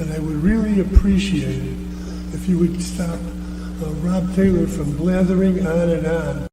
and I would really appreciate it if you would stop Rob Taylor from blathering on and on.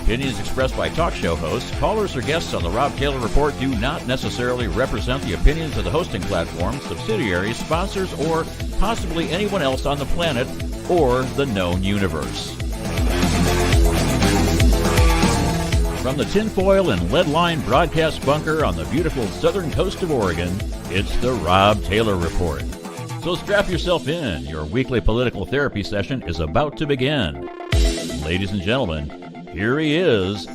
Opinions expressed by talk show hosts, callers, or guests on the Rob Taylor Report do not necessarily represent the opinions of the hosting platform, subsidiaries, sponsors, or possibly anyone else on the planet or the known universe. From the tinfoil and lead-lined broadcast bunker on the beautiful southern coast of Oregon, it's the Rob Taylor Report. So strap yourself in. Your weekly political therapy session is about to begin. Ladies and gentlemen, here he is,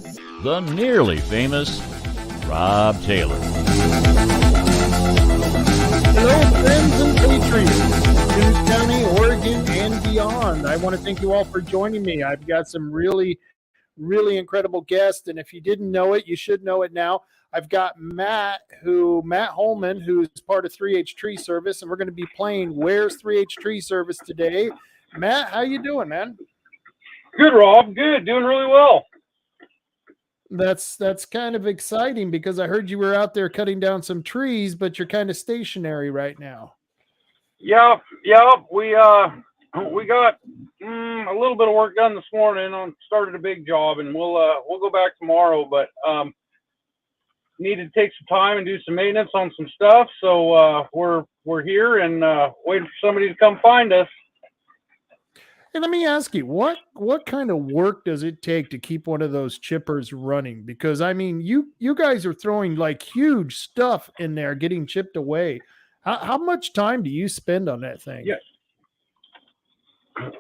the nearly famous Rob Taylor. Hello, friends and patriots, Hughes County, Oregon, and beyond. I want to thank you all for joining me. I've got some really incredible guests, and if you didn't know it, you should know it now. I've got Matt Holman, who's part of 3H Tree Service, and we're going to be playing Where's 3H Tree Service today. Matt, how you doing, man? Good, Rob. Good. Doing really well. That's kind of exciting because I heard you were out there cutting down some trees, but you're kind of stationary right now. Yeah. We got a little bit of work done this morning. Started a big job, and we'll go back tomorrow. But needed to take some time and do some maintenance on some stuff. So we're here and waiting for somebody to come find us. Hey, let me ask you, what kind of work does it take to keep one of those chippers running? Because, I mean, you guys are throwing like huge stuff in there, getting chipped away. How much time do you spend on that thing? Yes.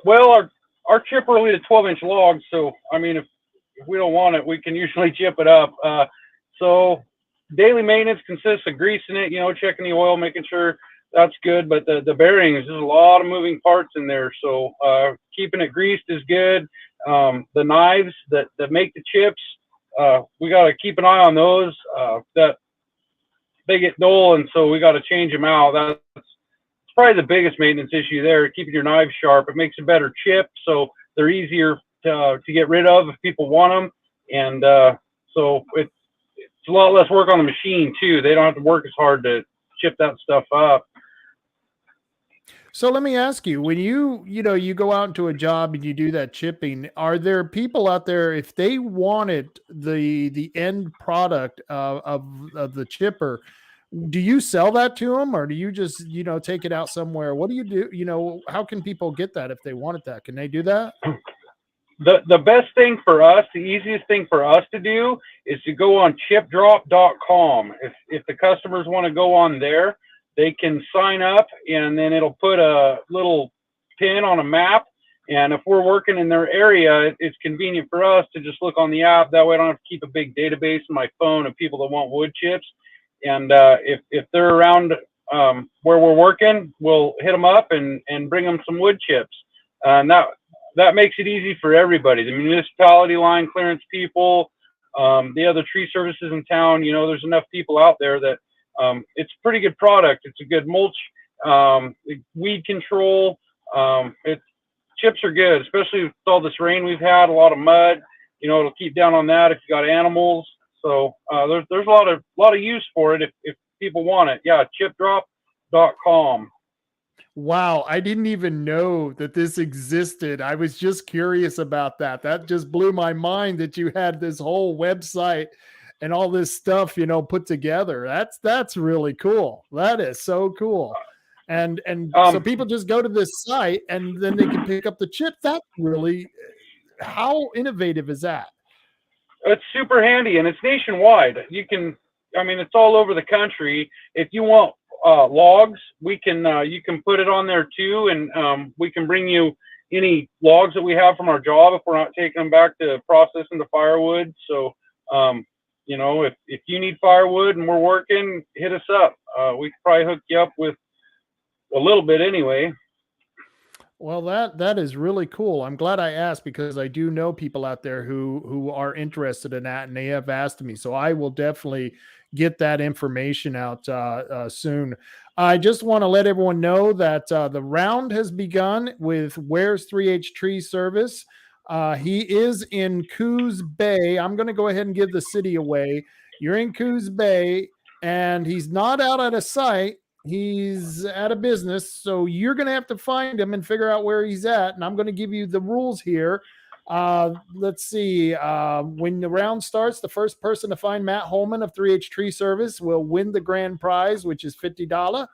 Well, our chipper only a 12-inch log, so, I mean, if we don't want it, we can usually chip it up. So daily maintenance consists of greasing it, checking the oil, making sure that's good, but the bearings, there's a lot of moving parts in there, so keeping it greased is good. The knives that make the chips, we got to keep an eye on those. That they get dull, and so we got to change them out. That's probably the biggest maintenance issue there, keeping your knives sharp. It makes a better chip, so they're easier to get rid of if people want them, and so it's a lot less work on the machine, too. They don't have to work as hard to chip that stuff up. So let me ask you, when you go out into a job and you do that chipping, are there people out there, if they wanted the end product of the chipper, do you sell that to them, or do you just, take it out somewhere? What do you do? How can people get that if they wanted that? Can they do that? The best thing for us, the easiest thing for us to do is to go on chipdrop.com. If the customers want to go on there, they can sign up, and then it'll put a little pin on a map. And if we're working in their area, it's convenient for us to just look on the app. That way I don't have to keep a big database in my phone of people that want wood chips. And if they're around where we're working, we'll hit them up and bring them some wood chips. And that makes it easy for everybody. The municipality line clearance people, the other tree services in town, there's enough people out there that it's a pretty good product. It's a good mulch, weed control. Chips are good, especially with all this rain we've had, a lot of mud. It'll keep down on that if you got animals. So there's a lot of use for it if people want it. Yeah, chipdrop.com. Wow, I didn't even know that this existed. I was just curious about that. That just blew my mind that you had this whole website and all this stuff, put together. That's really cool. That is so cool. And so people just go to this site and then they can pick up the chip. That's really, how innovative is that? It's super handy, and it's nationwide. It's all over the country. If you want logs, you can put it on there too, and we can bring you any logs that we have from our job if we're not taking them back to process into firewood. So if you need firewood and we're working, hit us up. We could probably hook you up with a little bit anyway. Well, that is really cool. I'm glad I asked because I do know people out there who are interested in that, and they have asked me. So I will definitely get that information out soon. I just want to let everyone know that the round has begun with Where's 3H Tree Service. He is in Coos Bay. I'm going to go ahead and give the city away. You're in Coos Bay, and he's not out at a site. He's at a business, so you're going to have to find him and figure out where he's at. And I'm going to give you the rules here. Let's see. When the round starts, the first person to find Matt Holman of 3H Tree Service will win the grand prize, which is $50.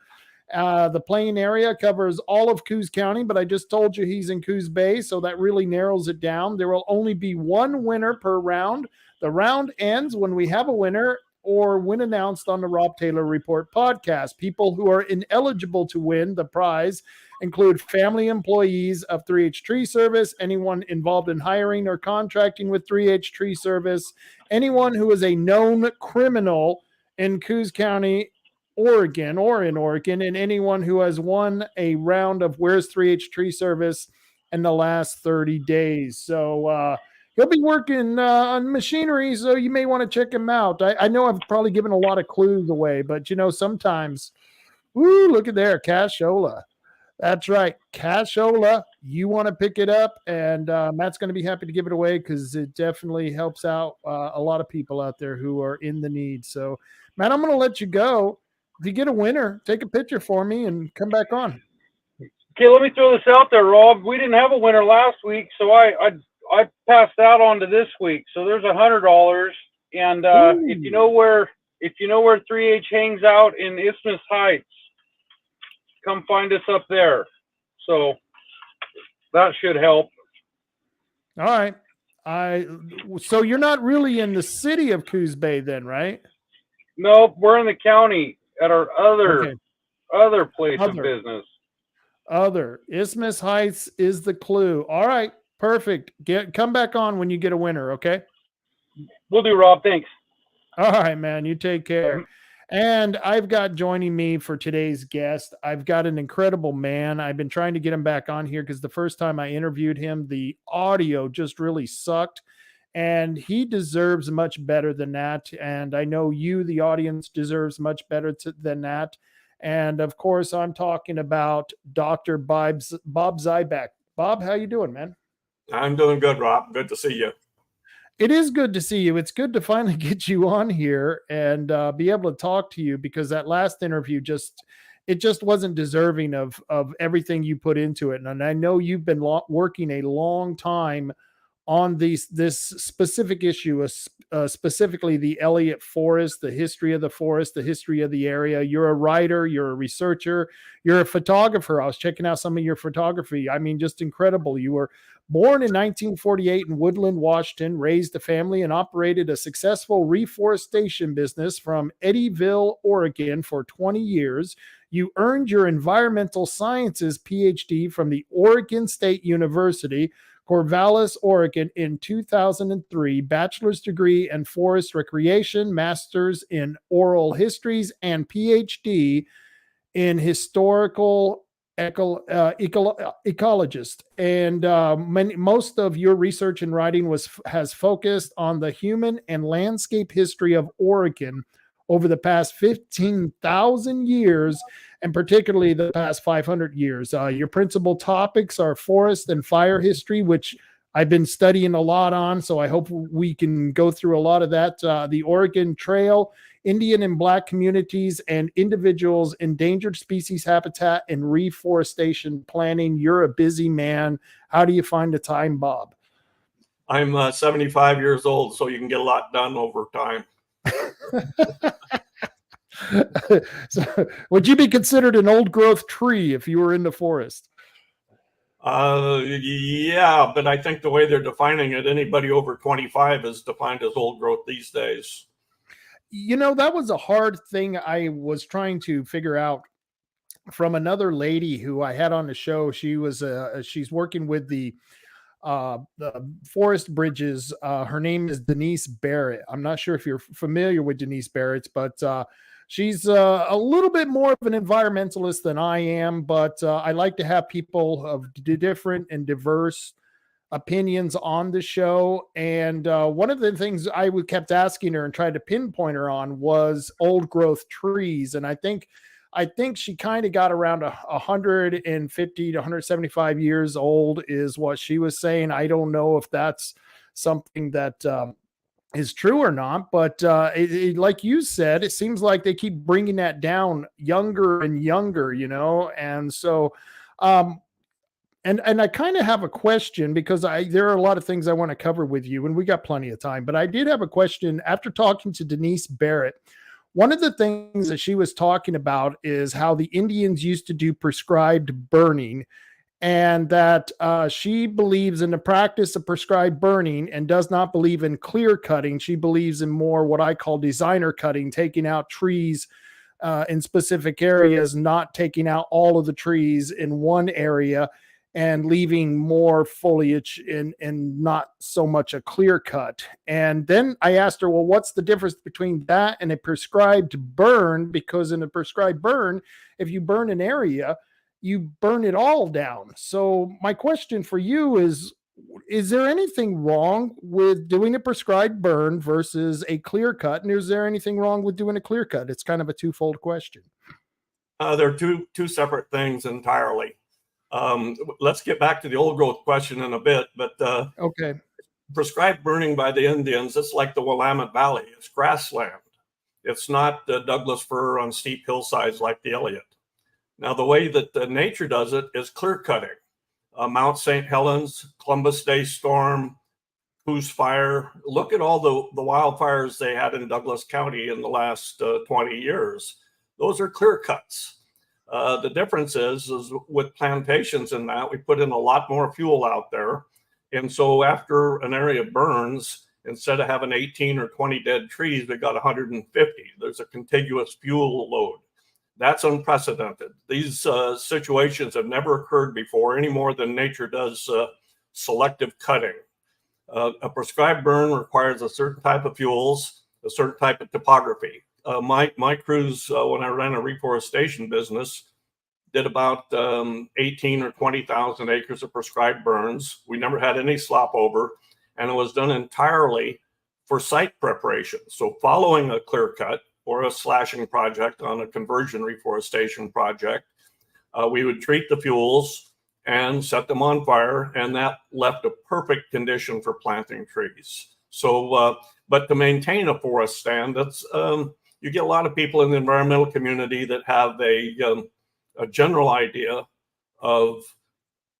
The playing area covers all of Coos County, but I just told you he's in Coos Bay, so that really narrows it down. There will only be one winner per round. The round ends when we have a winner or when announced on the Rob Taylor Report podcast. People who are ineligible to win the prize include family employees of 3H Tree Service, anyone involved in hiring or contracting with 3H Tree Service, anyone who is a known criminal in Coos County, Oregon, and anyone who has won a round of Where's 3H Tree Service in the last 30 days. So, he'll be working on machinery, so you may want to check him out. I know I've probably given a lot of clues away, but sometimes, look at there, cashola. That's right, cashola. You want to pick it up, and Matt's going to be happy to give it away because it definitely helps out a lot of people out there who are in the need. So, Matt, I'm going to let you go. If you get a winner, take a picture for me and come back on. Okay, let me throw this out there, Rob. We didn't have a winner last week, so I passed out on to this week. So there's $100, and if you know where 3H hangs out in Isthmus Heights, come find us up there. So that should help. All right. So you're not really in the city of Coos Bay then, right? No, we're in the county at our other place of business. Other Isthmus Heights is the clue. All right. Perfect. Come back on when you get a winner, okay? Will do, Rob. Thanks. All right, man. You take care. And I've got joining me for today's guest, I've got an incredible man. I've been trying to get him back on here because the first time I interviewed him, the audio just really sucked. And he deserves much better than that. And I know you, the audience, deserves much better than that. And of course, I'm talking about Dr. Bob Zybach. Bob, how you doing, man? I'm doing good, Rob. Good to see you. It is good to see you. It's good to finally get you on here and be able to talk to you because that last interview just wasn't deserving of everything you put into it. And I know you've been working a long time on this specific issue, specifically the Elliot Forest, the history of the forest, the history of the area. You're a writer, you're a researcher, you're a photographer. I was checking out some of your photography. I mean, just incredible. You were born in 1948 in Woodland, Washington, raised a family and operated a successful reforestation business from Eddyville, Oregon for 20 years. You earned your environmental sciences Ph.D. from the Oregon State University, Corvallis, Oregon in 2003, bachelor's degree in forest recreation, master's in oral histories, and PhD in historical ecologist. And most of your research and writing has focused on the human and landscape history of Oregon over the past 15,000 years, and particularly the past 500 years. Your principal topics are forest and fire history, which I've been studying a lot on, so I hope we can go through a lot of that. The Oregon Trail, Indian and Black communities and individuals, endangered species habitat, and reforestation planning. You're a busy man. How do you find the time, Bob? I'm 75 years old, so you can get a lot done over time. So, would you be considered an old growth tree if you were in the forest? Yeah, but I think the way they're defining it, anybody over 25 is defined as old growth these days. That was a hard thing I was trying to figure out from another lady who I had on the show. She's working with the forest bridges. Her name is Denise Barett. I'm not sure if you're familiar with Denise Barett, but she's a little bit more of an environmentalist than I am, but I like to have people of different and diverse opinions on the show. And one of the things I kept asking her and tried to pinpoint her on was old growth trees. And I think she kind of got around 150 to 175 years old is what she was saying. I don't know if that's something that is true or not, but like you said, it seems like they keep bringing that down younger and younger, and so and I kind of have a question, because there are a lot of things I want to cover with you, and we got plenty of time, but I did have a question after talking to Denise Barett. One of the things that she was talking about is how the Indians used to do prescribed burning, and that she believes in the practice of prescribed burning and does not believe in clear cutting. She believes in more what I call designer cutting, taking out trees in specific areas, not taking out all of the trees in one area and leaving more foliage and not so much a clear cut. And then I asked her, well, what's the difference between that and a prescribed burn? Because in a prescribed burn, if you burn an area, you burn it all down. So my question for you is there anything wrong with doing a prescribed burn versus a clear cut? And is there anything wrong with doing a clear cut? It's kind of a twofold question. They're two separate things entirely. Let's get back to the old growth question in a bit, but okay. Prescribed burning by the Indians, it's like the Willamette Valley. It's grassland. It's not Douglas fir on steep hillsides like the Elliot. Now, the way that nature does it is clear cutting. Mount St. Helens, Columbus Day storm, Coos fire. Look at all the wildfires they had in Douglas County in the last 20 years. Those are clear cuts. The difference is with plantations in that, we put in a lot more fuel out there. And so after an area burns, instead of having 18 or 20 dead trees, we got 150. There's a contiguous fuel load. That's unprecedented. These situations have never occurred before, any more than nature does selective cutting. A prescribed burn requires a certain type of fuels, a certain type of topography. My crews, when I ran a reforestation business, did about 18 or 20,000 acres of prescribed burns. We never had any slop over, and it was done entirely for site preparation. So following a clear cut or a slashing project on a conversion reforestation project, we would treat the fuels and set them on fire, and that left a perfect condition for planting trees. So, but to maintain a forest stand, that's you get a lot of people in the environmental community that have a general idea of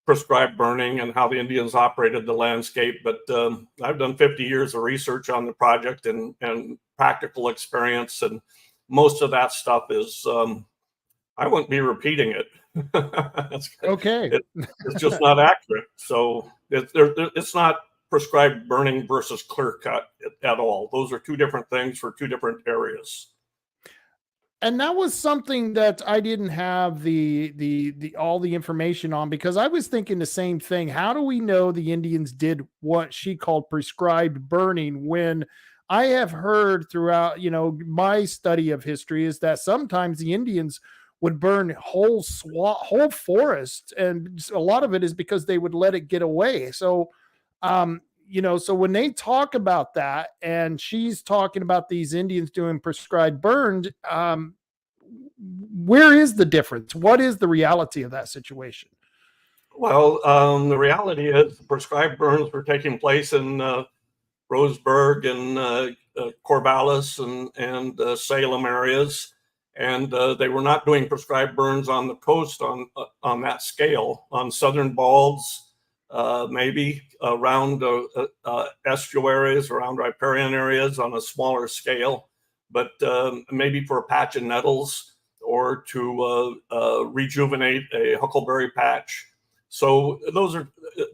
prescribed burning and how the Indians operated the landscape. But I've done 50 years of research on the project and practical experience, and most of that stuff is, I wouldn't be repeating it. Okay. It's just not accurate. So it's not prescribed burning versus clear cut at all. Those are two different things for two different areas. And that was something that I didn't have the all the information on, because I was thinking the same thing. How do we know the Indians did what she called prescribed burning, when I have heard throughout, my study of history is that sometimes the Indians would burn whole forests, and a lot of it is because they would let it get away. So, so when they talk about that, and she's talking about these Indians doing prescribed burned, where is the difference? What is the reality of that situation? Well, the reality is prescribed burns were taking place in Roseburg and Corvallis and Salem areas, and they were not doing prescribed burns on the coast on that scale. On southern balds, maybe around estuaries, around riparian areas on a smaller scale, but maybe for a patch of nettles or to rejuvenate a huckleberry patch. So those are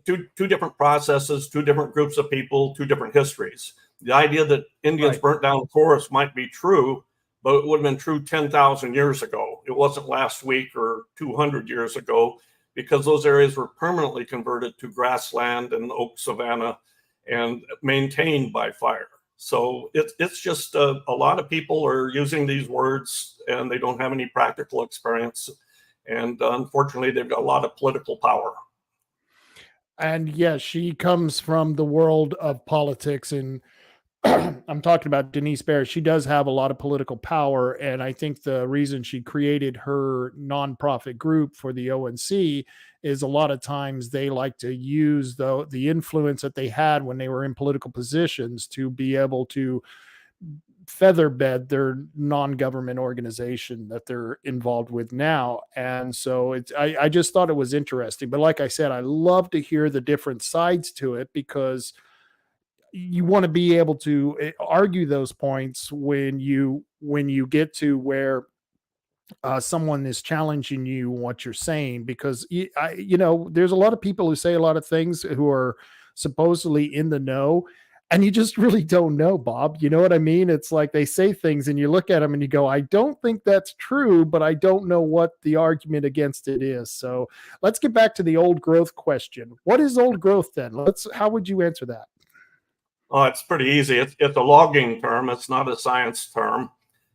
two different processes, two different groups of people, two different histories. The idea that Indians burnt down forests might be true, but it would have been true 10,000 years ago. It wasn't last week or 200 years ago, because those areas were permanently converted to grassland and oak savanna and maintained by fire. So it's just a lot of people are using these words and they don't have any practical experience. And unfortunately, they've got a lot of political power. And yes, she comes from the world of politics, and I'm talking about Denise Barett. She does have a lot of political power, and I think the reason she created her nonprofit group for the ONC is a lot of times they like to use the influence that they had when they were in political positions to be able to featherbed their non-government organization that they're involved with now. And so I just thought it was interesting. But like I said, I love to hear the different sides to it, because you want to be able to argue those points when you get to where someone is challenging you what you're saying, because there's a lot of people who say a lot of things who are supposedly in the know, and you just really don't know, Bob. You know what I mean? It's like they say things and you look at them and you go, I don't think that's true, but I don't know what the argument against it is. So let's get back to the old growth question. What is old growth then? How would you answer that? Oh, it's pretty easy. It's a logging term. It's not a science term.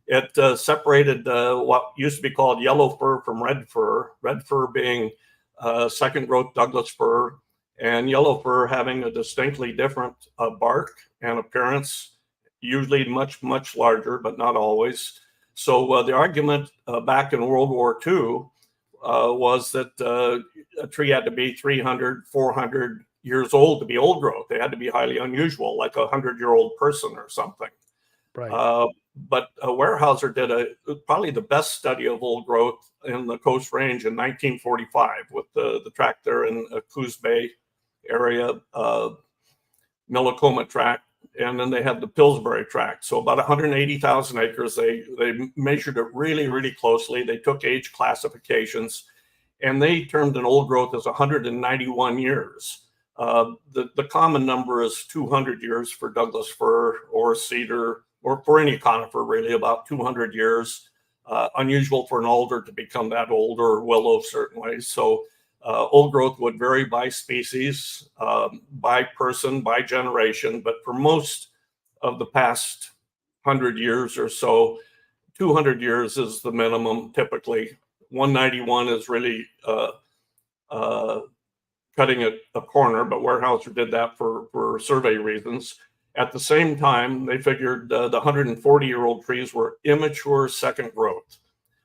It separated what used to be called yellow fir from red fir being second growth Douglas fir, and yellow fir having a distinctly different bark and appearance, usually much, much larger, but not always. So the argument back in World War II was that a tree had to be 300, 400 years old to be old growth. They had to be highly unusual, like a 100-year-old person or something. Right. But Weyerhaeuser did probably the best study of old growth in the Coast Range in 1945 with the tract there in Coos Bay area, Millicoma tract, and then they had the Pillsbury tract. So about 180,000 acres. They measured it really, really closely. They took age classifications, and they termed an old growth as 191 years. The common number is 200 years for Douglas fir or cedar, or for any conifer, really, about 200 years. Unusual for an alder to become that old, or willow certainly. So old growth would vary by species, by person, by generation, but for most of the past 100 years or so, 200 years is the minimum typically. 191 is really cutting a corner, but Weyerhaeuser did that for survey reasons. At the same time, they figured the 140-year-old trees were immature second growth.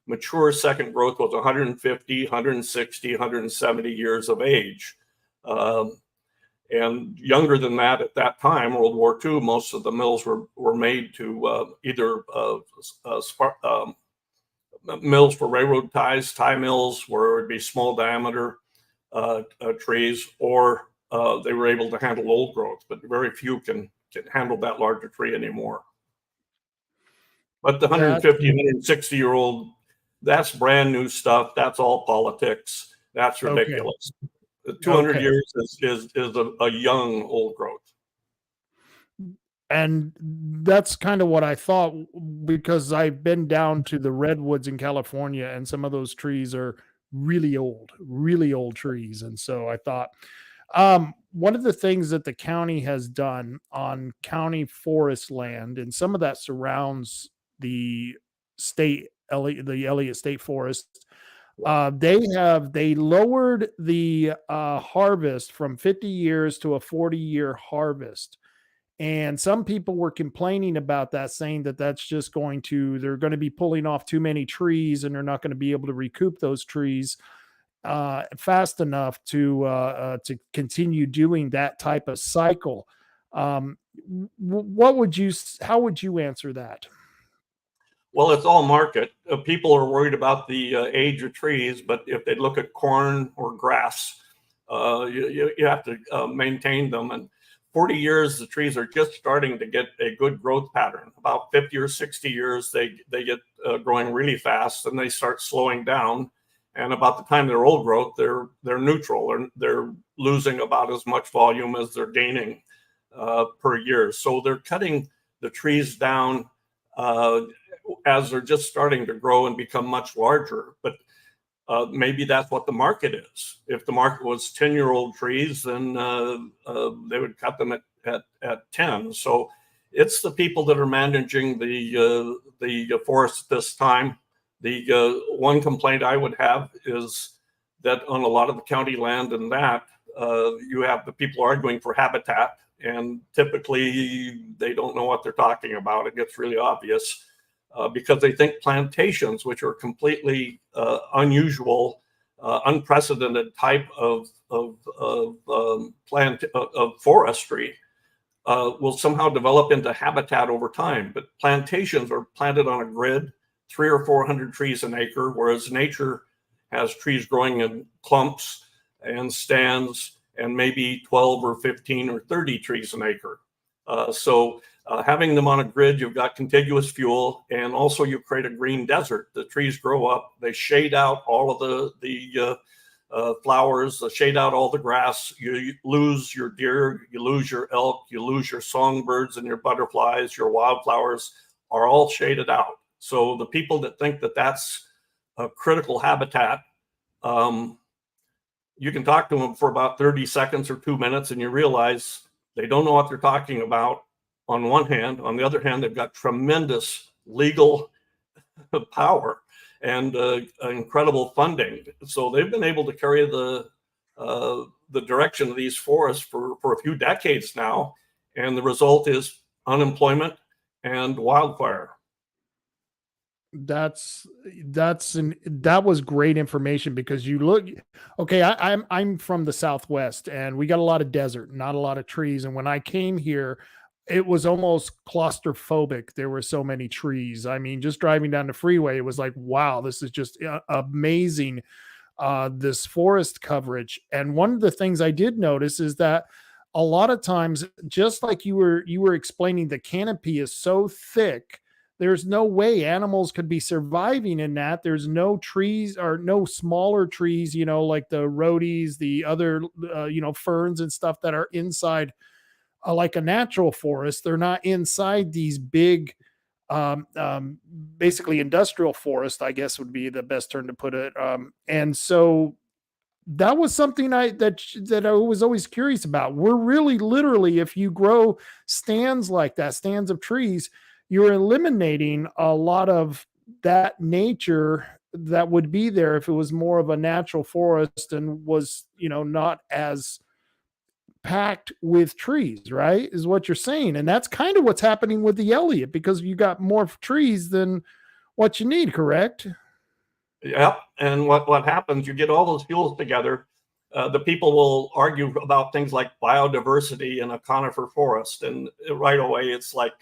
Mature second growth was 150, 160, 170 years of age. And younger than that at that time, World War II, most of the mills were made to either mills for railroad ties, tie mills where it would be small diameter trees, or they were able to handle old growth, but very few can handle that larger tree anymore. But the 150, 160-year-old, that's brand new stuff. That's all politics. That's ridiculous. Okay. 200 years is a young old growth. And that's kind of what I thought, because I've been down to the redwoods in California, and some of those trees are really old trees. And so I thought, one of the things that the county has done on county forest land, and some of that surrounds the Elliot State Forest, they lowered the harvest from 50 years to a 40-year harvest. And some people were complaining about that, saying that they're going to be pulling off too many trees, and they're not going to be able to recoup those trees fast enough to continue doing that type of cycle. How would you answer that? Well, it's all market. People are worried about the age of trees, but if they look at corn or grass, you have to maintain them. And 40 years, the trees are just starting to get a good growth pattern. About 50 or 60 years, they get growing really fast, and they start slowing down. And about the time they're old growth, they're neutral, or they're losing about as much volume as they're gaining per year. So they're cutting the trees down as they're just starting to grow and become much larger. But maybe that's what the market is. If the market was 10-year-old trees, then they would cut them at 10. So it's the people that are managing the forest at this time. The one complaint I would have is that on a lot of the county land and that you have the people arguing for habitat, and typically they don't know what they're talking about. It gets really obvious because they think plantations, which are completely unusual, unprecedented type of forestry, will somehow develop into habitat over time. But plantations are planted on a grid, 300 or 400 trees an acre, whereas nature has trees growing in clumps and stands and maybe 12 or 15 or 30 trees an acre. So having them on a grid, you've got contiguous fuel, and also you create a green desert. The trees grow up, they shade out all of the flowers, shade out all the grass. You lose your deer, you lose your elk, you lose your songbirds and your butterflies, your wildflowers are all shaded out. So the people that think that that's a critical habitat, you can talk to them for about 30 seconds or 2 minutes and you realize they don't know what they're talking about on one hand. On the other hand, they've got tremendous legal power and incredible funding. So they've been able to carry the direction of these forests for a few decades now. And the result is unemployment and wildfire. That was great information, because you look, okay, I'm from the Southwest and we got a lot of desert, not a lot of trees. And when I came here, it was almost claustrophobic. There were so many trees. I mean, just driving down the freeway, it was like, wow, this is just amazing, this forest coverage. And one of the things I did notice is that a lot of times, just like you were explaining, the canopy is so thick, there's no way animals could be surviving in that. There's no trees, or no smaller trees, like the rhodies, the other, ferns and stuff that are inside, like a natural forest. They're not inside these big, basically industrial forest, I guess would be the best term to put it. And so that was something that I was always curious about. We're really literally, if you grow stands like that, stands of trees, you're eliminating a lot of that nature that would be there if it was more of a natural forest and was, not as packed with trees, right? Is what you're saying. And that's kind of what's happening with the Elliot, because you got more trees than what you need, correct? Yep. And what happens, you get all those fuels together. The people will argue about things like biodiversity in a conifer forest. And right away, it's like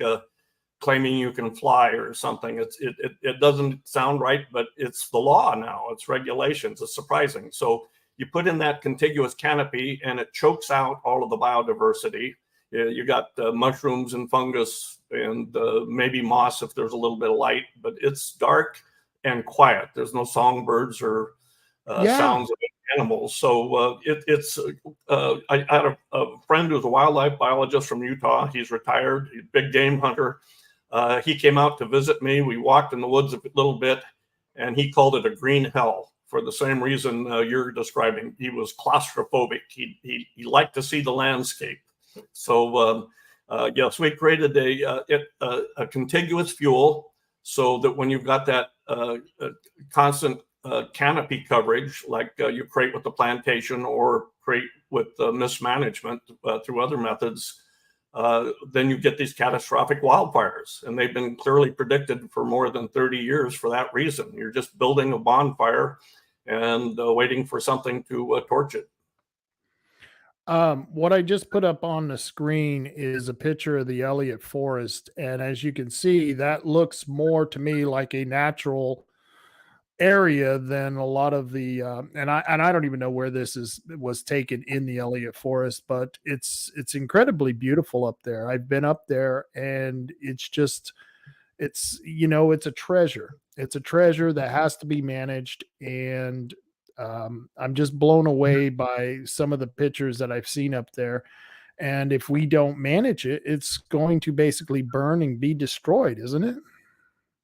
claiming you can fly or something. It doesn't sound right, but it's the law now. It's regulations. It's surprising. So you put in that contiguous canopy and it chokes out all of the biodiversity. You got mushrooms and fungus and maybe moss if there's a little bit of light, but it's dark and quiet. There's no songbirds or sounds of animals. So I had a friend who's a wildlife biologist from Utah. He's retired, he's a big game hunter. He came out to visit me. We walked in the woods a little bit, and he called it a green hell for the same reason you're describing. He was claustrophobic. He liked to see the landscape. So yes, we created a contiguous fuel so that when you've got that constant canopy coverage, like you create with the plantation or create with mismanagement through other methods, then you get these catastrophic wildfires. And they've been clearly predicted for more than 30 years for that reason. You're just building a bonfire and waiting for something to torch it. What I just put up on the screen is a picture of the Elliot Forest. And as you can see, that looks more to me like a natural area than a lot of the and I don't even know where this was taken in the Elliot Forest, but it's incredibly beautiful up there. I've been up there, and it's a treasure. It's a treasure that has to be managed, and I'm just blown away by some of the pictures that I've seen up there. And if we don't manage it, it's going to basically burn and be destroyed, isn't it?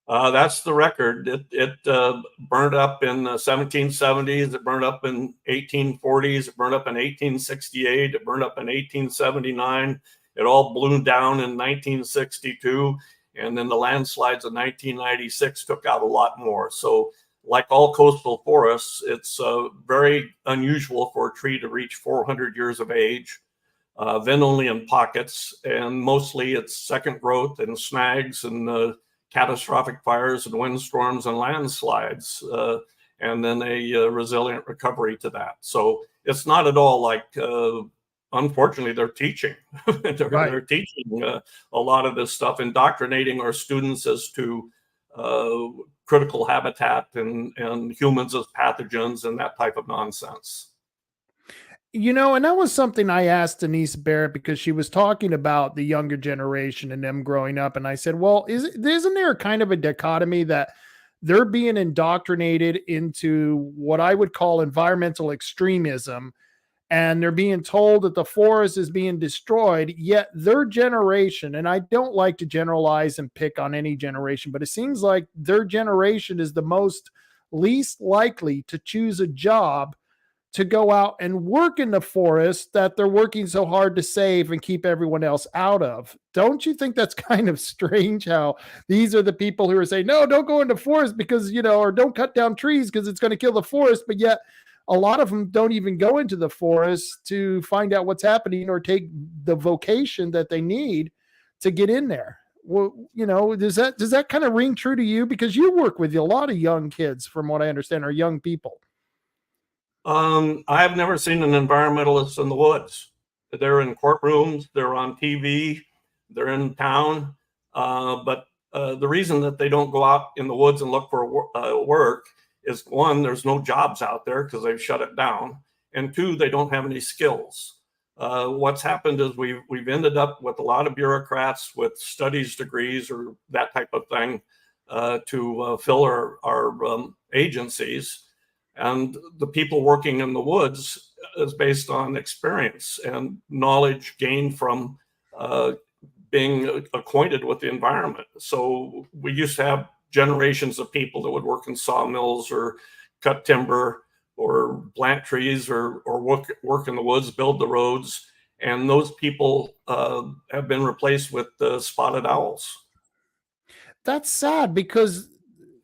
That's the record. It burned up in the 1770s. It burned up in 1840s. It burned up in 1868. It burned up in 1879. It all blew down in 1962, and then the landslides of 1996 took out a lot more. So like all coastal forests, it's very unusual for a tree to reach 400 years of age, then only in pockets, and mostly it's second growth and snags and catastrophic fires and windstorms and landslides, and then a resilient recovery to that. So it's not at all like, unfortunately, they're teaching. They're teaching a lot of this stuff, indoctrinating our students as to critical habitat and humans as pathogens and that type of nonsense. You know, and that was something I asked Denise Barett, because she was talking about the younger generation and them growing up. And I said, well, isn't there kind of a dichotomy that they're being indoctrinated into what I would call environmental extremism, and they're being told that the forest is being destroyed, yet their generation, and I don't like to generalize and pick on any generation, but it seems like their generation is the most least likely to choose a job to go out and work in the forest that they're working so hard to save and keep everyone else out of. Don't you think that's kind of strange how these are the people who are saying, no, don't go into forest because, or don't cut down trees because it's going to kill the forest. But yet a lot of them don't even go into the forest to find out what's happening or take the vocation that they need to get in there. Well, does that kind of ring true to you? Because you work with a lot of young kids, from what I understand, or young people. I've never seen an environmentalist in the woods. They're in courtrooms, they're on TV, they're in town. But the reason that they don't go out in the woods and look for work is, one, there's no jobs out there because they've shut it down. And two, they don't have any skills. What's happened is we've ended up with a lot of bureaucrats with studies degrees or that type of thing to fill our agencies. And the people working in the woods is based on experience and knowledge gained from being acquainted with the environment. So we used to have generations of people that would work in sawmills or cut timber or plant trees or work in the woods, build the roads. And those people have been replaced with spotted owls. That's sad, because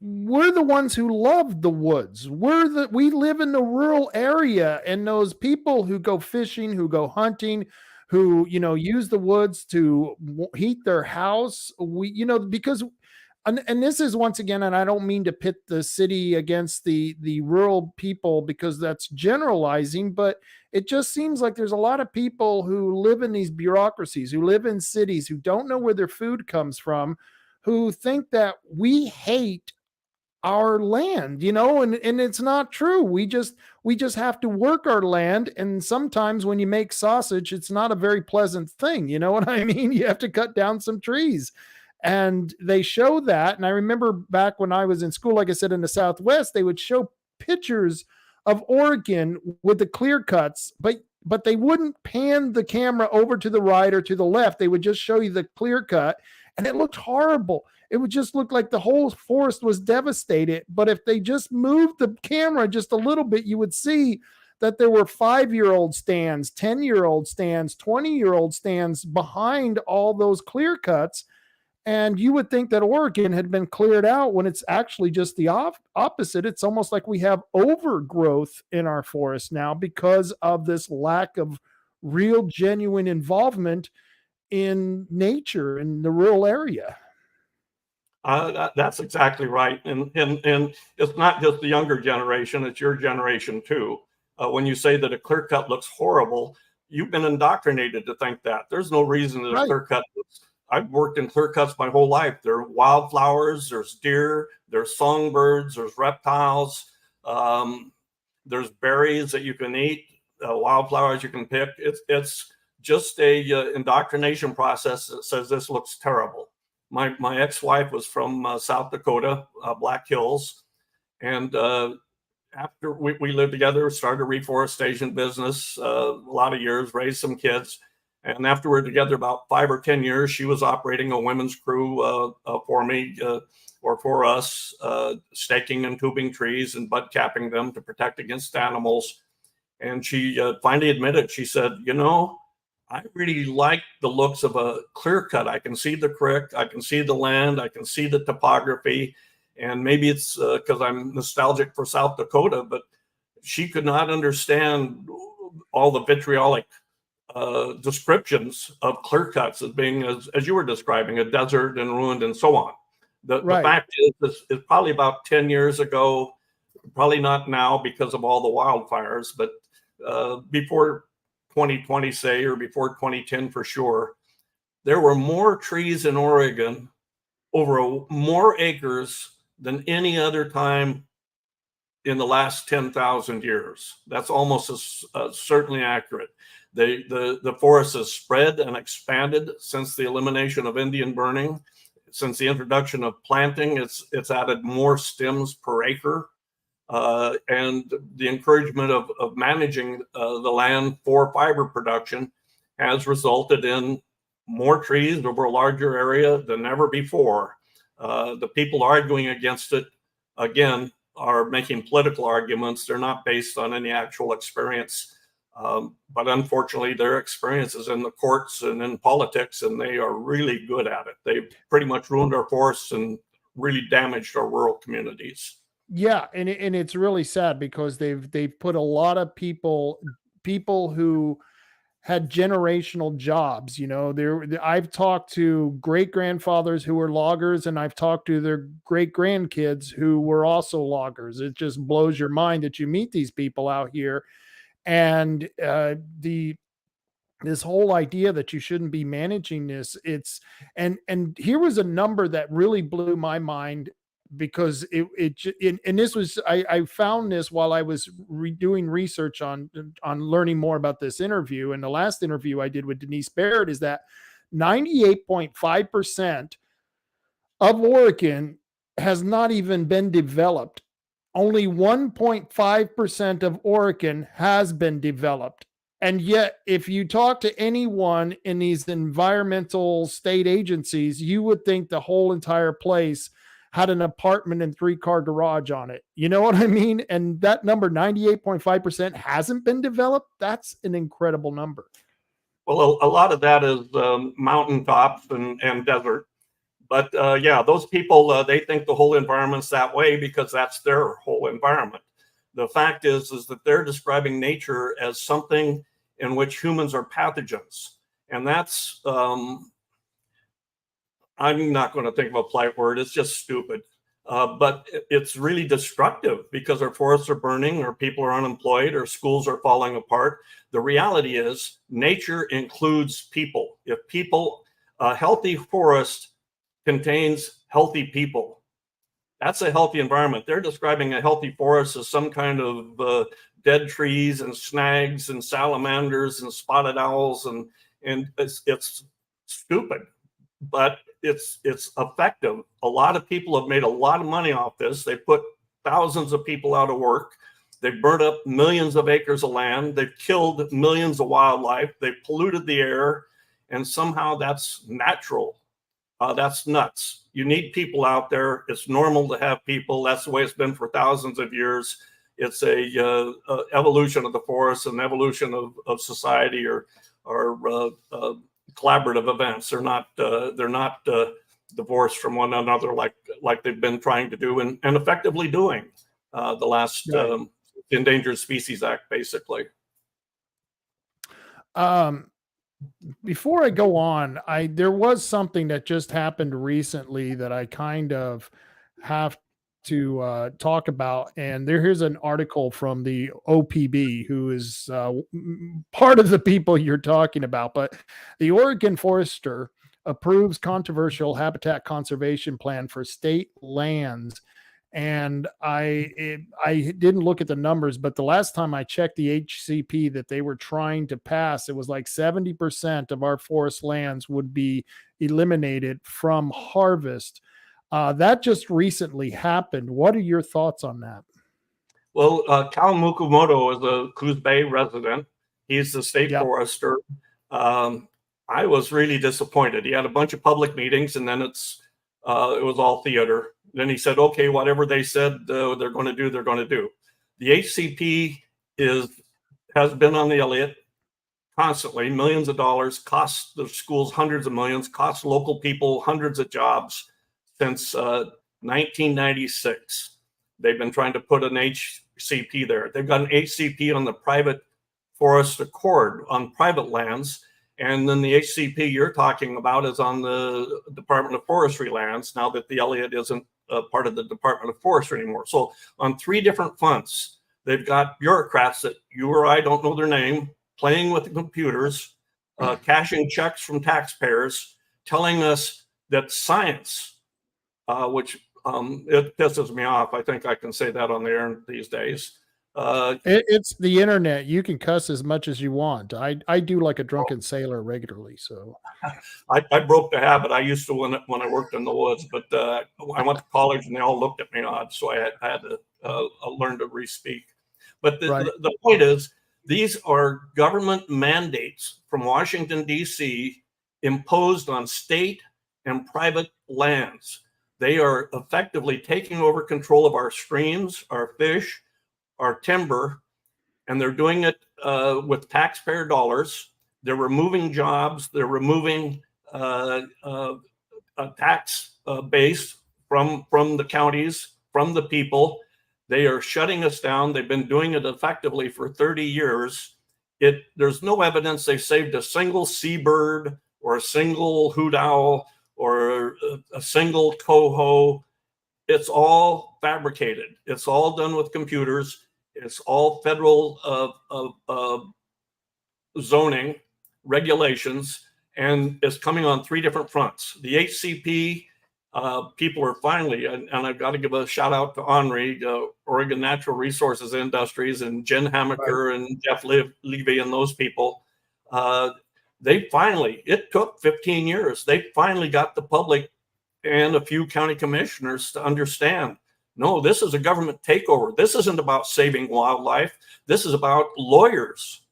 we're the ones who love the woods. We live in the rural area, and those people who go fishing, who go hunting, who, use the woods to heat their house. Because, and this is, once again, and I don't mean to pit the city against the rural people, because that's generalizing, but it just seems like there's a lot of people who live in these bureaucracies, who live in cities, who don't know where their food comes from, who think that we hate our land, and it's not true. We just have to work our land. And sometimes when you make sausage, it's not a very pleasant thing. You know what I mean? You have to cut down some trees, and they show that. And I remember back when I was in school, like I said, in the Southwest, they would show pictures of Oregon with the clear cuts, but they wouldn't pan the camera over to the right or to the left. They would just show you the clear cut, and it looked horrible. It would just look like the whole forest was devastated. But if they just moved the camera just a little bit, you would see that there were 5-year-old stands, 10-year-old stands, 20-year-old stands behind all those clear cuts. And you would think that Oregon had been cleared out, when it's actually just the opposite. It's almost like we have overgrowth in our forest now because of this lack of real, genuine involvement in nature in the rural area. That's exactly right. And it's not just the younger generation, it's your generation too. When you say that a clear cut looks horrible, you've been indoctrinated to think that. There's no reason that a clear cut looks. I've worked in clear cuts my whole life. There are wildflowers, there's deer, there's songbirds, there's reptiles, there's berries that you can eat, wildflowers you can pick. It's just a indoctrination process that says this looks terrible. My ex-wife was from South Dakota, Black Hills, and after we lived together, started a reforestation business, a lot of years, raised some kids, and after we were together about 5 or 10 years, she was operating a women's crew for me or for us, staking and tubing trees and bud capping them to protect against animals. And she finally admitted, she said, I really like the looks of a clear cut. I can see the creek, I can see the land, I can see the topography, and maybe it's because I'm nostalgic for South Dakota, but she could not understand all the vitriolic descriptions of clear cuts as being, as you were describing, a desert and ruined and so on. The fact is, it's probably about 10 years ago, probably not now because of all the wildfires, but before 2020, say, or before 2010 for sure, there were more trees in Oregon, over more acres than any other time in the last 10,000 years. That's almost as certainly accurate. The forest has spread and expanded since the elimination of Indian burning. Since the introduction of planting, it's added more stems per acre. And the encouragement of managing the land for fiber production has resulted in more trees over a larger area than ever before. The people arguing against it, again, are making political arguments. They're not based on any actual experience. But unfortunately, their experience is in the courts and in politics, and they are really good at it. They've pretty much ruined our forests and really damaged our rural communities. Yeah, and it's really sad because they've put a lot of people who had generational jobs. I've talked to great grandfathers who were loggers, and I've talked to their great grandkids who were also loggers. It just blows your mind that you meet these people out here, and this whole idea that you shouldn't be managing this. And here was a number that really blew my mind, because and this was, I found this while I was doing research on learning more about this interview. And the last interview I did with Denise Barett is that 98.5% of Oregon has not even been developed. Only 1.5% of Oregon has been developed. And yet, if you talk to anyone in these environmental state agencies, you would think the whole entire place had an apartment and 3-car garage on it. You know what I mean? And that number, 98.5%, hasn't been developed. That's an incredible number. Well, a lot of that is mountaintops and desert. But yeah, those people, they think the whole environment's that way because that's their whole environment. The fact is that they're describing nature as something in which humans are pathogens. And that's, I'm not going to think of a polite word, it's just stupid. But it's really destructive because our forests are burning, or people are unemployed, or schools are falling apart. The reality is nature includes people. If people, a healthy forest contains healthy people. That's a healthy environment. They're describing a healthy forest as some kind of dead trees and snags and salamanders and spotted owls, and it's stupid, but it's effective. A lot of people have made a lot of money off this. They put thousands of people out of work. They've burned up millions of acres of land. They've killed millions of wildlife. They've polluted the air, and somehow that's natural. That's nuts. You need people out there. It's normal to have people. That's the way it's been for thousands of years. It's a evolution of the forest, an evolution of society, or collaborative events. They're not divorced from one another like they've been trying to do and effectively doing the last Endangered Species Act, basically. Before I go on, there was something that just happened recently that I kind of have to talk about. And here's an article from the OPB, who is part of the people you're talking about. But the Oregon Forester approves controversial habitat conservation plan for state lands. And I didn't look at the numbers, but the last time I checked the HCP that they were trying to pass, it was like 70% of our forest lands would be eliminated from harvest. That just recently happened. What are your thoughts on that? Well, Cal Mukumoto is a Coos Bay resident. He's the state forester. I was really disappointed. He had a bunch of public meetings, and then it was all theater. Then he said, okay, whatever they said they're going to do, they're going to do. The HCP has been on the Elliot constantly, millions of dollars, costs the schools hundreds of millions, costs local people hundreds of jobs since 1996. They've been trying to put an HCP there. They've got an HCP on the private forest accord on private lands. And then the HCP you're talking about is on the Department of Forestry lands, now that the Elliot isn't part of the Department of Forestry anymore. So on 3 different fronts, they've got bureaucrats that you or I don't know their name, playing with the computers, cashing checks from taxpayers, telling us that science, which it pisses me off. I think I can say that on the air these days. It's the internet. You can cuss as much as you want. I do like a drunken sailor regularly. So I broke the habit. I used to when I worked in the woods, but I went to college and they all looked at me odd, so I had to learn to re-speak. But the point is, these are government mandates from Washington, D.C., imposed on state and private lands. They are effectively taking over control of our streams, our fish, our timber, and they're doing it with taxpayer dollars. They're removing jobs. They're removing a tax base from the counties, from the people. They are shutting us down. They've been doing it effectively for 30 years. There's no evidence they saved a single seabird or a single hoot owl or a single coho. It's all fabricated. It's all done with computers. It's all federal zoning regulations, and it's coming on 3 different fronts. The HCP people are finally, and I've got to give a shout out to Henri, Oregon Natural Resources Industries, and Jen Hamaker and Jeff Levy and those people. They finally, it took 15 years. They finally got the public and a few county commissioners to understand, no, this is a government takeover. This isn't about saving wildlife. This is about lawyers.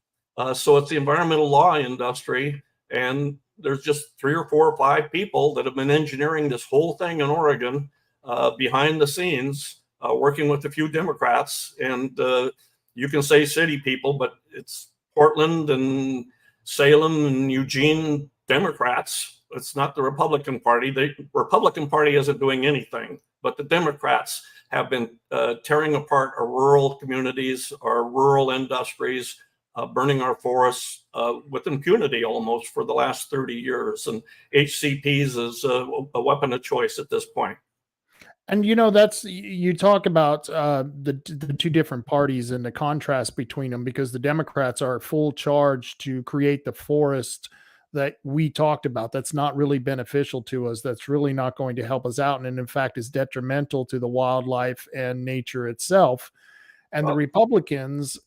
So it's the environmental law industry, and there's just 3 or 4 or 5 people that have been engineering this whole thing in Oregon behind the scenes, working with a few Democrats. And you can say city people, but it's Portland and Salem and Eugene Democrats. It's not the Republican Party. The Republican Party isn't doing anything, but the Democrats have been tearing apart our rural communities, our rural industries, burning our forests with impunity almost for the last 30 years. And HCPs is a weapon of choice at this point. And that's, you talk about the 2 different parties and the contrast between them, because the Democrats are full charge to create the forest that we talked about. That's not really beneficial to us. That's really not going to help us out. And in fact is detrimental to the wildlife and nature itself. And the Republicans,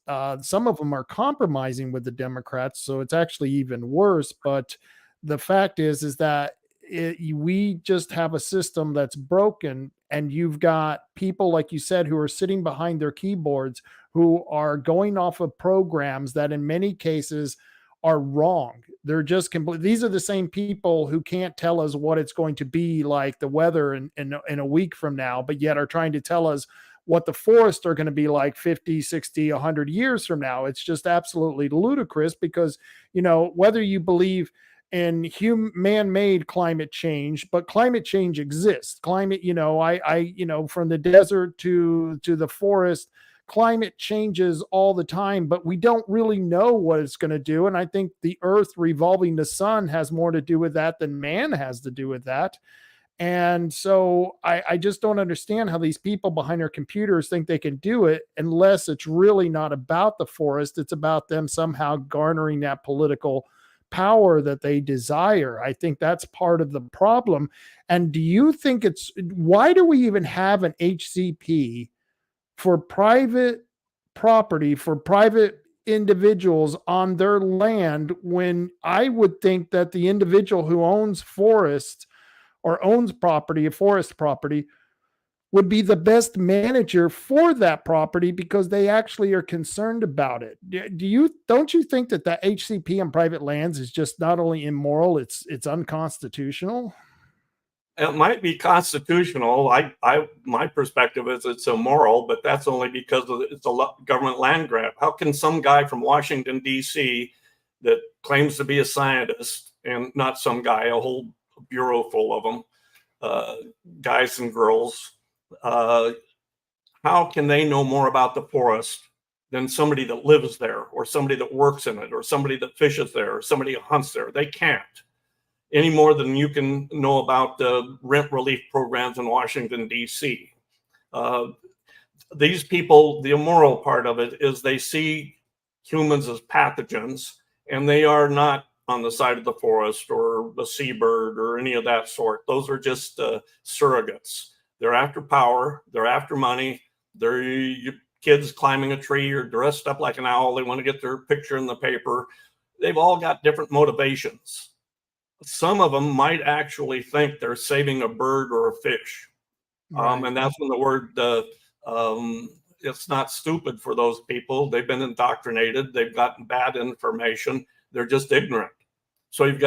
some of them are compromising with the Democrats. So it's actually even worse. But the fact is that we just have a system that's broken, and you've got people, like you said, who are sitting behind their keyboards, who are going off of programs that in many cases are wrong. They're just complete. These are the same people who can't tell us what it's going to be like the weather in a week from now, but yet are trying to tell us what the forests are going to be like 50, 60, 100 years from now. It's just absolutely ludicrous, because, whether you believe in man-made climate change, but climate change exists. Climate, from the desert to the forest, climate changes all the time, but we don't really know what it's going to do. And I think the earth revolving the sun has more to do with that than man has to do with that. And so I just don't understand how these people behind their computers think they can do it, unless it's really not about the forest. It's about them somehow garnering that political power that they desire. I think that's part of the problem. And do you think why do we even have an HCP for private property, for private individuals on their land, when I would think that the individual who owns forest or owns property, a forest property, would be the best manager for that property, because they actually are concerned about it? Don't you think that the HCP on private lands is just not only immoral, it's unconstitutional? It might be constitutional. My perspective is it's immoral, but that's only because it's a government land grab. How can some guy from Washington, D.C. that claims to be a scientist, and not some guy, a whole bureau full of them, guys and girls. How can they know more about the forest than somebody that lives there, or somebody that works in it, or somebody that fishes there, or somebody that hunts there? They can't, any more than you can know about the rent relief programs in Washington, D.C. These people, the immoral part of it is they see humans as pathogens, and they are not on the side of the forest or a seabird or any of that sort. Those are just surrogates. They're after power, they're after money, they're kids climbing a tree or dressed up like an owl. They want to get their picture in the paper. They've all got different motivations. Some of them might actually think they're saving a bird or a fish. Right. And that's when the word, it's not stupid for those people. They've been indoctrinated. They've gotten bad information. They're just ignorant. So you've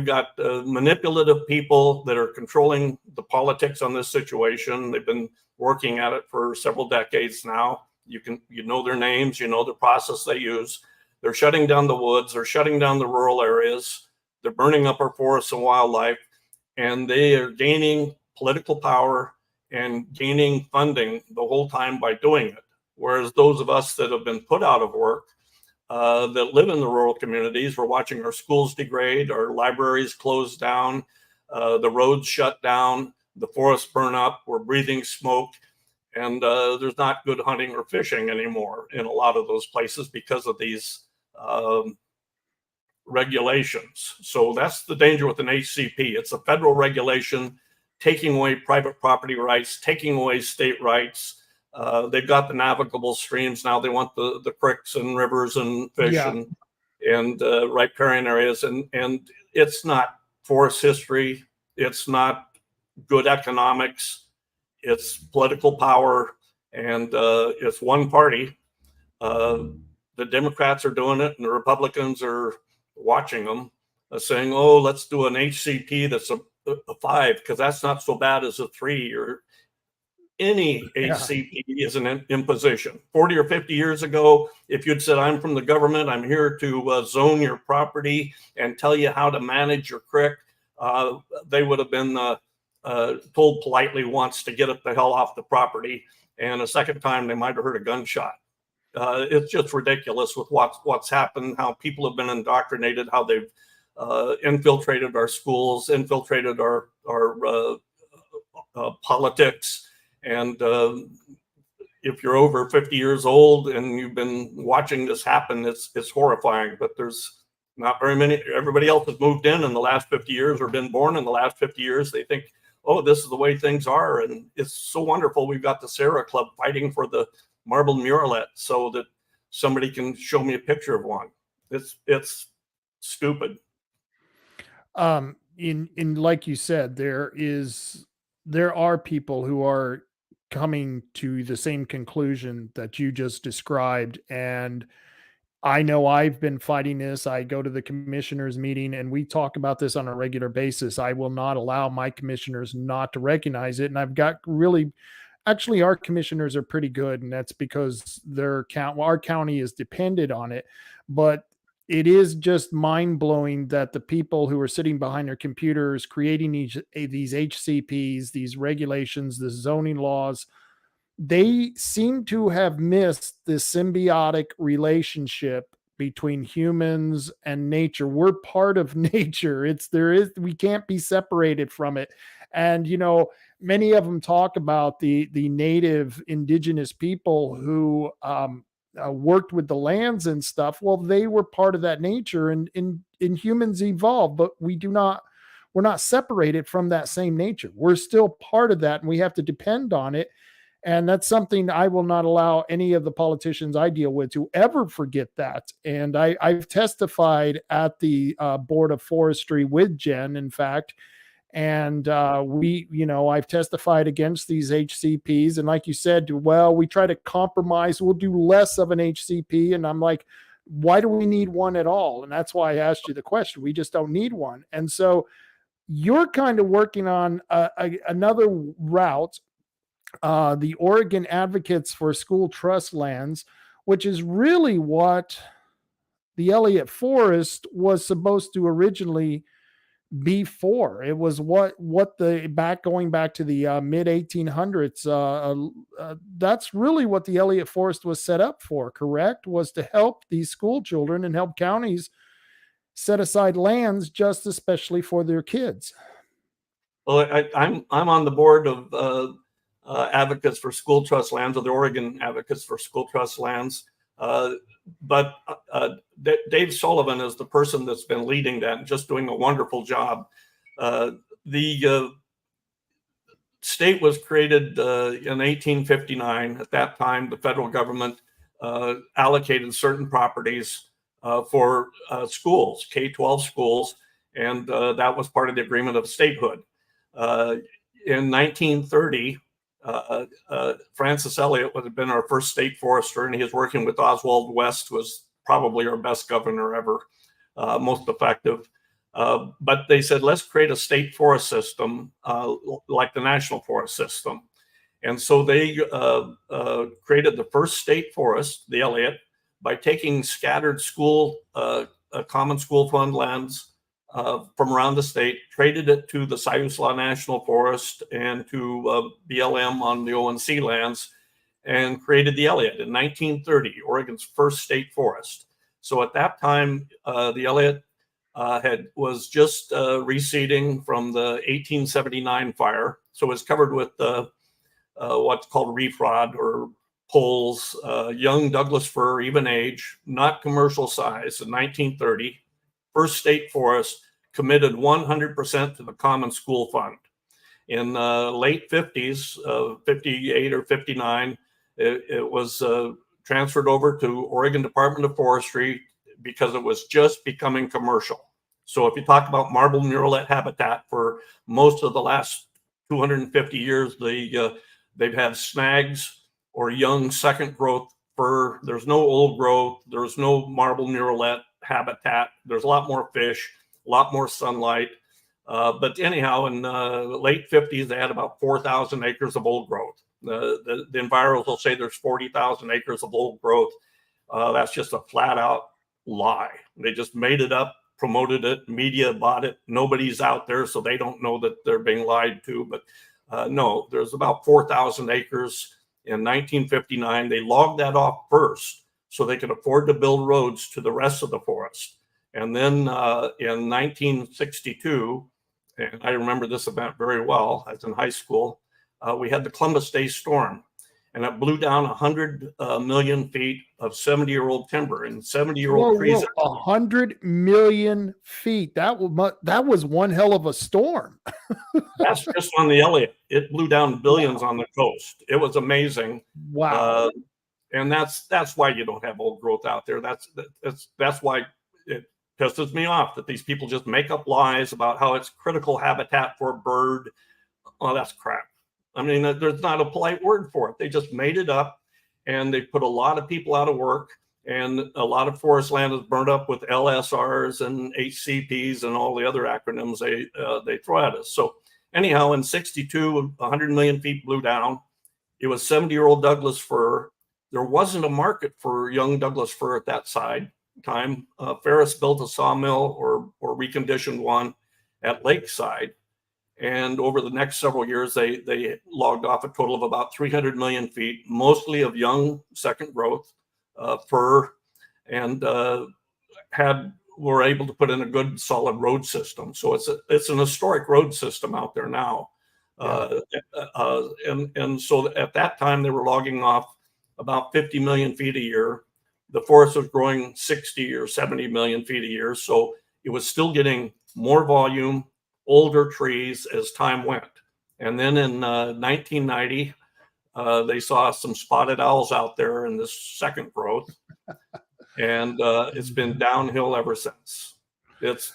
got manipulative people that are controlling the politics on this situation. They've been working at it for several decades now. You know their names, you know the process they use. They're shutting down the woods. They're shutting down the rural areas. They're burning up our forests and wildlife, and they are gaining political power and gaining funding the whole time by doing it. Whereas those of us that have been put out of work, that live in the rural communities, we're watching our schools degrade, our libraries close down, the roads shut down, the forests burn up, we're breathing smoke, and there's not good hunting or fishing anymore in a lot of those places because of these regulations. So that's the danger with an HCP. It's a federal regulation taking away private property rights, taking away state rights. They've got the navigable streams now. They want the creeks and rivers and fish and riparian areas. And it's not forest history. It's not good economics. It's political power, and it's one party. The Democrats are doing it, and the Republicans are watching them, saying, "Oh, let's do an HCP that's a 5, because that's not so bad as a 3." Or any HCP is an imposition. 40 or 50 years ago, if you'd said, "I'm from the government, I'm here to zone your property and tell you how to manage your creek," they would have been told politely once to get up the hell off the property, and a second time they might have heard a gunshot. It's just ridiculous with what's happened, how people have been indoctrinated, how they've infiltrated our schools, infiltrated our politics. And if you're over 50 years old and you've been watching this happen, it's horrifying. But there's not very many. Everybody else has moved in the last 50 years or been born in the last 50 years. They think, "Oh, this is the way things are." And it's so wonderful. We've got the Sierra Club fighting for the marble murrelet so that somebody can show me a picture of one. It's stupid. In like you said, there are people who are coming to the same conclusion that you just described. And I know I've been fighting this. I go to the commissioners meeting and we talk about this on a regular basis. I will not allow my commissioners not to recognize it. And I've got actually, our commissioners are pretty good, and that's because our county is dependent on it. But it is just mind-blowing that the people who are sitting behind their computers creating these HCPs, these regulations, the zoning laws, they seem to have missed the symbiotic relationship between humans and nature. We're part of nature. We can't be separated from it. And, many of them talk about the native indigenous people who worked with the lands and stuff. Well, they were part of that nature, and humans evolved, but we're not separated from that same nature. We're still part of that, and we have to depend on it. And that's something I will not allow any of the politicians I deal with to ever forget that. And I've testified at the Board of Forestry with Jen, in fact. And I've testified against these HCPs. And like you said, well, we try to compromise. We'll do less of an HCP. And I'm like, why do we need one at all? And that's why I asked you the question. We just don't need one. And so you're kind of working on another route, the Oregon Advocates for School Trust Lands, which is really what the Elliot Forest was supposed to originally be for. It was what the going back to the mid 1800s. That's really what the Elliot Forest was set up for. Correct? Was to help these school children and help counties set aside lands just especially for their kids. Well, I'm on the board of advocates for school trust lands, or the Oregon Advocates for School Trust Lands. But Dave Sullivan is the person that's been leading that and just doing a wonderful job. The state was created in 1859. At that time, the federal government allocated certain properties for schools, K-12 schools, and that was part of the agreement of statehood. In 1930, Francis Elliot would have been our first state forester, and he was working with Oswald West, who was probably our best governor ever, most effective. But they said, let's create a state forest system like the national forest system. And so they created the first state forest, the Elliot, by taking scattered school, common school fund lands from around the state, traded it to the Siuslaw National Forest and to BLM on the ONC lands, and created the Elliot in 1930, Oregon's first state forest. So at that time, the Elliot was just reseeding from the 1879 fire. So it's covered with what's called reef rod or poles, young Douglas fir, even age, not commercial size. In 1930, first state forest, committed 100% to the Common School Fund. In late 50s, 58 or 59, it was transferred over to Oregon Department of Forestry because it was just becoming commercial. So if you talk about marble murrelet habitat, for most of the last 250 years, they've had snags or young second growth fir. There's no old growth. There's no marble murrelet habitat. There's a lot more fish, a lot more sunlight. But anyhow, in the late 50s, they had about 4,000 acres of old growth. The enviros will say there's 40,000 acres of old growth. That's just a flat out lie. They just made it up, promoted it, media bought it. Nobody's out there, so they don't know that they're being lied to. But no, there's about 4,000 acres. In 1959, they logged that off first so they could afford to build roads to the rest of the forest. And then in 1962, and I remember this event very well, I was in high school, we had the Columbus Day storm, and it blew down 100 million feet of 70-year-old timber and 70-year-old trees. 100 million feet. That was one hell of a storm. That's just on the Elliot. It blew down billions on the coast. It was amazing. Wow. And that's why you don't have old growth out there. That's why it pisses me off that these people just make up lies about how it's critical habitat for a bird. Oh, that's crap. I mean, there's not a polite word for it. They just made it up, and they put a lot of people out of work, and a lot of forest land is burned up with LSRs and HCPs and all the other acronyms they throw at us. So anyhow, in 62, 100 million feet blew down. It was 70-year-old Douglas fir. There wasn't a market for young Douglas fir at that time. Ferris built a sawmill or reconditioned one at Lakeside. And over the next several years, they logged off a total of about 300 million feet, mostly of young second growth fir, and were able to put in a good solid road system. So it's an historic road system out there now. And so at that time, they were logging off about 50 million feet a year. The forest was growing 60 or 70 million feet a year. So it was still getting more volume, older trees as time went. And then in 1990, they saw some spotted owls out there in this second growth. And it's been downhill ever since. It's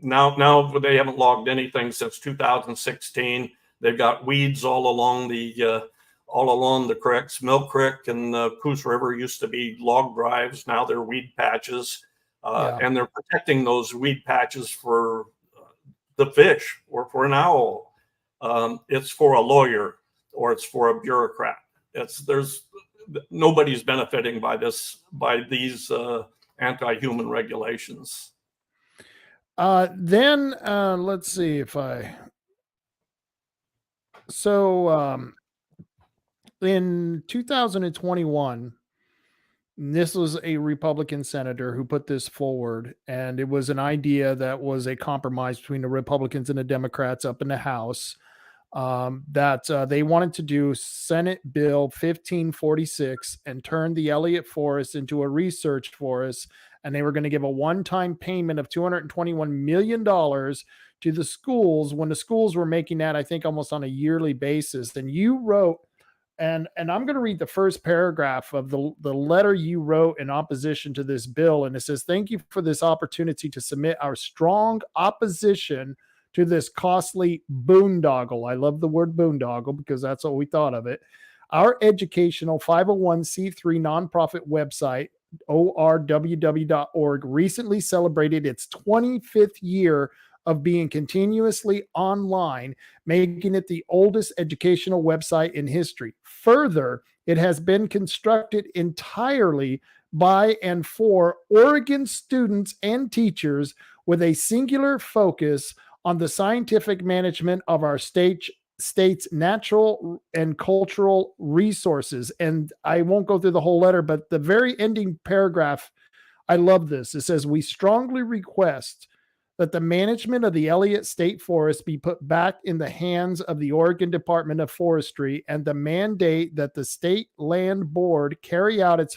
now they haven't logged anything since 2016. They've got weeds all along the creeks. Milk Creek and Coos River used to be log drives. Now they're weed patches. And they're protecting those weed patches for the fish or for an owl. It's for a lawyer or it's for a bureaucrat. Nobody's benefiting by these anti-human regulations. Then let's see if in 2021, this was a Republican senator who put this forward, and it was an idea that was a compromise between the Republicans and the Democrats up in the House, that they wanted to do Senate Bill 1546 and turn the Elliot Forest into a research forest, and they were going to give a one-time payment of $221 million to the schools when the schools were making that, I think, almost on a yearly basis. And you wrote, and I'm going to read the first paragraph of the letter you wrote in opposition to this bill. And it says, "Thank you for this opportunity to submit our strong opposition to this costly boondoggle." I love the word boondoggle because that's what we thought of it. Our educational 501c3 nonprofit website, orww.org, recently celebrated its 25th year of being continuously online, making it the oldest educational website in history. Further, it has been constructed entirely by and for Oregon students and teachers with a singular focus on the scientific management of our state's natural and cultural resources. And I won't go through the whole letter, but the very ending paragraph, I love this. It says, "We strongly request that the management of the Elliott State Forest be put back in the hands of the Oregon Department of Forestry, and the mandate that the State Land Board carry out its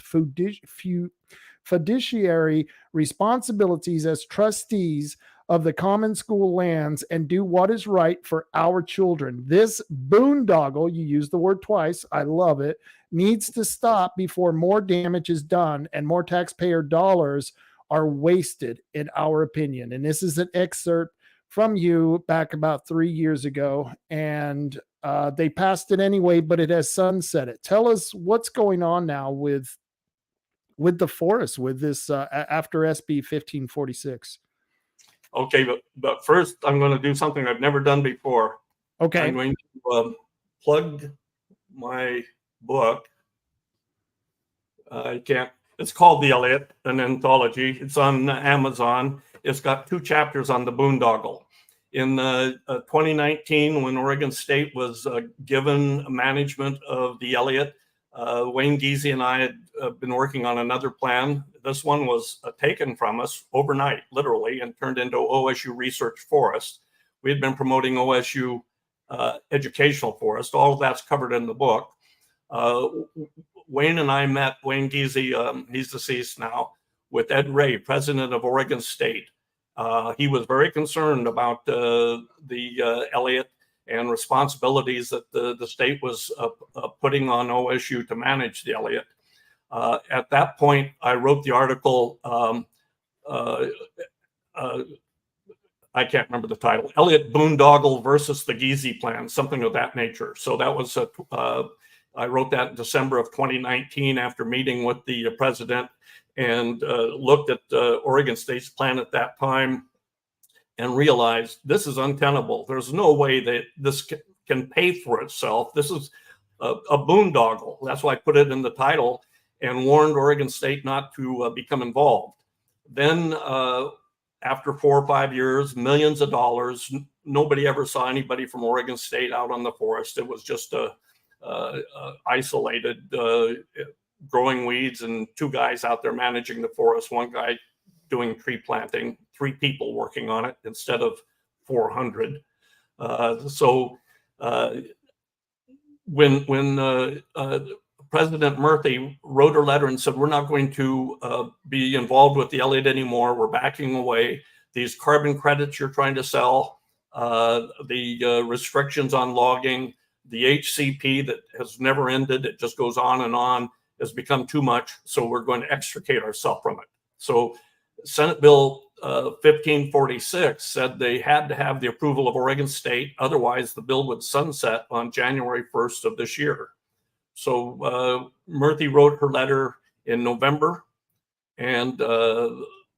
fiduciary responsibilities as trustees of the common school lands and do what is right for our children. This boondoggle," you used the word twice, I love it, "needs to stop before more damage is done and more taxpayer dollars are wasted, in our opinion." And this is an excerpt from you back about 3 years ago, and they passed it anyway, but it has sunsetted. Tell us what's going on now with the forest, with this after SB 1546. Okay, but first I'm going to do something I've never done before. Okay. I'm going to plug my book. It's called The Elliot, an anthology. It's on Amazon. It's got 2 chapters on the boondoggle. In 2019, when Oregon State was given management of the Elliot, Wayne Giese and I had been working on another plan. This one was taken from us overnight, literally, and turned into OSU Research Forest. We had been promoting OSU Educational Forest. All of that's covered in the book. Wayne and I met Wayne Giese, he's deceased now, with Ed Ray, president of Oregon State. He was very concerned about the Elliot and responsibilities that the state was putting on OSU to manage the Elliot. At that point, I wrote the article, I can't remember the title, Elliot Boondoggle versus the Giese Plan, something of that nature. So that was I wrote that in December of 2019 after meeting with the president and looked at Oregon State's plan at that time and realized this is untenable. There's no way that this can pay for itself. This is a boondoggle. That's why I put it in the title and warned Oregon State not to become involved. Then after 4 or 5 years, millions of dollars, nobody ever saw anybody from Oregon State out on the forest. It was just a isolated growing weeds and 2 guys out there managing the forest, 1 guy doing tree planting, 3 people working on it instead of 400. When President Murphy wrote a letter and said, "We're not going to be involved with the Elliot anymore. We're backing away. These carbon credits you're trying to sell, the restrictions on logging, the HCP that has never ended, it just goes on and on, has become too much. So we're going to extricate ourselves from it." So Senate Bill 1546 said they had to have the approval of Oregon State. Otherwise, the bill would sunset on January 1st of this year. So Murphy wrote her letter in November, and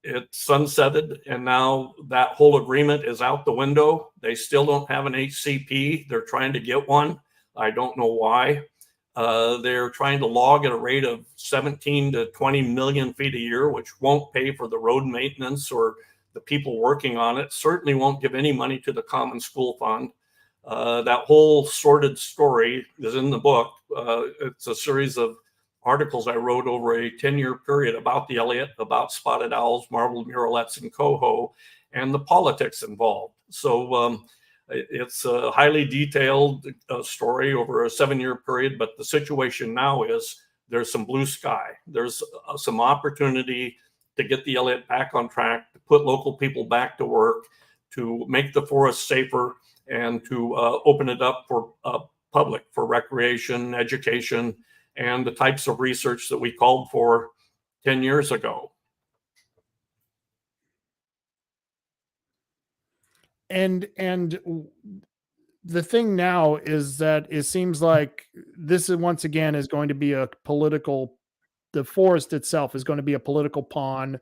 it sunsetted. And now that whole agreement is out the window. They still don't have an HCP. They're trying to get one. I don't know why. They're trying to log at a rate of 17 to 20 million feet a year, which won't pay for the road maintenance or the people working on it, certainly won't give any money to the Common School Fund. That whole sordid story is in the book. It's a series of articles I wrote over a 10-year period about the Elliot, about spotted owls, marbled murrelets, and coho, and the politics involved. So it's a highly detailed story over a 7-year period, but the situation now is there's some blue sky. There's some opportunity to get the Elliot back on track, to put local people back to work, to make the forest safer, and to open it up for public, for recreation, education, and the types of research that we called for 10 years ago. And the thing now is that it seems like this is once again is going to be a political, the forest itself is going to be a political pawn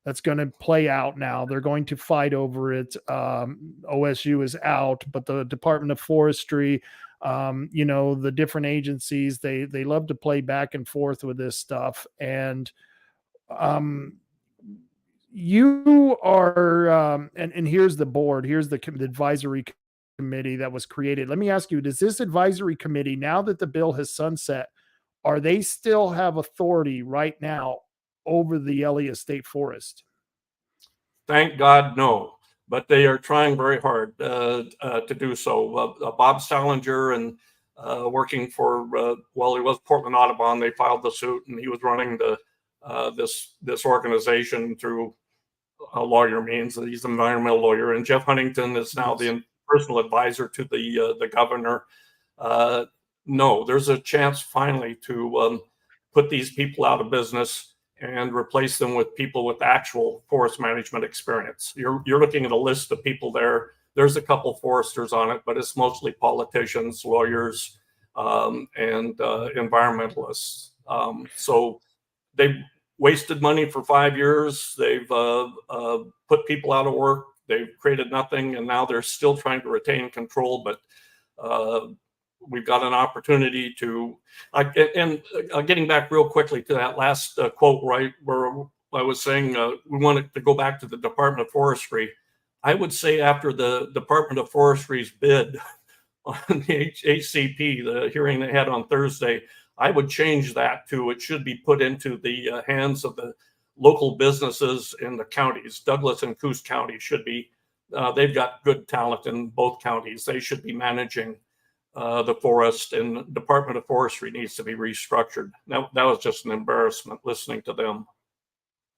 that's going to play out now. They're going to fight over it. OSU is out, but the Department of Forestry, the different agencies, they love to play back and forth with this stuff. And you are, and here's the board, here's the advisory committee that was created. Let me ask you, does this advisory committee, now that the bill has sunset, are they still have authority right now over the Elliott State Forest? Thank God, no. But they are trying very hard to do so. Bob Salinger and working for, he was Portland Audubon. They filed the suit, and he was running this organization through a lawyer means. He's an environmental lawyer, and Jeff Huntington is now the personal advisor to the governor. No, there's a chance finally to put these people out of business and replace them with people with actual forest management experience. You're looking at a list of people there. There's a couple foresters on it, but it's mostly politicians, lawyers, and environmentalists. So they've wasted money for 5 years. They've put people out of work. They've created nothing, and now they're still trying to retain control. But we've got an opportunity to, getting back real quickly to that last quote, right, where I was saying we wanted to go back to the Department of Forestry. I would say after the Department of Forestry's bid on the HCP, the hearing they had on Thursday, I would change that to it should be put into the hands of the local businesses in the counties. Douglas and Coos County should be, they've got good talent in both counties. They should be managing the forest, and Department of Forestry needs to be restructured. That was just an embarrassment listening to them.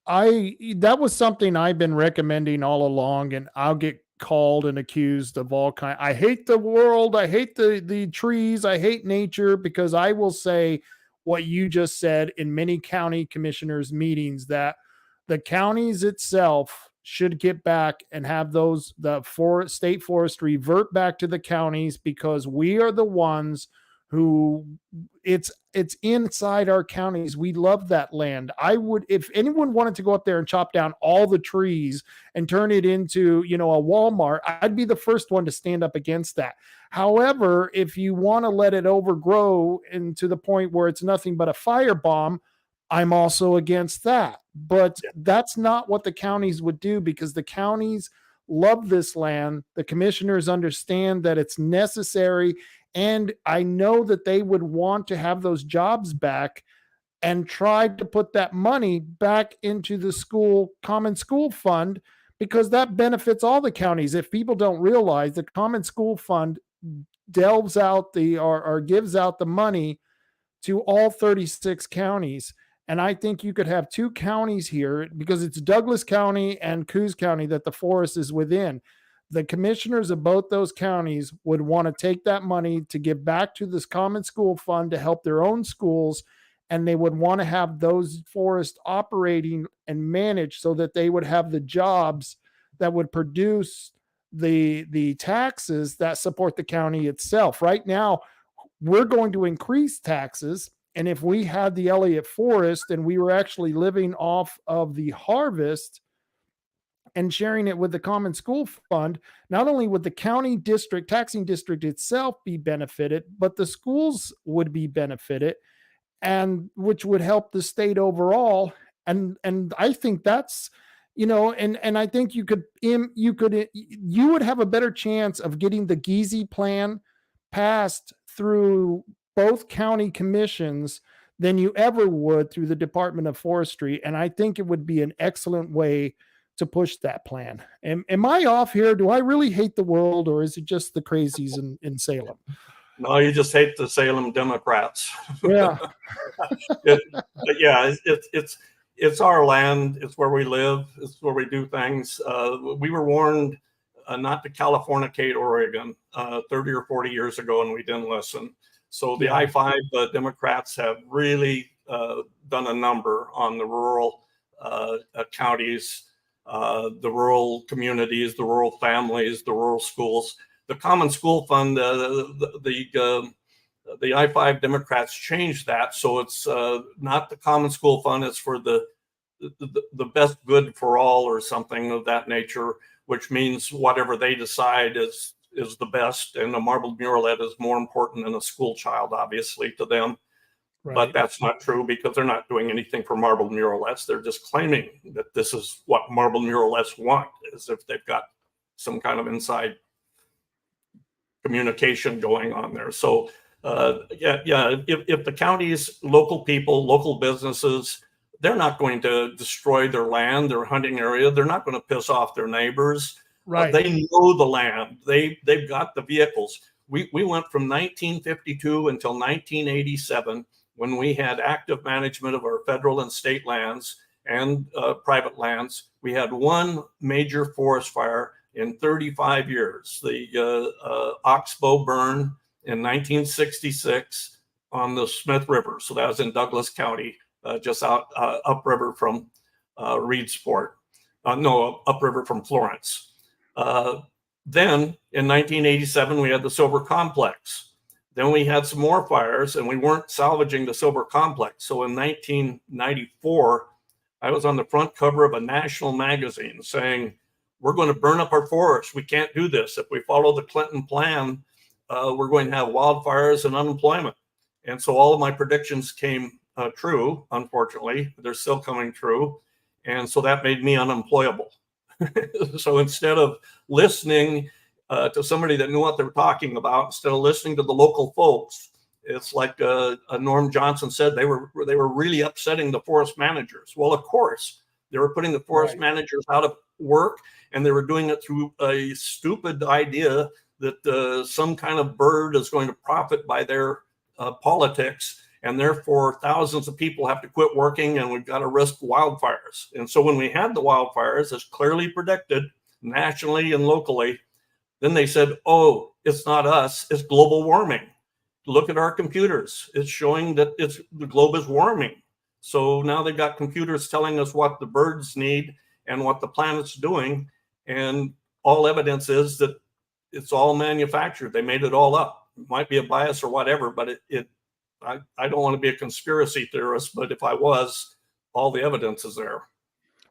That was something I've been recommending all along, and I'll get called and accused of all kind. I hate the world. I hate the trees. I hate nature, because I will say what you just said in many county commissioners meetings, that the counties itself should get back and have state forest revert back to the counties, because we are the ones who it's inside our counties. We love that land. I would, if anyone wanted to go up there and chop down all the trees and turn it into, a Walmart, I'd be the first one to stand up against that. However, if you want to let it overgrow into the point where it's nothing but a firebomb, I'm also against that. But that's not what the counties would do, because the counties love this land. The commissioners understand that it's necessary. And I know that they would want to have those jobs back and try to put that money back into the common school fund, because that benefits all the counties. If people don't realize, the common school fund delves out or gives out the money to all 36 counties. And I think you could have 2 counties here, because it's Douglas County and Coos County that the forest is within. The commissioners of both those counties would want to take that money to give back to this common school fund to help their own schools. And they would want to have those forests operating and managed so that they would have the jobs that would produce the taxes that support the county itself. Right now, we're going to increase taxes. And if we had the Elliott Forest and we were actually living off of the harvest, and sharing it with the common school fund, not only would the county district, taxing district itself be benefited, but the schools would be benefited, and which would help the state overall. And I think that's, and I think you would have a better chance of getting the Giese plan passed through both county commissions than you ever would through the Department of Forestry. And I think it would be an excellent way to push that plan. Am I off here? Do I really hate the world, or is it just the crazies in Salem? No, you just hate the Salem Democrats. Yeah. But yeah, it's our land. It's where we live. It's where we do things. We were warned not to Californicate Oregon 30 or 40 years ago, and we didn't listen. So the I-5 Democrats have really done a number on the rural counties, the rural communities, the rural families, the rural schools. The Common School Fund, the I-5 Democrats changed that, so it's not the Common School Fund. It's for the best good for all, or something of that nature, which means whatever they decide is the best. And a marbled murrelet is more important than a school child, obviously, to them. Right. But that's not true, because they're not doing anything for marbled murrelets. They're just claiming that this is what marbled murrelets want, as if they've got some kind of inside communication going on there. So if the counties, local people, local businesses, they're not going to destroy their land, their hunting area. They're not going to piss off their neighbors. Right. They know the land. They've got the vehicles. We went from 1952 until 1987, when we had active management of our federal and state lands and private lands. We had one major forest fire in 35 years, the Oxbow burn in 1966 on the Smith River. So that was in Douglas County, just upriver from Reedsport. Upriver from Florence. Then in 1987, we had the Silver Complex. Then we had some more fires, and we weren't salvaging the Silver Complex. So in 1994, I was on the front cover of a national magazine saying, we're going to burn up our forests. We can't do this. If we follow the Clinton plan, we're going to have wildfires and unemployment. And so all of my predictions came true, unfortunately. They're still coming true. And so that made me unemployable. So instead of listening to somebody that knew what they were talking about, instead of listening to the local folks, it's like Norm Johnson said, they were really upsetting the forest managers. Well, of course, they were putting the forest managers out of work, and they were doing it through a stupid idea that some kind of bird is going to profit by their politics, and therefore thousands of people have to quit working, and we've got to risk wildfires. And so when we had the wildfires, as clearly predicted nationally and locally, then they said, oh, it's not us, it's global warming. Look at our computers. It's showing that the globe is warming. So now they've got computers telling us what the birds need and what the planet's doing. And all evidence is that it's all manufactured. They made it all up. It might be a bias or whatever, but I don't want to be a conspiracy theorist, but if I was, all the evidence is there.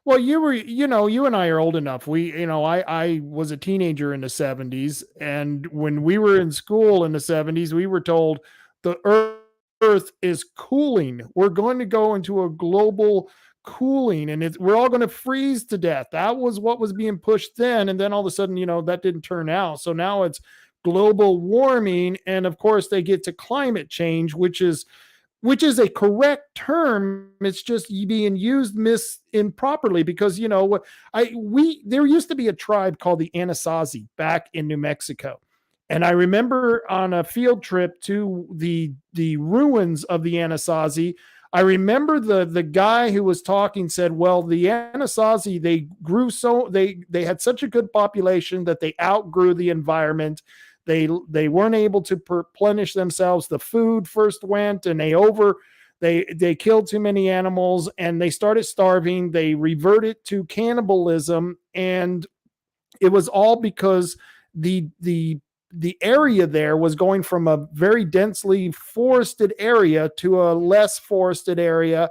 Well, you and I are old enough. I was a teenager in the 70s. And when we were in school in the 70s, we were told the Earth is cooling. We're going to go into a global cooling, and we're all going to freeze to death. That was what was being pushed then. And then all of a sudden, that didn't turn out. So now it's global warming. And of course they get to climate change, which is a correct term. It's just being used improperly, because there used to be a tribe called the Anasazi back in New Mexico. And I remember on a field trip to the ruins of the Anasazi, I remember the guy who was talking said, well, the Anasazi, they had such a good population that they outgrew the environment. They weren't able to replenish themselves. The food first went, and they killed too many animals, and they started starving. They reverted to cannibalism, and it was all because the area there was going from a very densely forested area to a less forested area.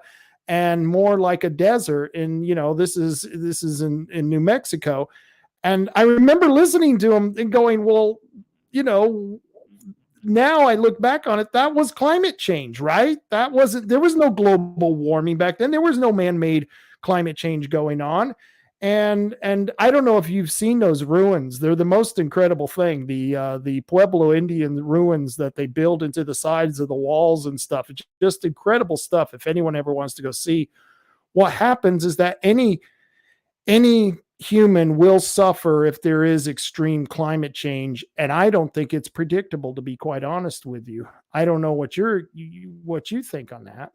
and more like a desert. And, this is in New Mexico. And I remember listening to him and going, well, now I look back on it, that was climate change, right? There was no global warming back then. There was no man-made climate change going on. And I don't know if you've seen those ruins. They're the most incredible thing. The Pueblo Indian ruins that they build into the sides of the walls and stuff. It's just incredible stuff. If anyone ever wants to go see, what happens is that any human will suffer if there is extreme climate change. And I don't think it's predictable, to be quite honest with you. I don't know what you think on that.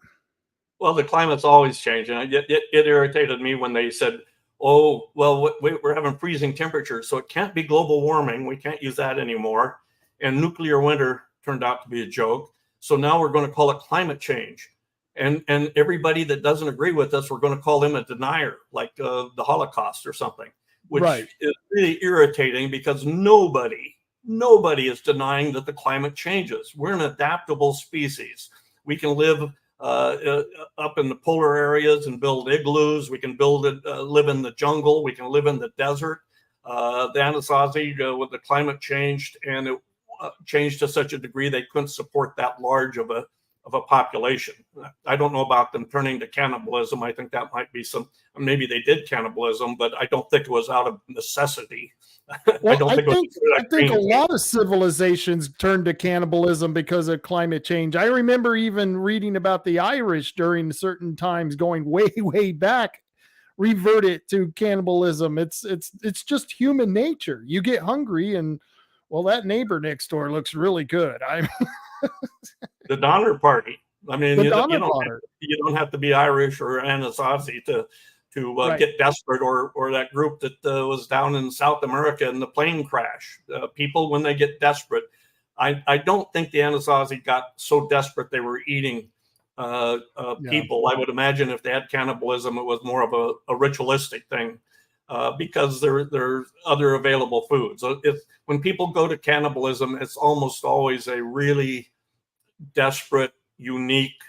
Well, the climate's always changing. It irritated me when they said, oh, well, we're having freezing temperatures, so it can't be global warming. We can't use that anymore. And nuclear winter turned out to be a joke. So now we're going to call it climate change. And everybody that doesn't agree with us, we're going to call them a denier, like the Holocaust or something, which is really irritating because nobody is denying that the climate changes. We're an adaptable species. We can live up in the polar areas and build igloos. We can live in the jungle. We can live in the desert. The Anasazi, with the climate changed, and it changed to such a degree they couldn't support that large of a population. I don't know about them turning to cannibalism. I think that might be maybe they did cannibalism, but I don't think it was out of necessity. Well, I think a lot of civilizations turned to cannibalism because of climate change. I remember even reading about the Irish during certain times, going way, way back, reverted to cannibalism. It's just human nature. You get hungry and, well, that neighbor next door looks really good. The Donner Party. I mean, you don't have to be Irish or Anasazi to get desperate, or that group that was down in South America in the plane crash. People, when they get desperate, I don't think the Anasazi got so desperate they were eating people. I would imagine if they had cannibalism, it was more of a ritualistic thing because there's other available foods. So when people go to cannibalism, it's almost always a really desperate, unique,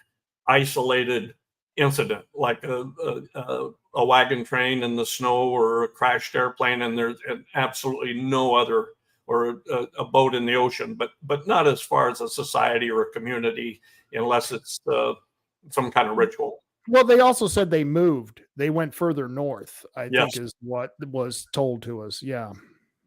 isolated incident, like a wagon train in the snow or a crashed airplane, and there's absolutely no other, or a boat in the ocean, but not as far as a society or a community, unless it's some kind of ritual. Well, they also said they moved. They went further north, I think is what was told to us. Yeah.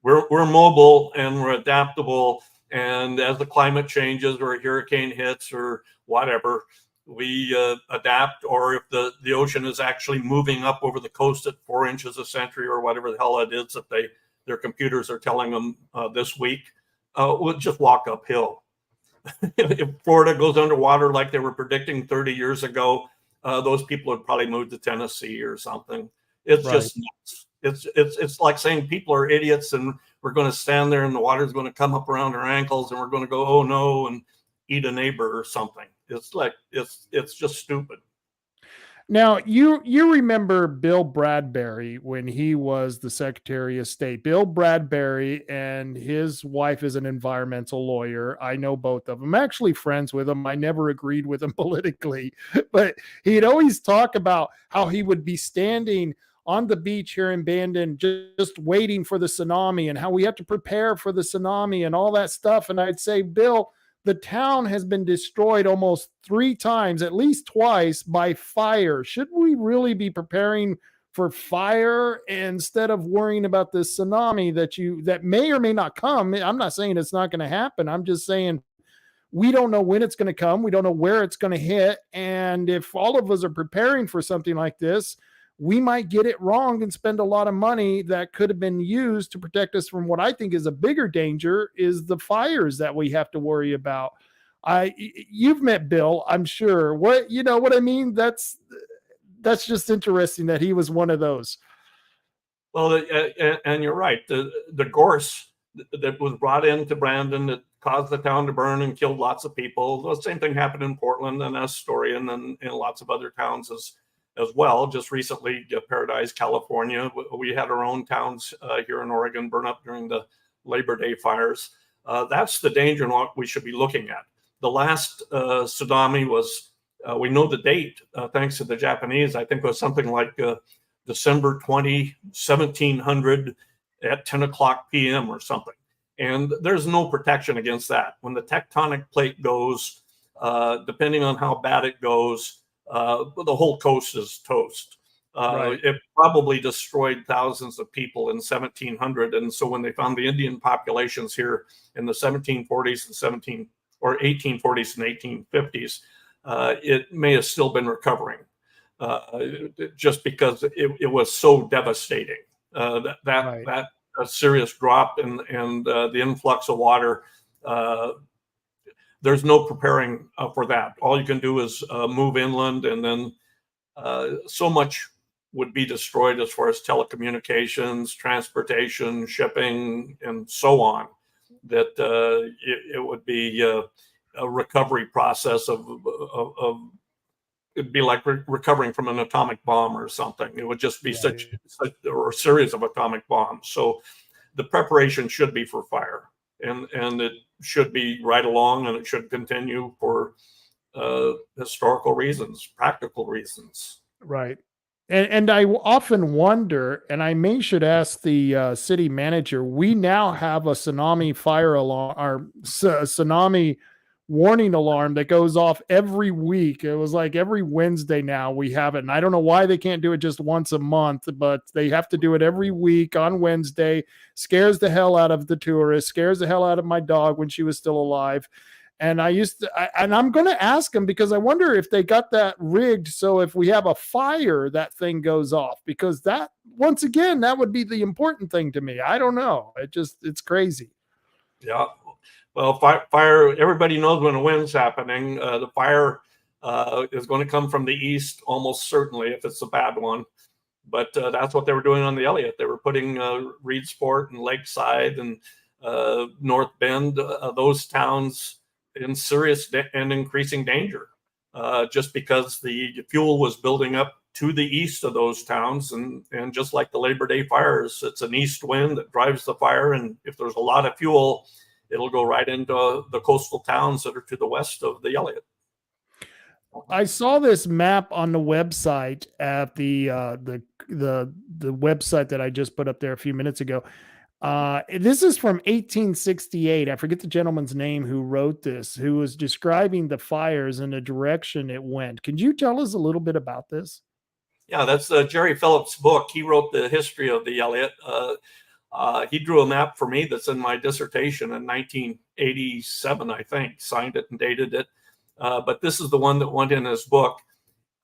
We're mobile and we're adaptable. And as the climate changes or a hurricane hits or whatever, we adapt. Or if the ocean is actually moving up over the coast at 4 inches a century or whatever the hell it is that their computers are telling them this week, we'll just walk uphill. If Florida goes underwater like they were predicting 30 years ago, those people would probably move to Tennessee or something. It's just nuts. It's like saying people are idiots and we're going to stand there and the water's going to come up around our ankles and we're going to go, oh no, and eat a neighbor or something. It's like, it's just stupid. Now, you remember Bill Bradbury when he was the Secretary of State. Bill Bradbury and his wife is an environmental lawyer. I know both of them. I'm actually friends with him. I never agreed with him politically, but he'd always talk about how he would be standing on the beach here in Bandon, just waiting for the tsunami and how we have to prepare for the tsunami and all that stuff. And I'd say, Bill, the town has been destroyed almost 3 times, at least twice, by fire. Should we really be preparing for fire instead of worrying about the tsunami that may or may not come? I'm not saying it's not going to happen. I'm just saying we don't know when it's going to come. We don't know where it's going to hit. And if all of us are preparing for something like this, we might get it wrong and spend a lot of money that could have been used to protect us from what I think is a bigger danger, is the fires that we have to worry about. You've met Bill, I'm sure. You know what I mean? That's just interesting that he was one of those. Well, and you're right. The gorse that was brought into Brandon that caused the town to burn and killed lots of people. The same thing happened in Portland and Astoria and then in lots of other towns as well. Just recently, Paradise, California, we had our own towns here in Oregon burn up during the Labor Day fires. That's the danger and what we should be looking at. The last tsunami was We know the date, thanks to the Japanese. I think it was something like December 20, 1700 at 10 o'clock p.m. or something. And there's no protection against that. When the tectonic plate goes, depending on how bad it goes, the whole coast is toast. Right. It probably destroyed thousands of people in 1700. And so when they found the Indian populations here in the 1740s and 1840s and 1850s, it may have still been recovering, just because it was so devastating. That a serious drop in the influx of water. There's no preparing for that. All you can do is move inland, and then so much would be destroyed as far as telecommunications, transportation, shipping, and so on, that it would be a recovery process of it'd be like recovering from an atomic bomb or something. It would just be such or a series of atomic bombs. So the preparation should be for fire, and it should be right along, and it should continue for historical reasons, practical reasons. Right. And I often wonder, and I should ask the city manager, we now have a tsunami fire alarm, or tsunami warning alarm that goes off every week. It was like every Wednesday now we have it. And I don't know why they can't do it just once a month, but they have to do it every week on Wednesday. Scares the hell out of the tourists, scares the hell out of my dog when she was still alive. And I'm going to ask them, because I wonder if they got that rigged so if we have a fire, that thing goes off, because that, once again, that would be the important thing to me. I don't know. It's crazy. Yeah. Well, fire, everybody knows when a wind's happening. The fire is going to come from the east, almost certainly, if it's a bad one. But that's what they were doing on the Elliot. They were putting Reedsport and Lakeside and North Bend, those towns, in serious and increasing danger, just because the fuel was building up to the east of those towns. And just like the Labor Day fires, it's an east wind that drives the fire. And if there's a lot of fuel, it'll go right into the coastal towns that are to the west of the Elliot. I saw this map on the website at the website that I just put up there a few minutes ago. This is from 1868. I forget the gentleman's name who wrote this, who was describing the fires and the direction it went. Could you tell us a little bit about this? Yeah, that's Jerry Phillips' book. He wrote the history of the Elliot. He drew a map for me that's in my dissertation in 1987, I think, signed it and dated it. But this is the one that went in his book.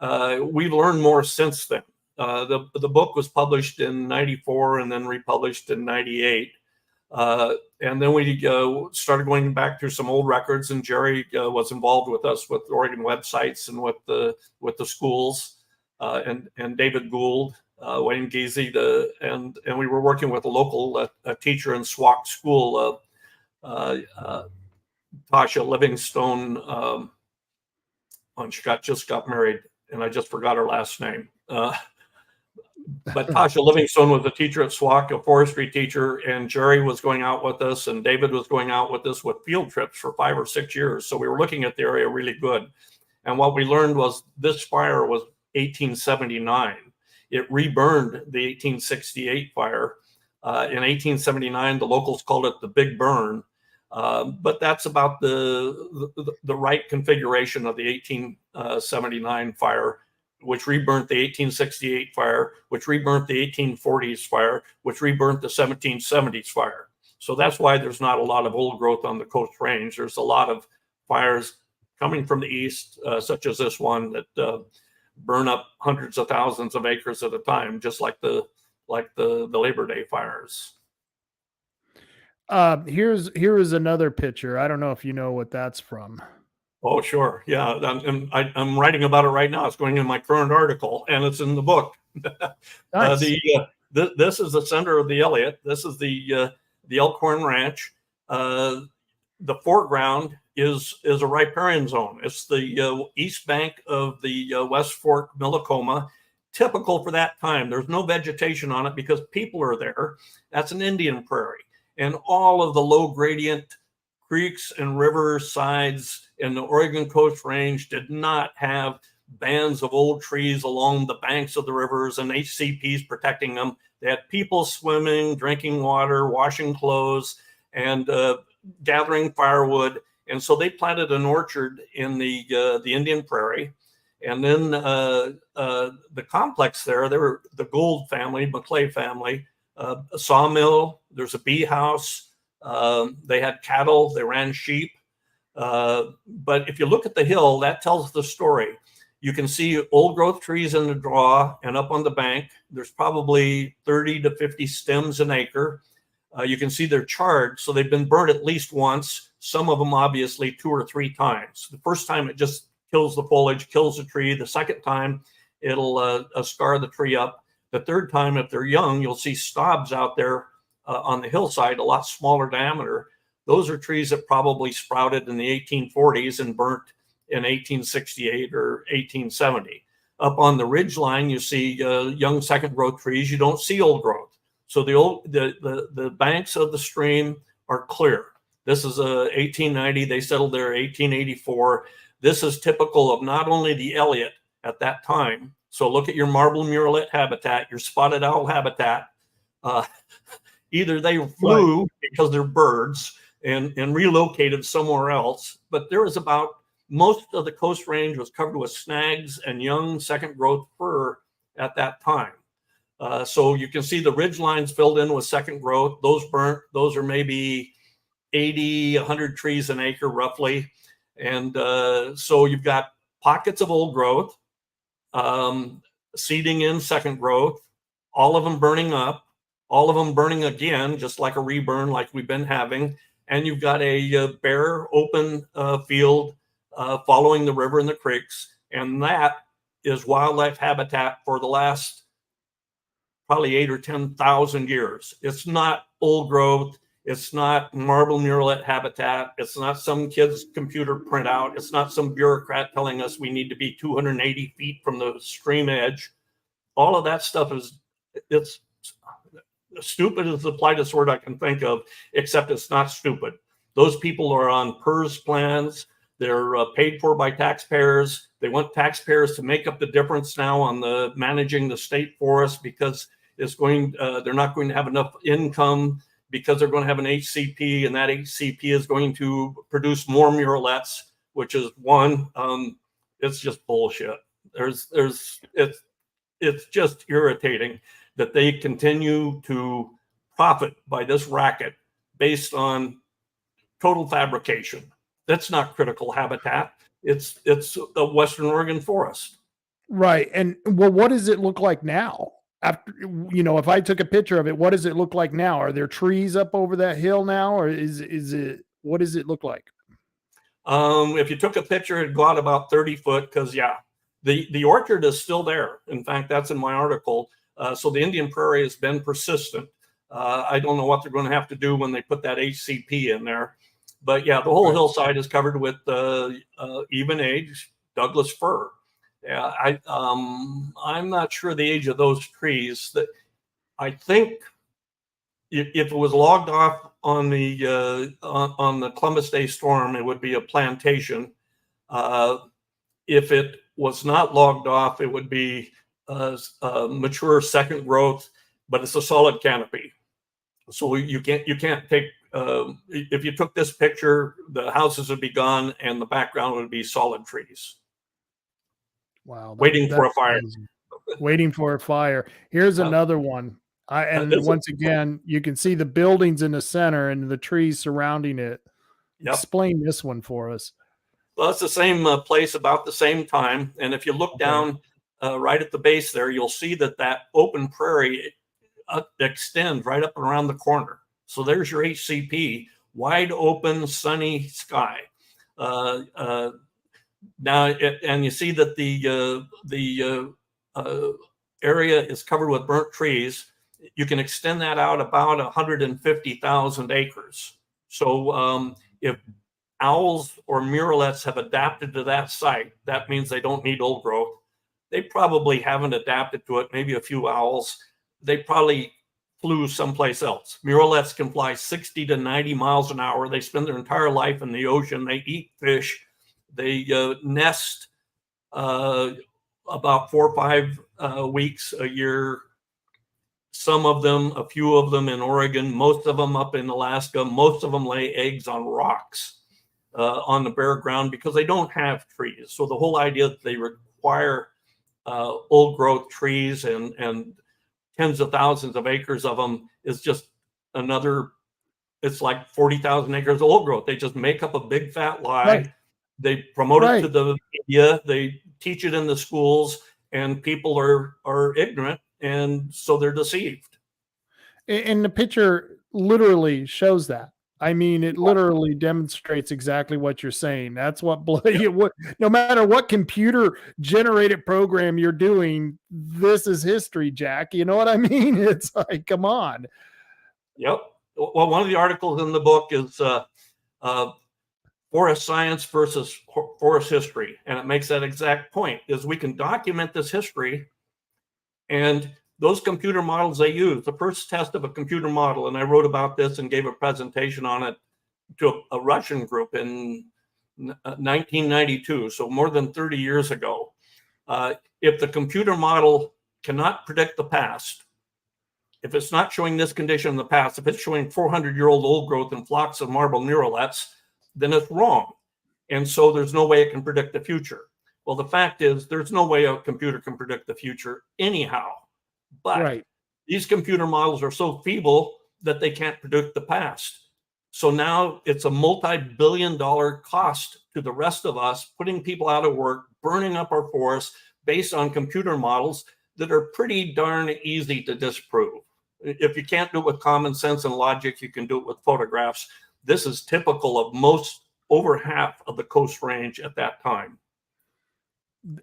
We've learned more since then. The book was published in 94 and then republished in 98. And then we started going back through some old records, and Jerry was involved with us with Oregon websites and with the schools, and David Gould, Wayne Giese, and we were working with a local teacher in Swauk School, Tasha Livingstone. She just got married, and I just forgot her last name. But Tasha Livingstone was a teacher at Swauk, a forestry teacher, and Jerry was going out with us, and David was going out with us with field trips for 5 or 6 years. So we were looking at the area really good. And what we learned was this fire was 1879. It reburned the 1868 fire. In 1879, the locals called it the Big Burn. But that's about the right configuration of the 1879 fire, which reburnt the 1868 fire, which reburnt the 1840s fire, which reburnt the 1770s fire. So that's why there's not a lot of old growth on the Coast Range. There's a lot of fires coming from the east, such as this one, that burn up hundreds of thousands of acres at a time, just like the Labor Day fires. Here is another picture. I don't know if you know what that's from. Oh, sure. Yeah. I'm writing about it right now. It's going in my current article, and it's in the book. Nice. This is the center of the Elliot. This is the Elkhorn Ranch. The foreground is a riparian zone. It's the east bank of the West Fork Millicoma, typical for that time. There's no vegetation on it because people are there. That's an Indian prairie. And all of the low gradient creeks and river sides in the Oregon Coast Range did not have bands of old trees along the banks of the rivers and HCPs protecting them. They had people swimming, drinking water, washing clothes, and gathering firewood. And so they planted an orchard in the Indian Prairie. And then the complex there were the Gould family, McClay family, a sawmill, there's a bee house, they had cattle, they ran sheep. But if you look at the hill, that tells the story. You can see old growth trees in the draw, and up on the bank, there's probably 30 to 50 stems an acre. You can see they're charred, so they've been burnt at least once, some of them obviously 2 or 3 times. The first time it just kills the foliage, kills the tree. The second time it'll scar the tree up. The third time, if they're young, you'll see stobs out there on the hillside, a lot smaller diameter. Those are trees that probably sprouted in the 1840s and burnt in 1868 or 1870. Up on the ridge line, you see young second growth trees. You don't see old growth. So the banks of the stream are clear. This is 1890. They settled there 1884. This is typical of not only the Elliot at that time. So look at your marble murrelet habitat, your spotted owl habitat. Either they flew because they're birds and relocated somewhere else, but there was about, most of the Coast Range was covered with snags and young second growth fir at that time. So you can see the ridge lines filled in with second growth. Those burnt, those are maybe 80, 100 trees an acre roughly. And so you've got pockets of old growth, seeding in second growth, all of them burning up, all of them burning again, just like a reburn like we've been having. And you've got a bare open field following the river and the creeks. And that is wildlife habitat for the last probably 8 or 10,000 years. It's not old growth. It's not marble murrelet habitat. It's not some kid's computer printout. It's not some bureaucrat telling us we need to be 280 feet from the stream edge. All of that stuff it's stupid is the politest word I can think of, except it's not stupid. Those people are on PERS plans. They're paid for by taxpayers. They want taxpayers to make up the difference now on the managing the state forest, because it's going. They're not going to have enough income, because they're going to have an HCP, and that HCP is going to produce more murrelets, which is one. It's just bullshit. It's just irritating that they continue to profit by this racket based on total fabrication. That's not critical habitat. It's a Western Oregon forest. Right. And well, what does it look like now? After, if I took a picture of it, what does it look like now? Are there trees up over that hill now, or is it, what does it look like? If you took a picture, it'd go out about 30 foot, because the orchard is still there. In fact, that's in my article. So the Indian Prairie has been persistent. I don't know what they're going to have to do when they put that HCP in there. But the whole hillside is covered with even age Douglas fir. I'm not sure the age of those trees. That I think if it was logged off on the Columbus Day storm, it would be a plantation. If it was not logged off, it would be mature second growth, but it's a solid canopy. So you can't take. If you took this picture, the houses would be gone and the background would be solid trees. Wow. Waiting for a fire. Waiting for a fire. Here's another one. Once again, you can see the buildings in the center and the trees surrounding it. Yep. Explain this one for us. Well, it's the same place about the same time. And if you look down right at the base there, you'll see that open prairie extends right up and around the corner. So there's your HCP, wide open, sunny sky. Now, and you see that the area is covered with burnt trees. You can extend that out about 150,000 acres. So if owls or murrelets have adapted to that site, that means they don't need old growth. They probably haven't adapted to it, maybe a few owls. They probably flew someplace else. Murrelets can fly 60 to 90 miles an hour. They spend their entire life in the ocean. They eat fish. They nest about 4 or 5 weeks a year. Some of them, a few of them in Oregon, most of them up in Alaska. Most of them lay eggs on rocks on the bare ground because they don't have trees. So the whole idea that they require old growth trees and tens of thousands of acres of them is just another, it's like 40,000 acres of old growth. They just make up a big fat lie. Right. They promote it Right. to the media. They teach it in the schools, and people are ignorant, and so they're deceived. And the picture literally shows that. I mean, it literally demonstrates exactly what you're saying. That's what no matter what computer generated program you're doing, this is history, Jack. You know what I mean? It's like, come on. Yep. Well, one of the articles in the book is forest science versus forest history. And it makes that exact point, is we can document this history, and those computer models they use, the first test of a computer model, and I wrote about this and gave a presentation on it to a Russian group in 1992, so more than 30 years ago. If the computer model cannot predict the past, if it's not showing this condition in the past, if it's showing 400-year-old old growth and flocks of marble murrelets, then it's wrong. And so there's no way it can predict the future. Well, the fact is there's no way a computer can predict the future anyhow. But Right. these computer models are so feeble that they can't predict the past. So now it's a multi-billion-dollar cost to the rest of us, putting people out of work, burning up our forests based on computer models that are pretty darn easy to disprove. If you can't do it with common sense and logic, you can do it with photographs. This is typical of over half of the Coast Range at that time.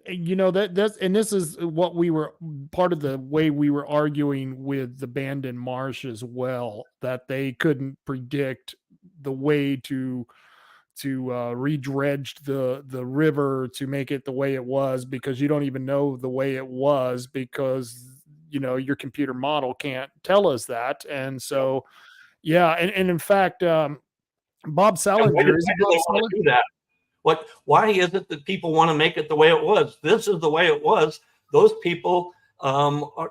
You know, and this is what we were, part of the way we were arguing with the Bandon Marsh as well, that they couldn't predict the way to redredge the river to make it the way it was, because you don't even know the way it was, because your computer model can't tell us that. And so yeah, and in fact, Bob Salinger, is it Bob Salinger? Do that. Why is it that people want to make it the way it was? This is the way it was. Those people are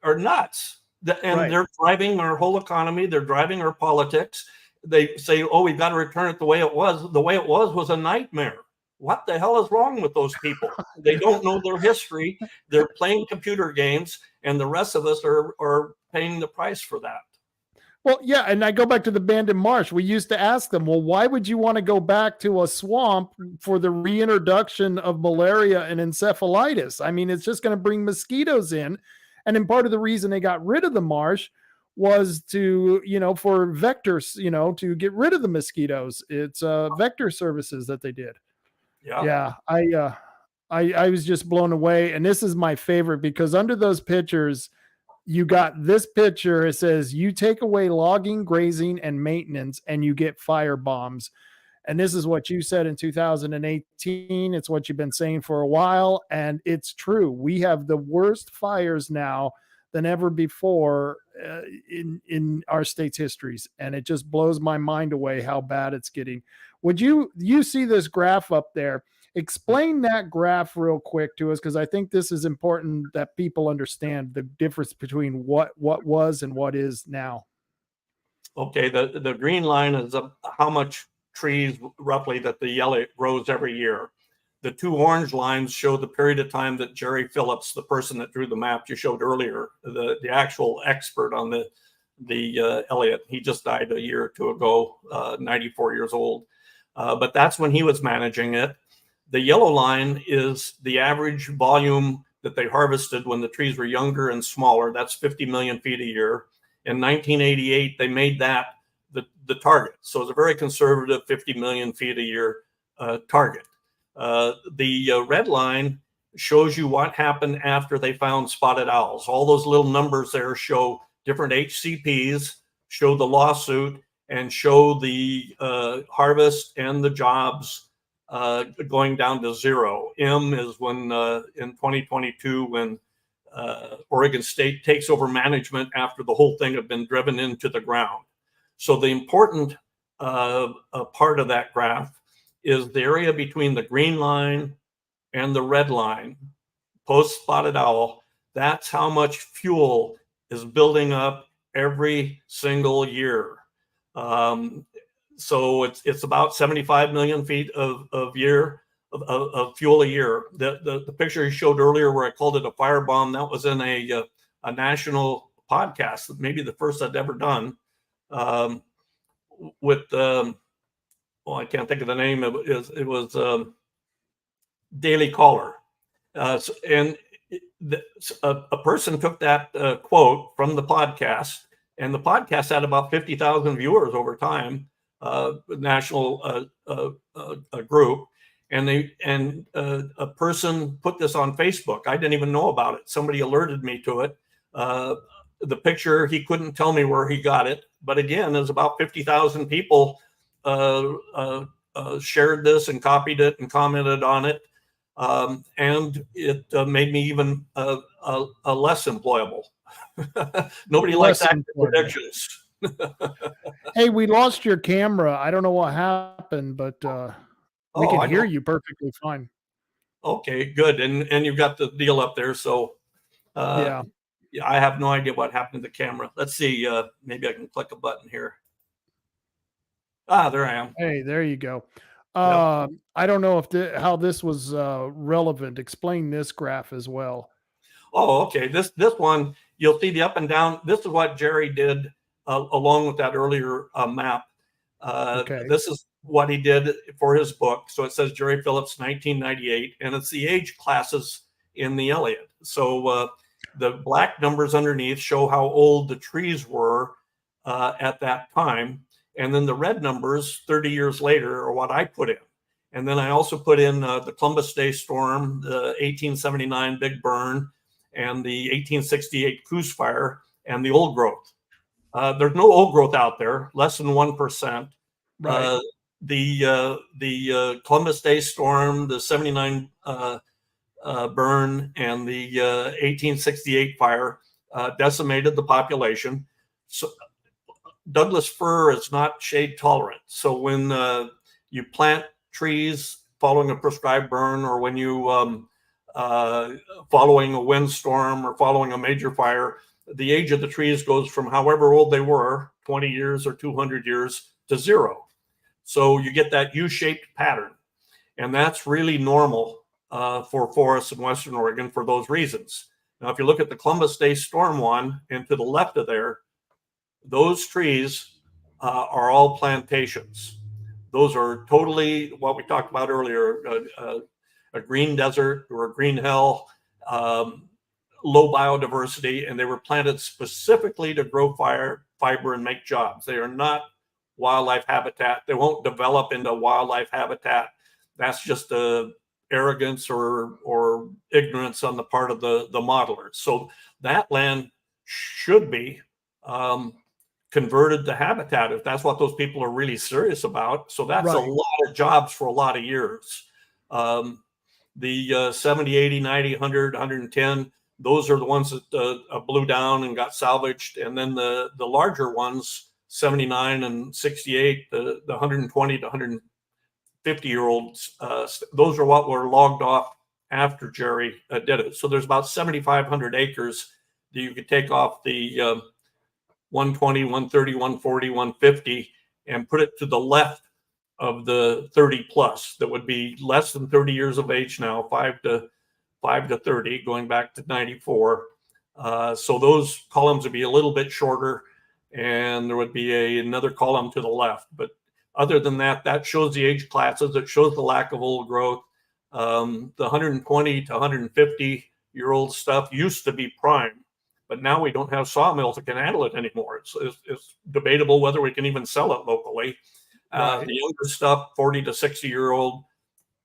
nuts, and Right. they're driving our whole economy. They're driving our politics. They say, "Oh, we've got to return it the way it was." The way it was a nightmare. What the hell is wrong with those people? They don't know their history. They're playing computer games, and the rest of us are paying the price for that. Well, yeah, and I go back to the Bandon Marsh. We used to ask them, well, why would you want to go back to a swamp for the reintroduction of malaria and encephalitis? I mean, it's just going to bring mosquitoes in. And then part of the reason they got rid of the marsh was to, for vectors, to get rid of the mosquitoes. It's vector services that they did. Yeah. Yeah, I was just blown away. And this is my favorite, because under those pictures, you got this picture. It says, you take away logging, grazing, and maintenance, and you get fire bombs. And this is what you said in 2018. It's what you've been saying for a while. And it's true. We have the worst fires now than ever before in our state's histories. And it just blows my mind away how bad it's getting. Would you see this graph up there? Explain that graph real quick to us, because I think this is important that people understand the difference between what was and what is now. Okay, the green line is how much trees roughly that the Elliot grows every year. The two orange lines show the period of time that Jerry Phillips, the person that drew the map you showed earlier, the actual expert on the Elliot, he just died a year or two ago, 94 years old. But that's when he was managing it. The yellow line is the average volume that they harvested when the trees were younger and smaller. That's 50 million feet a year. In 1988, they made that the target. So it's a very conservative 50 million feet a year target. The red line shows you what happened after they found spotted owls. All those little numbers there show different HCPs, show the lawsuit, and show the harvest and the jobs going down to zero. M is when in 2022, when Oregon State takes over management after the whole thing had been driven into the ground. So the important part of that graph is the area between the green line and the red line, post-spotted owl. That's how much fuel is building up every single year. So it's about 75 million feet of fuel a year. The picture you showed earlier where I called it a firebomb, that was in a national podcast, maybe the first I'd ever done, with I can't think of the name. It was Daily Caller, and a person took that quote from the podcast, and the podcast had about 50,000 viewers over time, national group, and a person put this on Facebook. I didn't even know about it. Somebody alerted me to it. The picture, he couldn't tell me where he got it, but again, there's about 50,000 people shared this and copied it and commented on it. And it made me even less employable. Nobody likes active predictions. Hey, we lost your camera. I don't know what happened, but we can hear you perfectly fine. Okay, good. And you've got the deal up there. So yeah, I have no idea what happened to the camera. Let's see. Maybe I can click a button here. There I am. Hey, there you go. Yep. I don't know if how this was relevant. Explain this graph as well. Oh, okay. This one, you'll see the up and down. This is what Jerry did along with that earlier map. Okay. This is what he did for his book. So it says Jerry Phillips, 1998, and it's the age classes in the Elliot. So the black numbers underneath show how old the trees were at that time. And then the red numbers 30 years later are what I put in. And then I also put in the Columbus Day storm, the 1879 Big Burn, and the 1868 Coos Fire, and the old growth. There's no old growth out there, less than 1%. Right. The Columbus Day storm, the 79 burn, and the 1868 fire decimated the population. So Douglas fir is not shade tolerant. So when you plant trees following a prescribed burn, or when you following a windstorm or following a major fire, the age of the trees goes from however old they were, 20 years or 200 years, to 0. So you get that U-shaped pattern. And that's really normal for forests in Western Oregon for those reasons. Now, if you look at the Columbus Day storm one, and to the left of there, those trees are all plantations. Those are totally what we talked about earlier, a green desert or a green hell, low biodiversity, and they were planted specifically to grow fiber and make jobs. They are not wildlife habitat. They won't develop into wildlife habitat. That's just arrogance or ignorance on the part of the modelers. So that land should be converted to habitat if that's what those people are really serious about. So that's a lot of jobs for a lot of years. The 70, 80, 90, 100, 110, those are the ones that blew down and got salvaged. And then the larger ones, 79 and 68, the 120 to 150-year-olds, those are what were logged off after Jerry did it. So there's about 7,500 acres that you could take off the 120, 130, 140, 150 and put it to the left of the 30 plus that would be less than 30 years of age now, 5 to 30, going back to 94. So those columns would be a little bit shorter, and there would be another column to the left. But other than that, that shows the age classes. It shows the lack of old growth. The 120 to 150-year-old stuff used to be prime, but now we don't have sawmills that can handle it anymore. It's debatable whether we can even sell it locally. The younger stuff, 40 to 60-year-old,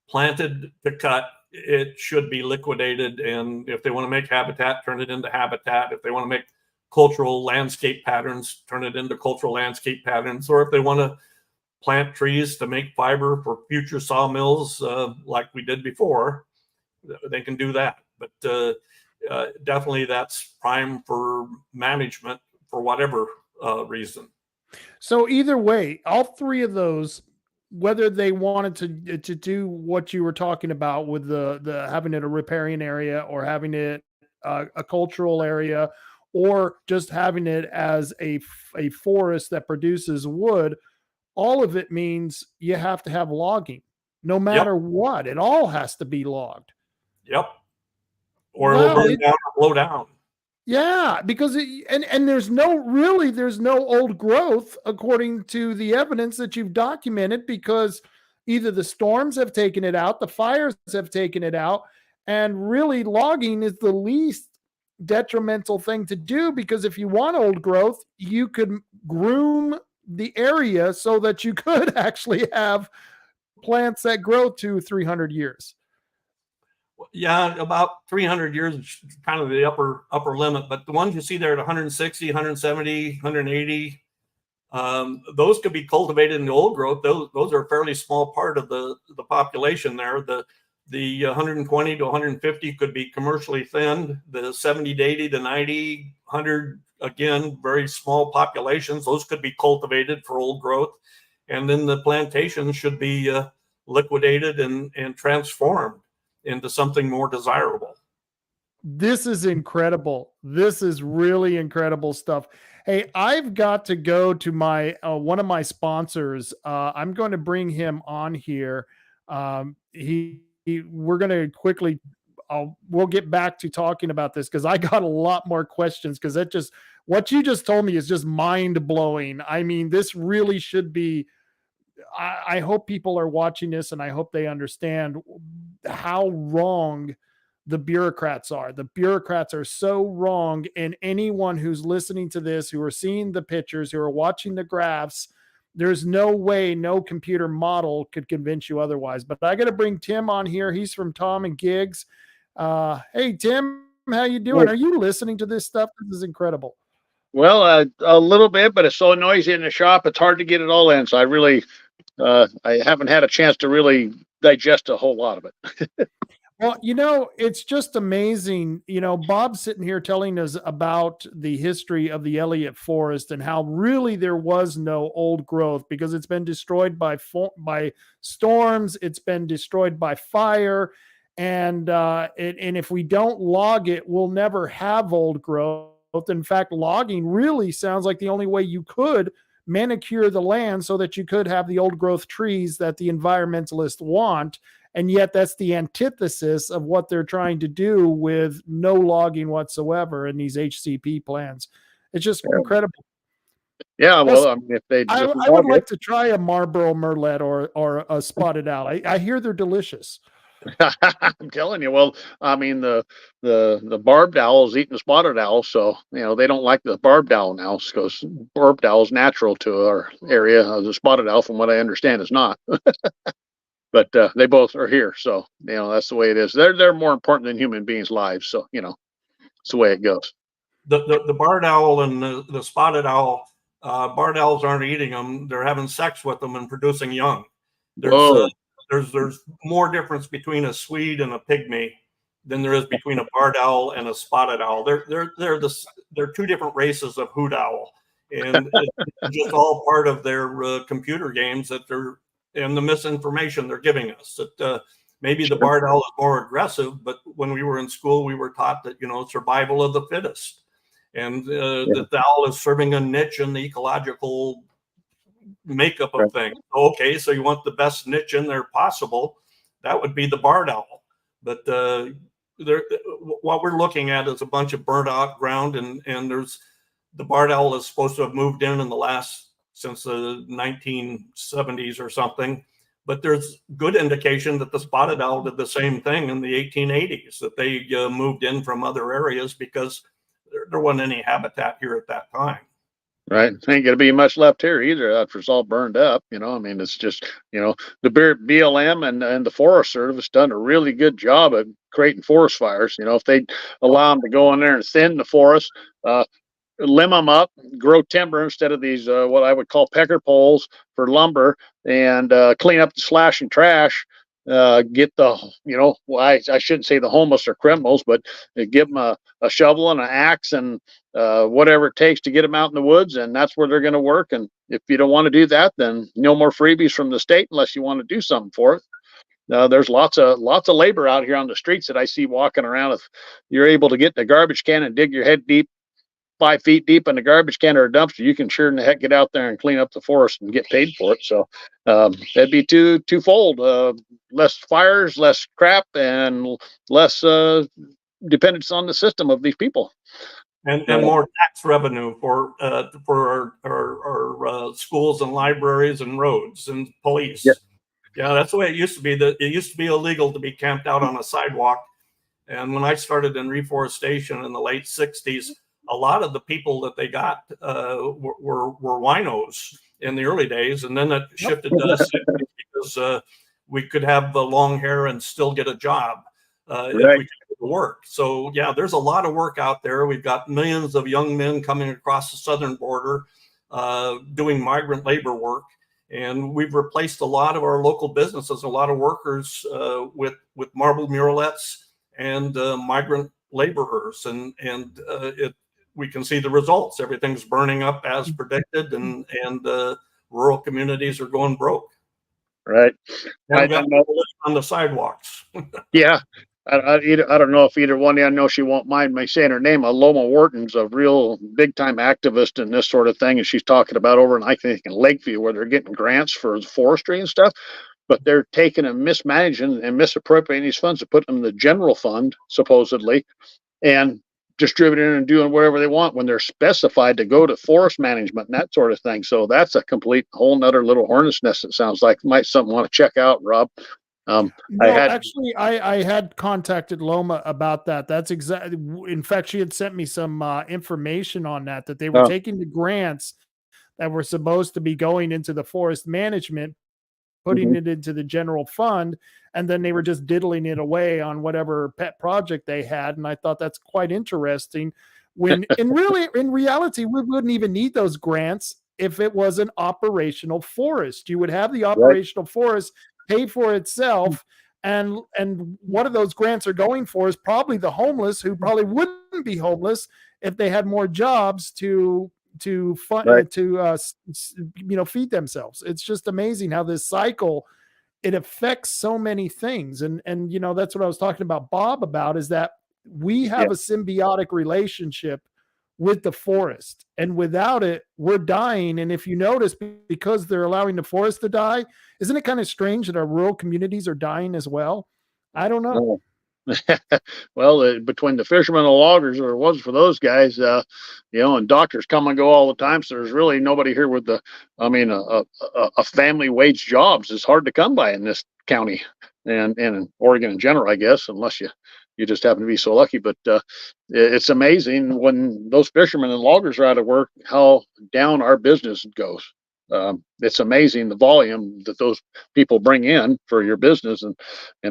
planted to cut, it should be liquidated. And if they want to make habitat, turn it into habitat. If they want to make cultural landscape patterns, turn it into cultural landscape patterns. Or if they want to plant trees to make fiber for future sawmills, like we did before, they can do that. But definitely that's prime for management for whatever reason. So either way, all three of those, whether they wanted to do what you were talking about with the having it a riparian area or having it a cultural area, or just having it as a forest that produces wood, all of it means you have to have logging, no Yep. matter what. It all has to be logged. Yep. Or Wow, it'll burn down or blow down. yeah, because and there's no old growth according to the evidence that you've documented, because either the storms have taken it out, the fires have taken it out, and really logging is the least detrimental thing to do, because if you want old growth, you could groom the area so that you could actually have plants that grow to 300 years. Yeah, about 300 years is kind of the upper limit, but the ones you see there at 160, 170, 180, those could be cultivated in the old growth. Those are a fairly small part of the population there. The 120 to 150 could be commercially thinned. The 70 to 80 to 90, 100, again, very small populations. Those could be cultivated for old growth. And then the plantations should be liquidated and transformed into something more desirable. This is incredible. This is really incredible stuff. Hey, I've got to go to my one of my sponsors. I'm going to bring him on here. We're going to quickly. We'll get back to talking about this, because I got a lot more questions, because what you just told me is just mind blowing. I mean, this really should be. I hope people are watching this, and I hope they understand how wrong the bureaucrats are. The bureaucrats are so wrong, and anyone who's listening to this, who are seeing the pictures, who are watching the graphs, there's no way, no computer model could convince you otherwise. But I got to bring Tim on here. He's from Tom and Gigs. Hey, Tim, how you doing? Are you listening to this stuff? This is incredible. Well, a little bit, but it's so noisy in the shop, it's hard to get it all in. So I haven't had a chance to really digest a whole lot of it. Well, it's just amazing. Bob's sitting here telling us about the history of the Elliot Forest and how really there was no old growth, because it's been destroyed by storms. It's been destroyed by fire. And if we don't log it, we'll never have old growth. In fact, logging really sounds like the only way you could manicure the land so that you could have the old growth trees that the environmentalists want. And yet that's the antithesis of what they're trying to do with no logging whatsoever in these HCP plans. It's just incredible. Yeah, well, I mean, if they I would like to try a Marlboro Merlet or a spotted owl. I hear they're delicious. I'm telling you. Well, I mean, the barbed owl is eating the spotted owl, so they don't like the barbed owl now, because barbed owl is natural to our area. The spotted owl, from what I understand, is not. But they both are here, so that's the way it is. They're more important than human beings' lives, so it's the way it goes. The barred owl and the spotted owl, barred owls aren't eating them; they're having sex with them and producing young. There's more difference between a Swede and a pygmy than there is between a barred owl and a spotted owl. They're two different races of hoot owl, and it's just all part of their computer games and the misinformation they're giving us. That maybe the barred owl is more aggressive, but when we were in school, we were taught that survival of the fittest, and that the owl is serving a niche in the ecological makeup of things. Okay, so you want the best niche in there possible, that would be the barred owl. But what we're looking at is a bunch of burnt out ground, and there's the barred owl is supposed to have moved in the last since the 1970s or something. But there's good indication that the spotted owl did the same thing in the 1880s, that they moved in from other areas because there wasn't any habitat here at that time. Right. Ain't going to be much left here either after it's all burned up. I mean, it's just, the BLM and the Forest Service done a really good job of creating forest fires. If they allow them to go in there and thin the forest, limb them up, grow timber instead of these, what I would call pecker poles for lumber, and clean up the slash and trash, get the, well, I shouldn't say the homeless are criminals, but give them a shovel and an axe and whatever it takes to get them out in the woods, and that's where they're going to work. And if you don't want to do that, then no more freebies from the state unless you want to do something for it. There's lots of labor out here on the streets that I see walking around. If you're able to get in a garbage can and dig your head deep, 5 feet deep in the garbage can or a dumpster, you can sure in the heck get out there and clean up the forest and get paid for it. So that'd be twofold: less fires, less crap, and less dependence on the system of these people. And more tax revenue for our schools and libraries and roads and police. Yeah. Yeah, that's the way it used to be. It used to be illegal to be camped out on a sidewalk. And when I started in reforestation in the late 60s, a lot of the people that they got were winos in the early days. And then it shifted to us because we could have the long hair and still get a job if we could do the work. So, yeah, there's a lot of work out there. We've got millions of young men coming across the southern border doing migrant labor work. And we've replaced a lot of our local businesses, a lot of workers with marble muralettes and migrant laborers. And we can see the results. Everything's burning up as predicted, and rural communities are going broke. Right. I don't know on the sidewalks. Yeah. I don't know if either one. I know she won't mind me saying her name. Loma Wharton's a real big time activist in this sort of thing, and she's talking about over in, I think, in Lakeview, where they're getting grants for forestry and stuff, but they're taking and mismanaging and misappropriating these funds to put them in the general fund, supposedly, and distributing and doing whatever they want when they're specified to go to forest management and that sort of thing. So that's a complete whole nother little hornet's nest. It sounds like might something want to check out, Rob. No, I had contacted Loma about that. That's exactly. In fact, she had sent me some information on that they were taking the grants that were supposed to be going into the forest management, putting it into the general fund, and then they were just diddling it away on whatever pet project they had. And I thought that's quite interesting. When in reality, we wouldn't even need those grants if it was an operational forest. You would have the operational forest pay for itself, and what of those grants are going for is probably the homeless, who probably wouldn't be homeless if they had more jobs to fund feed themselves. It's just amazing how this cycle, it affects so many things, and that's what I was talking about Bob about, is that we have a symbiotic relationship with the forest, and without it, we're dying. And if you notice, because they're allowing the forest to die, isn't it kind of strange that our rural communities are dying as well? I don't know. Well, between the fishermen and the loggers, or it was for those guys, and doctors come and go all the time. So there's really nobody here with a family wage jobs is hard to come by in this county and in Oregon in general, I guess, unless you just happen to be so lucky. But it's amazing when those fishermen and loggers are out of work, how down our business goes. It's amazing the volume that those people bring in for your business. And, I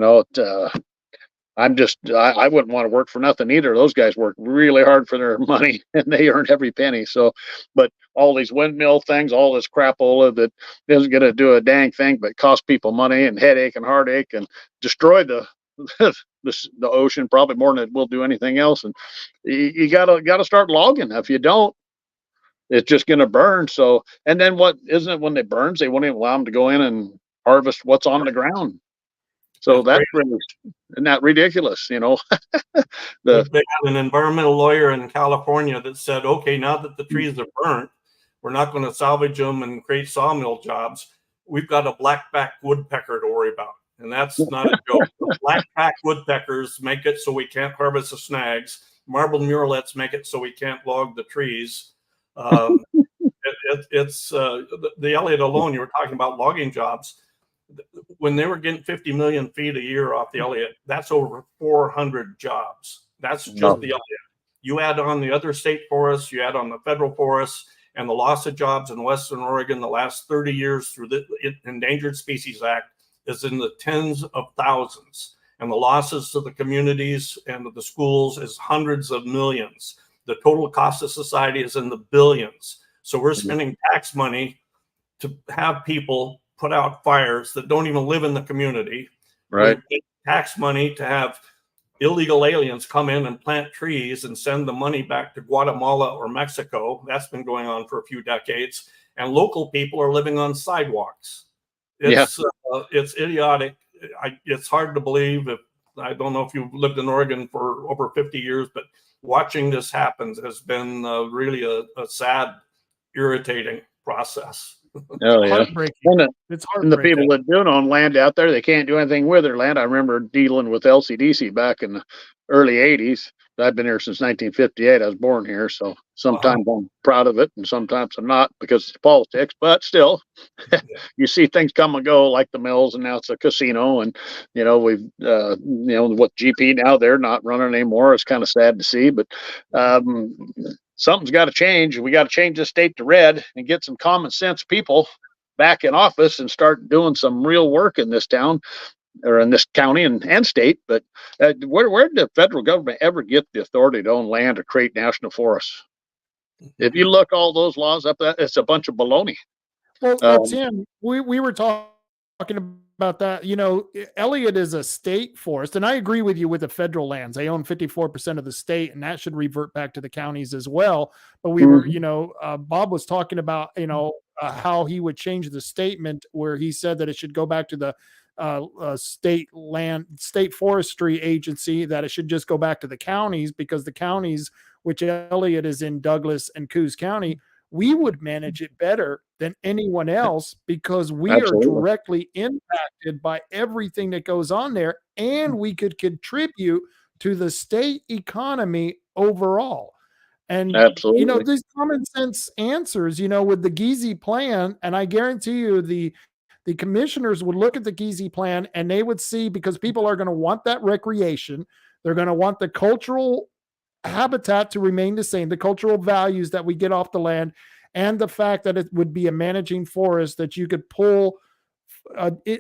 wouldn't want to work for nothing either. Those guys work really hard for their money and they earn every penny. So, but all these windmill things, all this crapola that isn't going to do a dang thing, but cost people money and headache and heartache and destroy the ocean probably more than it will do anything else. And you gotta start logging. If you don't, it's just going to burn. So, and then what isn't it when it burns, they won't even allow them to go in and harvest what's on the ground. So that's really, isn't that ridiculous? They had an environmental lawyer in California that said, okay, now that the trees are burnt, we're not going to salvage them and create sawmill jobs. We've got a blackback woodpecker to worry about. And that's not a joke. Blackback woodpeckers make it so we can't harvest the snags. Marble muralettes make it so we can't log the trees. It's the Elliot alone, you were talking about logging jobs. When they were getting 50 million feet a year off the Elliot, that's over 400 jobs. That's just the Elliot. You add on the other state forests, you add on the federal forests, and the loss of jobs in Western Oregon the last 30 years through the Endangered Species Act is in the tens of thousands. And the losses to the communities and the schools is hundreds of millions. The total cost of society is in the billions. So we're spending tax money to have people put out fires that don't even live in the community. Right. We pay tax money to have illegal aliens come in and plant trees and send the money back to Guatemala or Mexico. That's been going on for a few decades. And local people are living on sidewalks. It's idiotic. It's hard to believe. I don't know if you've lived in Oregon for over 50 years, but watching this happen has been really a sad, irritating process. Oh, yeah. Heartbreaking. It's And the people heartbreaking. that do own land out there, they can't do anything with their land. I remember dealing with LCDC back in the early 80s. I've been here since 1958. I was born here. So sometimes I'm proud of it and sometimes I'm not because it's politics. But still, you see things come and go like the mills, and now it's a casino. And, we've, what GP now, they're not running anymore. It's kind of sad to see. But something's got to change. We got to change the state to red and get some common sense people back in office and start doing some real work in this town or in this county and state. But where did the federal government ever get the authority to own land or create national forests? If you look all those laws up, it's a bunch of baloney. Well, Tim, we were talking about that. Elliot is a state forest, and I agree with you with the federal lands. They own 54% of the state, and that should revert back to the counties as well. But we were, Bob was talking about, how he would change the statement where he said that it should go back to the state forestry agency, that it should just go back to the counties, because the counties, which Elliot is in Douglas and Coos County, we would manage it better than anyone else because we are directly impacted by everything that goes on there, and we could contribute to the state economy overall. And, these common sense answers, with the Giese plan, and I guarantee you the commissioners would look at the Giese plan and they would see, because people are going to want that recreation. They're going to want the cultural habitat to remain the same, the cultural values that we get off the land, and the fact that it would be a managing forest that you could pull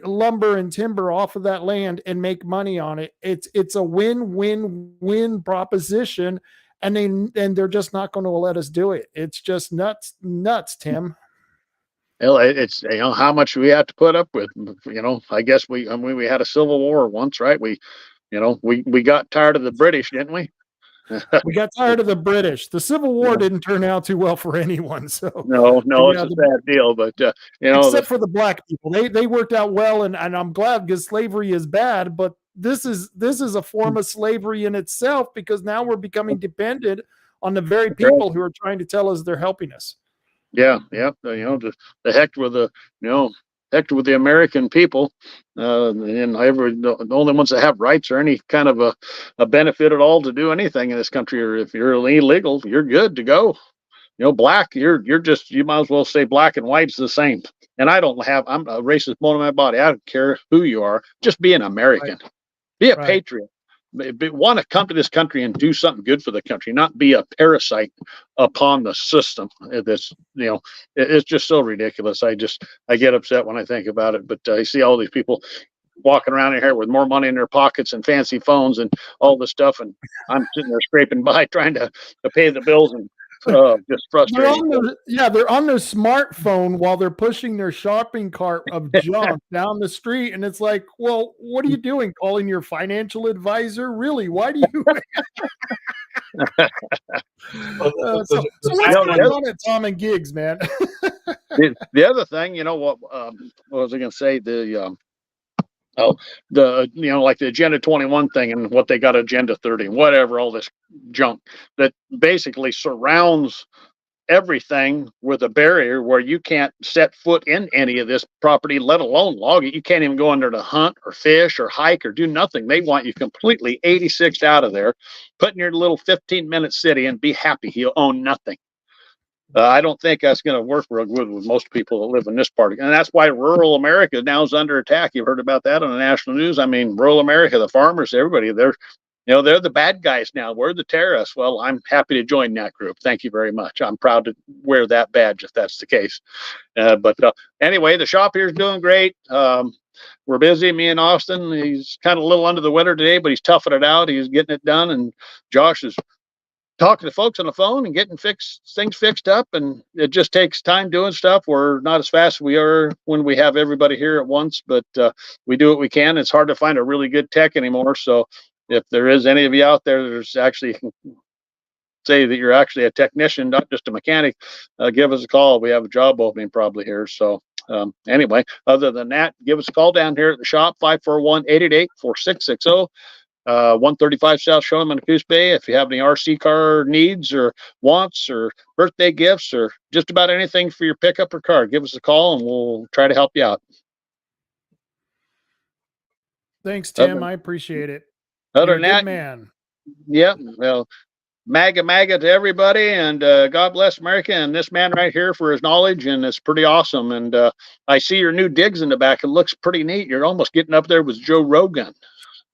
lumber and timber off of that land and make money on it. It's a win-win-win proposition. And they're just not going to let us do it. It's just nuts, Tim. Well, it's how much we have to put up with. I guess we had a civil war once, right? We got tired of the British, didn't we? We got tired of the British. The Civil War didn't turn out too well for anyone. So no, it's a bad deal. But except for the black people, they worked out well, and I'm glad, because slavery is bad, but this is a form of slavery in itself, because now we're becoming dependent on the very people who are trying to tell us they're helping us. Yeah. The heck with the American people, and the only ones that have rights or any kind of a benefit at all to do anything in this country, or if you're illegal, you're good to go. Black, you might as well say black and white's the same. And I'm a racist bone in my body. I don't care who you are. Just be an American. Right. Be a patriot. Want to come to this country and do something good for the country, not be a parasite upon the system. It's just so ridiculous. I get upset when I think about it. But I see all these people walking around in here with more money in their pockets and fancy phones and all this stuff, and I'm sitting there scraping by trying to pay the bills, and just frustrating. They're on their smartphone while they're pushing their shopping cart of junk down the street, and it's like, well, what are you doing? Calling your financial advisor? Really? Why do you? So what's going on at Tom and Gigs, man? the other thing, what was I going to say? Like the Agenda 21 thing and what they got Agenda 30 and whatever, all this junk that basically surrounds everything with a barrier where you can't set foot in any of this property, let alone log it. You can't even go in there to hunt or fish or hike or do nothing. They want you completely 86'd out of there, put in your little 15-minute city and be happy. You own nothing. I don't think that's going to work real good with most people that live in this part. And that's why rural America now is under attack. You've heard about that on the national news. I mean, rural America, the farmers, everybody, they're the bad guys now. We're the terrorists. Well, I'm happy to join that group. Thank you very much. I'm proud to wear that badge if that's the case. But anyway, the shop here is doing great. We're busy, me and Austin. He's kind of a little under the weather today, but he's toughing it out. He's getting it done. And Josh is talking to folks on the phone and getting things fixed up, and it just takes time doing stuff. We're not as fast as we are when we have everybody here at once, but we do what we can. It's hard to find a really good tech anymore, so if there is any of you out there there's actually say that you're actually a technician, not just a mechanic, give us a call. We have a job opening probably here. So anyway, other than that, give us a call down here at the shop, 541-888-4660. 135 South Showham in Coos Bay. If you have any RC car needs or wants or birthday gifts or just about anything for your pickup or car, give us a call and we'll try to help you out. Thanks, Tim. I appreciate it. Other You're than a that, good man. yeah, well, MAGA to everybody, and God bless America and this man right here for his knowledge, and it's pretty awesome. And I see your new digs in the back. It looks pretty neat. You're almost getting up there with Joe Rogan.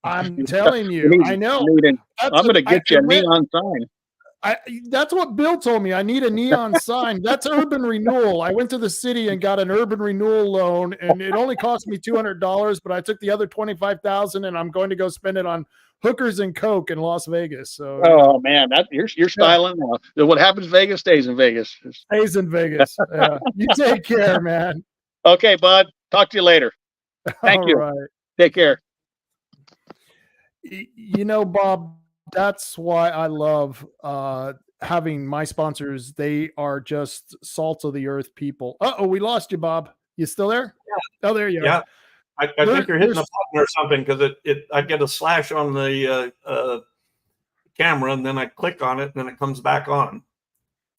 I'm telling you, I know. I'm going to get you a neon sign. That's what Bill told me. I need a neon sign. That's urban renewal. I went to the city and got an urban renewal loan, and it only cost me $200, but I took the other $25,000 and I'm going to go spend it on hookers and coke in Las Vegas. So oh man, you're styling now. What happens in Vegas stays in Vegas. Stays in Vegas. You take care, man. Okay, bud. Talk to you later. Thank you. Right. Take care. You know, Bob, that's why I love having my sponsors. They are just salt of the earth people. Uh-oh, we lost you, Bob. You still there? Yeah. Oh, there you are. Yeah. I think you're hitting a button or something, because I get a slash on the camera, and then I click on it, and then it comes back on.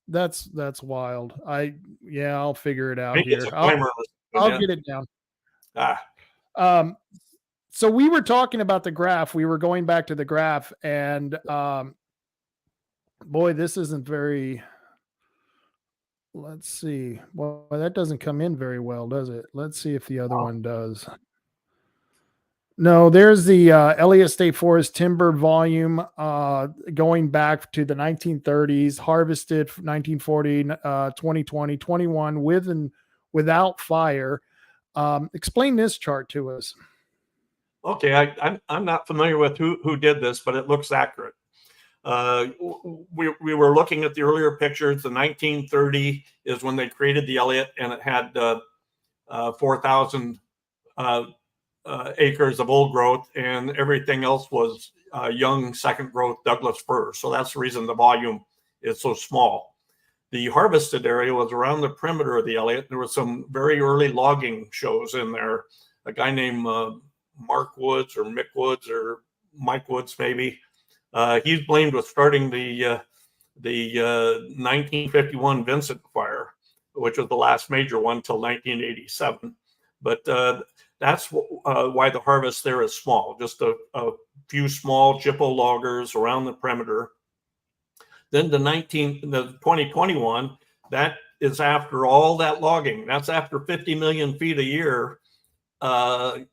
That's wild. I'll figure it out Maybe here. it's a timer. I'll get it down. So we were talking about the graph. We were going back to the graph, and boy, this isn't very. Let's see. Well, that doesn't come in very well, does it? Let's see if the other one does. No, there's the Elliot State Forest timber volume going back to the 1930s, harvested 1940, 2020, 21 with and without fire. Explain this chart to us. Okay, I'm not familiar with who did this, but it looks accurate. We were looking at the earlier pictures. The 1930 is when they created the Elliot, and it had 4,000 acres of old growth, and everything else was young second growth Douglas fir. So that's the reason the volume is so small. The harvested area was around the perimeter of the Elliot. There were some very early logging shows in there. A guy named Mark Woods or Mick Woods or Mike Woods, maybe. He's blamed with starting the 1951 Vincent fire, which was the last major one till 1987. But that's why the harvest there is small, just a few small Chippo loggers around the perimeter. Then the 2021, that is after all that logging. That's after 50 million feet a year. And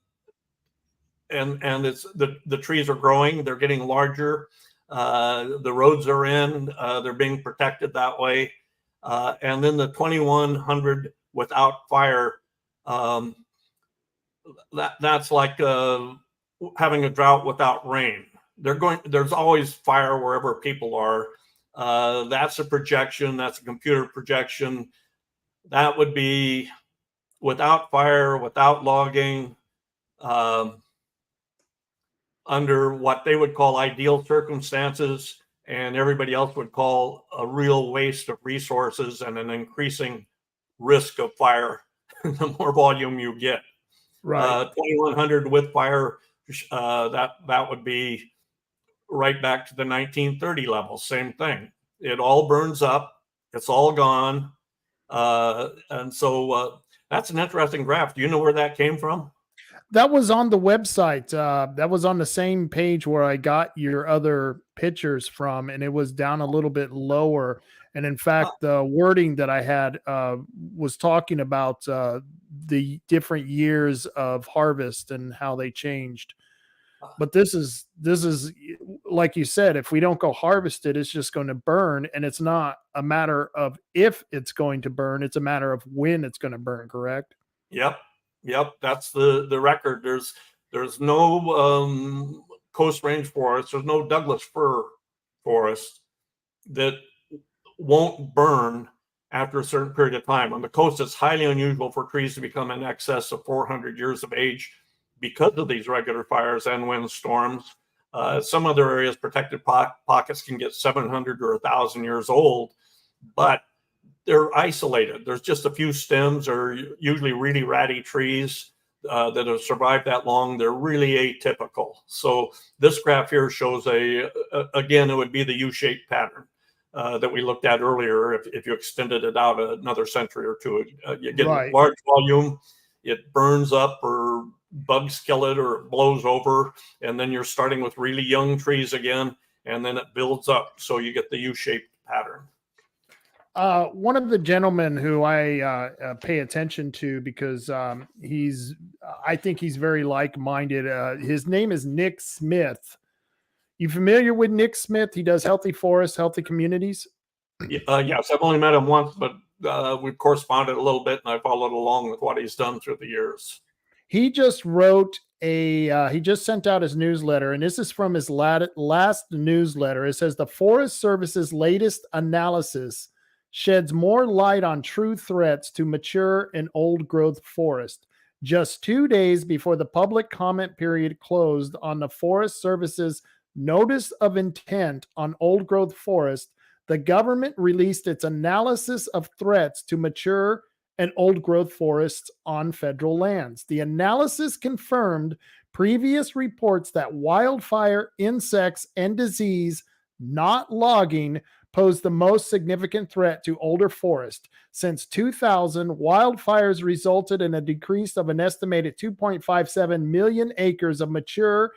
it's the trees are growing, they're getting larger. The roads are in, they're being protected that way. And then the 2100 without fire, that's like having a drought without rain. There's always fire wherever people are. That's a projection. That's a computer projection. That would be without fire, without logging, under what they would call ideal circumstances, and everybody else would call a real waste of resources and an increasing risk of fire the more volume you get. Right. 2100 with fire, that would be right back to the 1930 levels. Same thing. It all burns up. It's all gone. And so that's an interesting graph. Do you know where that came from? That was on the website. That was on the same page where I got your other pictures from, and it was down a little bit lower. And in fact, the wording that I had was talking about the different years of harvest and how they changed. But this is like you said, if we don't go harvest it, it's just going to burn. And it's not a matter of if it's going to burn, it's a matter of when it's going to burn, correct? Yep. That's the record. There's no Coast Range forest. There's no Douglas fir forest. that won't burn after a certain period of time. On the coast, it's highly unusual for trees to become in excess of 400 years of age because of these regular fires and windstorms. Some other areas, protected pockets, can get 700 or 1,000 years old, but they're isolated. There's just a few stems, or usually really ratty trees that have survived that long. They're really atypical. So this graph here shows again, it would be the U-shaped pattern that we looked at earlier. If you extended it out another century or two, you get a large volume, it burns up or bugs kill it or it blows over, and then you're starting with really young trees again, and then it builds up. So you get the U-shaped pattern. One of the gentlemen who I pay attention to, because I think he's very like-minded. His name is Nick Smith. You familiar with Nick Smith? He does Healthy Forests, Healthy Communities. Yes, I've only met him once, but we've corresponded a little bit, and I followed along with what he's done through the years. He just wrote he just sent out his newsletter, and this is from his last newsletter. It says the Forest Service's latest analysis sheds more light on true threats to mature and old growth forest. Just 2 days before the public comment period closed on the Forest Service's Notice of Intent on Old Growth Forest, the government released its analysis of threats to mature and old growth forests on federal lands. The analysis confirmed previous reports that wildfire, insects, and disease, not logging, pose the most significant threat to older forest. Since 2000, wildfires resulted in a decrease of an estimated 2.57 million acres of mature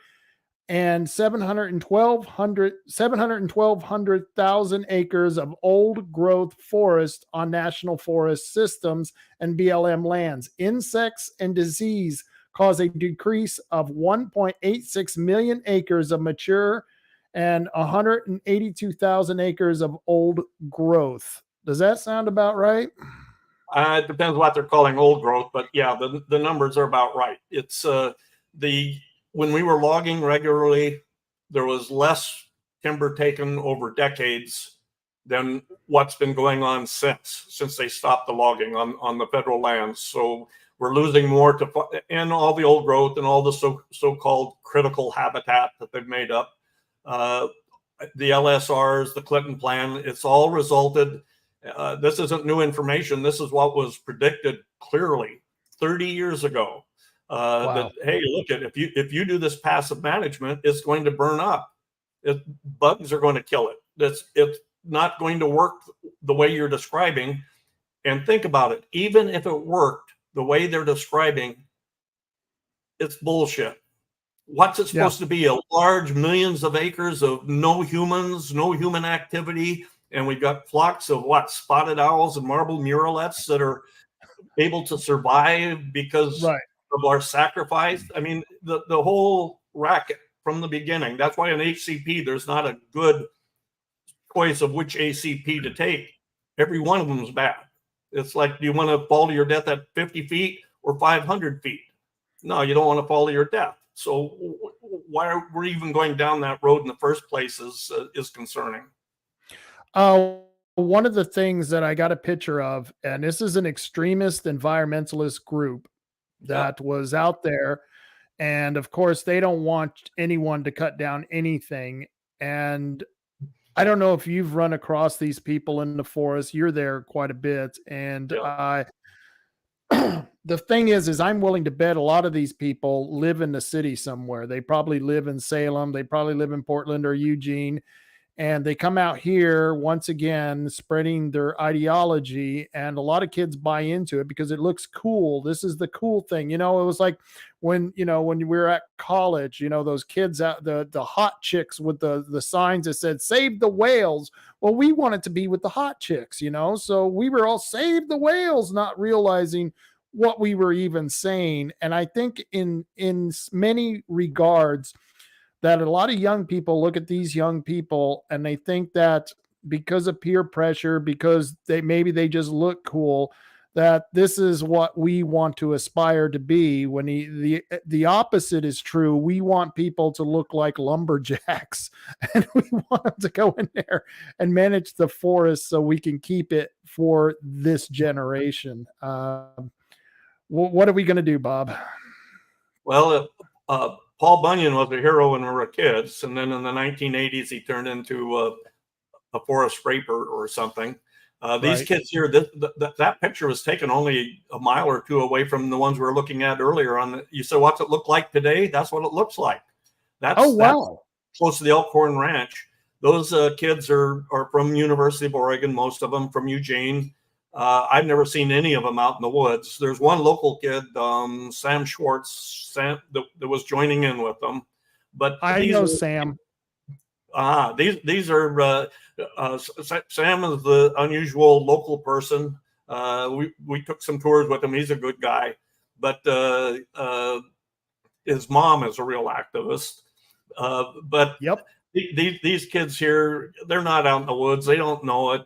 and 712,000 acres of old growth forest on national forest systems and BLM lands. Insects and disease cause a decrease of 1.86 million acres of mature and 182,000 acres of old growth. Does that sound about right? It depends what they're calling old growth, but yeah, the numbers are about right. It's when we were logging regularly, there was less timber taken over decades than what's been going on since they stopped the logging on the federal lands. So we're losing more and all the old growth and all the so-called critical habitat that they've made up. The LSRs, the Clinton plan, it's all resulted. This isn't new information. This is what was predicted clearly 30 years ago. Wow. That, hey, look at if you do this passive management, it's going to burn up. Bugs are going to kill it. It's not going to work the way you're describing. And think about it. Even if it worked the way they're describing, it's bullshit. What's it supposed to be? A large millions of acres of no humans, no human activity, and we've got flocks of spotted owls and marble murrelets that are able to survive because of our sacrifice. I mean, the whole racket from the beginning. That's why in HCP there's not a good choice of which ACP to take. Every one of them is bad. It's like, do you want to fall to your death at 50 feet or 500 feet? No, you don't want to fall to your death. So why we're even going down that road in the first place is concerning. One of the things that I got a picture of, and this is an extremist environmentalist group that was out there. And of course, they don't want anyone to cut down anything. And I don't know if you've run across these people in the forest. You're there quite a bit. And the thing is I'm willing to bet a lot of these people live in the city somewhere. They probably live in Salem. They probably live in Portland or Eugene. And they come out here once again, spreading their ideology, and a lot of kids buy into it because it looks cool. This is the cool thing. You know, it was like when we were at college, those kids out, the hot chicks with the signs that said, save the whales. Well, we wanted to be with the hot chicks, so we were all save the whales, not realizing what we were even saying. And I think in many regards, that a lot of young people look at these young people and they think that because of peer pressure, because they just look cool, that this is what we want to aspire to be. When the opposite is true, we want people to look like lumberjacks, and we want them to go in there and manage the forest so we can keep it for this generation. What are we going to do, Bob? Well, Paul Bunyan was a hero when we were kids, and then in the 1980s he turned into a forest scraper or something. These kids here, that picture was taken only a mile or two away from the ones we were looking at earlier. You said, what's it look like today? That's what it looks like. That's close to the Elkhorn Ranch. Those kids are from University of Oregon, most of them from Eugene. I've never seen any of them out in the woods. There's one local kid, Sam Schwartz, that was joining in with them. But I know Sam. These are Sam is the unusual local person. We took some tours with him. He's a good guy, but his mom is a real activist. But yep, these kids here, they're not out in the woods. They don't know it.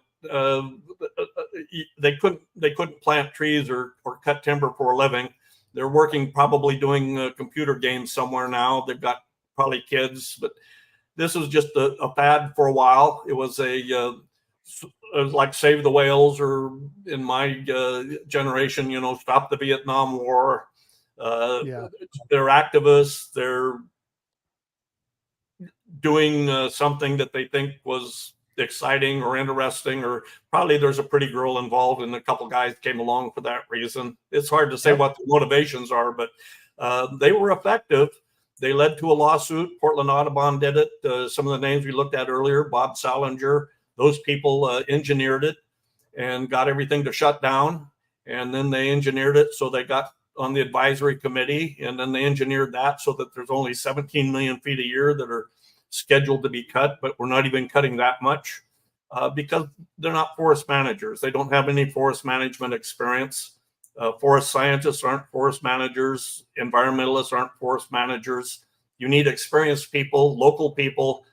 They couldn't plant trees or cut timber for a living. They're working, probably doing computer games somewhere now. They've got probably kids, but this was just a fad for a while. It was it was like Save the Whales, or in my generation, Stop the Vietnam War. They're activists. They're doing something that they think was exciting or interesting, or probably there's a pretty girl involved and a couple guys came along for that reason. It's hard to say what the motivations are, but they were effective. They led to a lawsuit. Portland Audubon did it. Some of the names we looked at earlier, Bob Salinger, those people engineered it and got everything to shut down. And then they engineered it so they got on the advisory committee, and then they engineered that so that there's only 17 million feet a year that are scheduled to be cut, but we're not even cutting that much because they're not forest managers. They don't have any forest management experience. Forest scientists aren't forest managers. Environmentalists aren't forest managers. You need experienced people, local people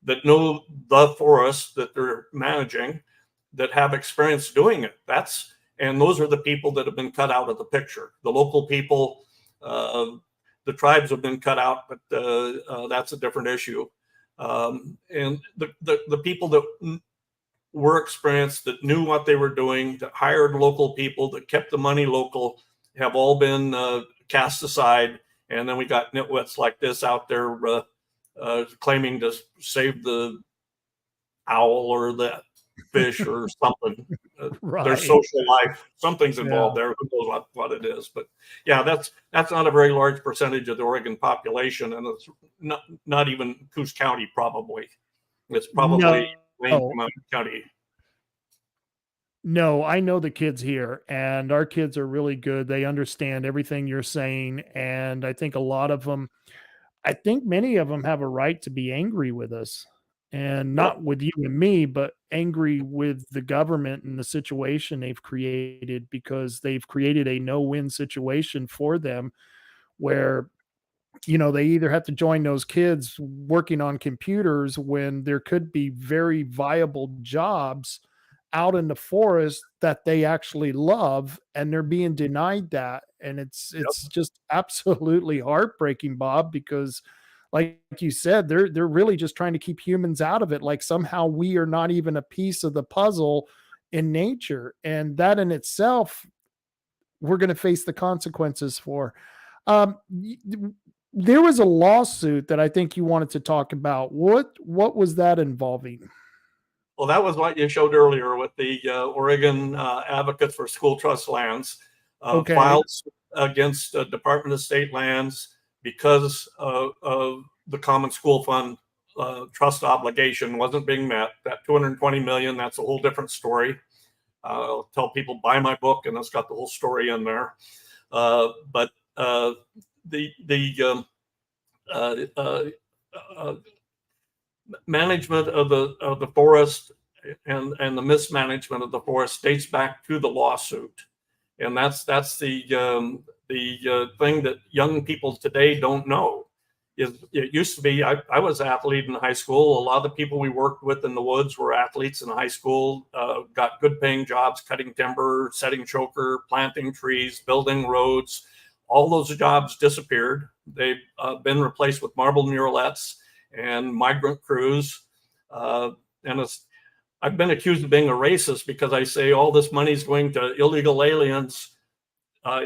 that know the forest that they're managing, that have experience doing it. And those are the people that have been cut out of the picture. The local people, the tribes have been cut out, but that's a different issue. And the people that were experienced, that knew what they were doing, that hired local people, that kept the money local, have all been cast aside. And then we got nitwits like this out there claiming to save the owl or the fish or something. Their social life, something's involved there. Who knows what it is? But yeah, that's not a very large percentage of the Oregon population, and it's not even Coos County. Probably it's probably Wayne County. No, I know the kids here, and our kids are really good. They understand everything you're saying, and I think many of them have a right to be angry with us. And not with you and me, but angry with the government and the situation they've created, because they've created a no-win situation for them where, they either have to join those kids working on computers when there could be very viable jobs out in the forest that they actually love, and they're being denied that. And it's just absolutely heartbreaking, Bob, because like you said, they're really just trying to keep humans out of it. Like somehow we are not even a piece of the puzzle in nature. And that in itself, we're going to face the consequences for. There was a lawsuit that I think you wanted to talk about. What was that involving? Well, that was what you showed earlier with the Oregon Advocates for School Trust Lands filed against Department of State lands because of the Common School Fund trust obligation wasn't being met. That $220 million, that's a whole different story. I'll tell people, buy my book, and it's got the whole story in there. But the management of the forest and the mismanagement of the forest dates back to the lawsuit, and that's the thing that young people today don't know it used to be, I was an athlete in high school. A lot of the people we worked with in the woods were athletes in high school, got good paying jobs, cutting timber, setting choker, planting trees, building roads. All those jobs disappeared. They've been replaced with marble muralettes and migrant crews. I've been accused of being a racist because I say all this money is going to illegal aliens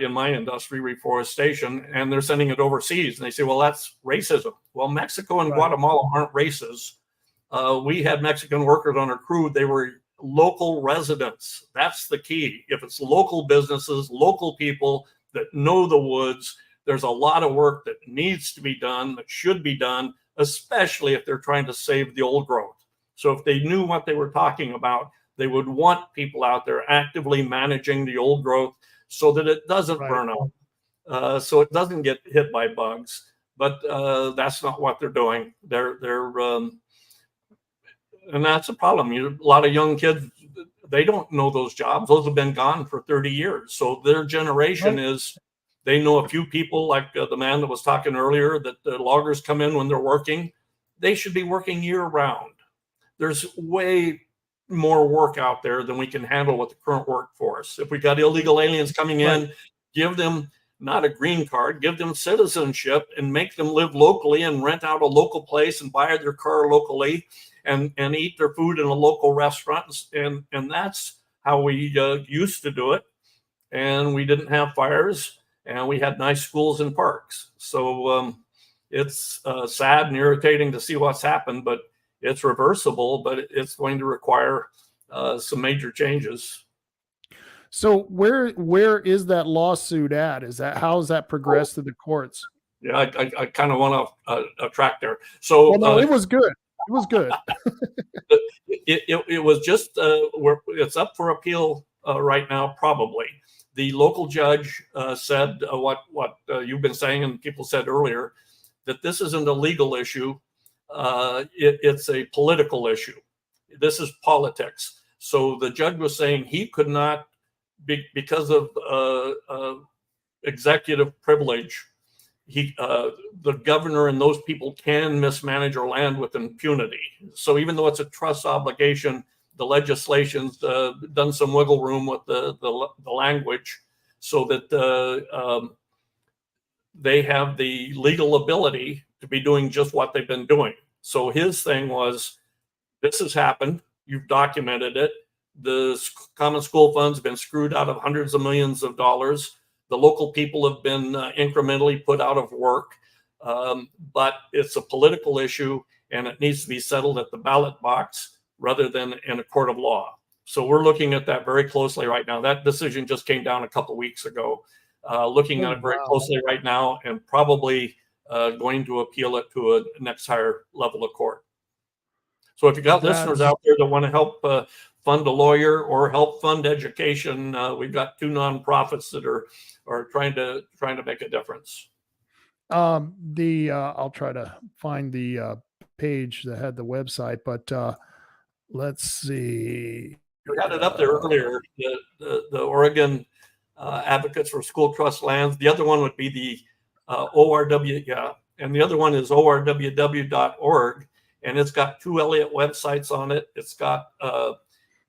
in my industry, reforestation, and they're sending it overseas. And they say, well, that's racism. Well, Mexico and Guatemala aren't races. We had Mexican workers on our crew. They were local residents. That's the key. If it's local businesses, local people that know the woods, there's a lot of work that needs to be done, that should be done, especially if they're trying to save the old growth. So if they knew what they were talking about, they would want people out there actively managing the old growth so that it doesn't burn out, so it doesn't get hit by bugs. But that's not what they're doing. And that's a problem. A lot of young kids, they don't know those jobs. Those have been gone for 30 years. So their generation is, they know a few people like the man that was talking earlier, that the loggers come in when they're working. They should be working year round. There's way more work out there than we can handle with the current workforce. If we got illegal aliens coming in, give them not a green card, give them citizenship and make them live locally and rent out a local place and buy their car locally and eat their food in a local restaurant. And that's how we used to do it. And we didn't have fires and we had nice schools and parks. So it's sad and irritating to see what's happened, but it's reversible, but it's going to require some major changes. So where is that lawsuit at? How has that progressed to the courts? Yeah, I kind of want to track there. So no, it was good. It was good. it was just it's up for appeal right now. Probably the local judge said what you've been saying and people said earlier, that this isn't a legal issue. It's a political issue. This is politics. So the judge was saying he could not, because of executive privilege, the governor and those people can mismanage our land with impunity. So even though it's a trust obligation, the legislation's done some wiggle room with the language so that they have the legal ability to be doing just what they've been doing. So his thing was, this has happened. You've documented it. The common school fund's been screwed out of hundreds of millions of dollars. The local people have been incrementally put out of work. But it's a political issue and it needs to be settled at the ballot box rather than in a court of law. So we're looking at that very closely right now. That decision just came down a couple of weeks ago. Looking at it very closely right now and probably going to appeal it to a next higher level of court. So if you got listeners out there that want to help fund a lawyer or help fund education, we've got two nonprofits that are trying to make a difference. I'll try to find the page that had the website, but let's see. You had it up there earlier. The Oregon Advocates for School Trust Lands. The other one would be the ORW, and the other one is orww.org, and it's got two Elliot websites on it. It's got a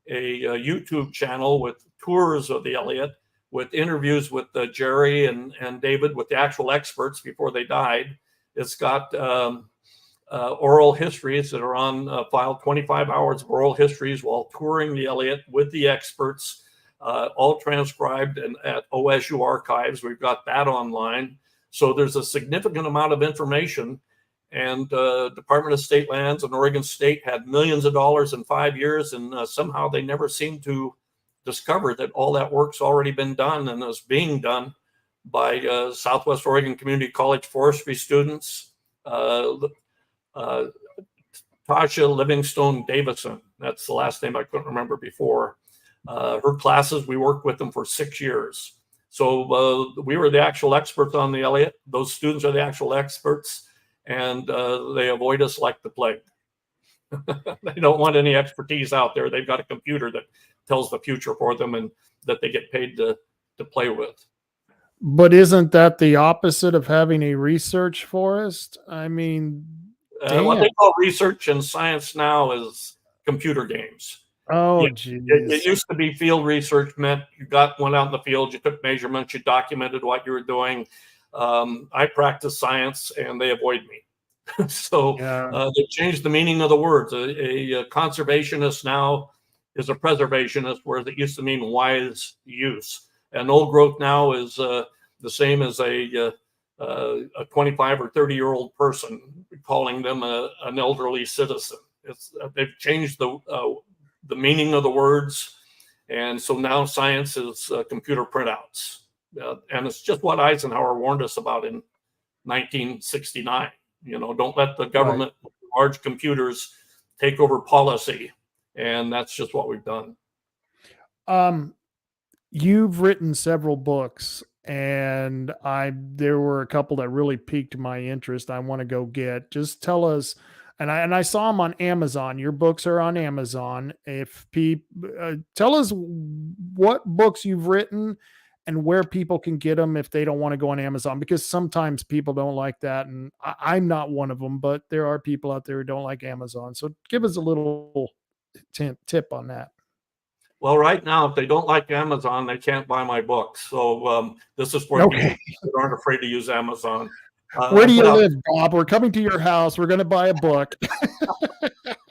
YouTube channel with tours of the Elliot, with interviews with Jerry and David, with the actual experts before they died. It's got oral histories that are on file, 25 hours of oral histories while touring the Elliot with the experts, all transcribed and at OSU archives. We've got that online. So there's a significant amount of information, and Department of State Lands and Oregon State had millions of dollars in 5 years, and somehow they never seem to discover that all that work's already been done and is being done by Southwest Oregon Community College forestry students. Tasha Livingstone Davison, that's the last name I couldn't remember before. Her classes, we worked with them for 6 years. So we were the actual experts on the Elliot. Those students are the actual experts, and they avoid us like the plague. They don't want any expertise out there. They've got a computer that tells the future for them and that they get paid to play with. But isn't that the opposite of having a research forest? I mean, What damn. they call research and science now is computer games. Oh, Yeah, it geez. used to be field research meant you went out in the field, you took measurements, you documented what you were doing. I practice science and they avoid me. So Yeah. they changed the meaning of the words. A conservationist now is a preservationist, whereas it used to mean wise use. And old growth now is the same as a 25 or 30-year-old person, calling them an elderly citizen. They've changed the meaning of the words, and so now science is computer printouts, and it's just what Eisenhower warned us about in 1969. Don't let the government, large computers, take over policy, and that's just what we've done. You've written several books, and there were a couple that really piqued my interest. I want to go get. Just tell us, and I saw them on Amazon. Your books are on Amazon. If tell us what books you've written and where people can get them if they don't want to go on Amazon, because sometimes people don't like that, and I'm not one of them, but there are people out there who don't like Amazon. So give us a little tip on that. Well, right now, if they don't like Amazon, they can't buy my books. So this is for people that aren't afraid to use Amazon. Where do you live, Bob? We're coming to your house. We're going to buy a book.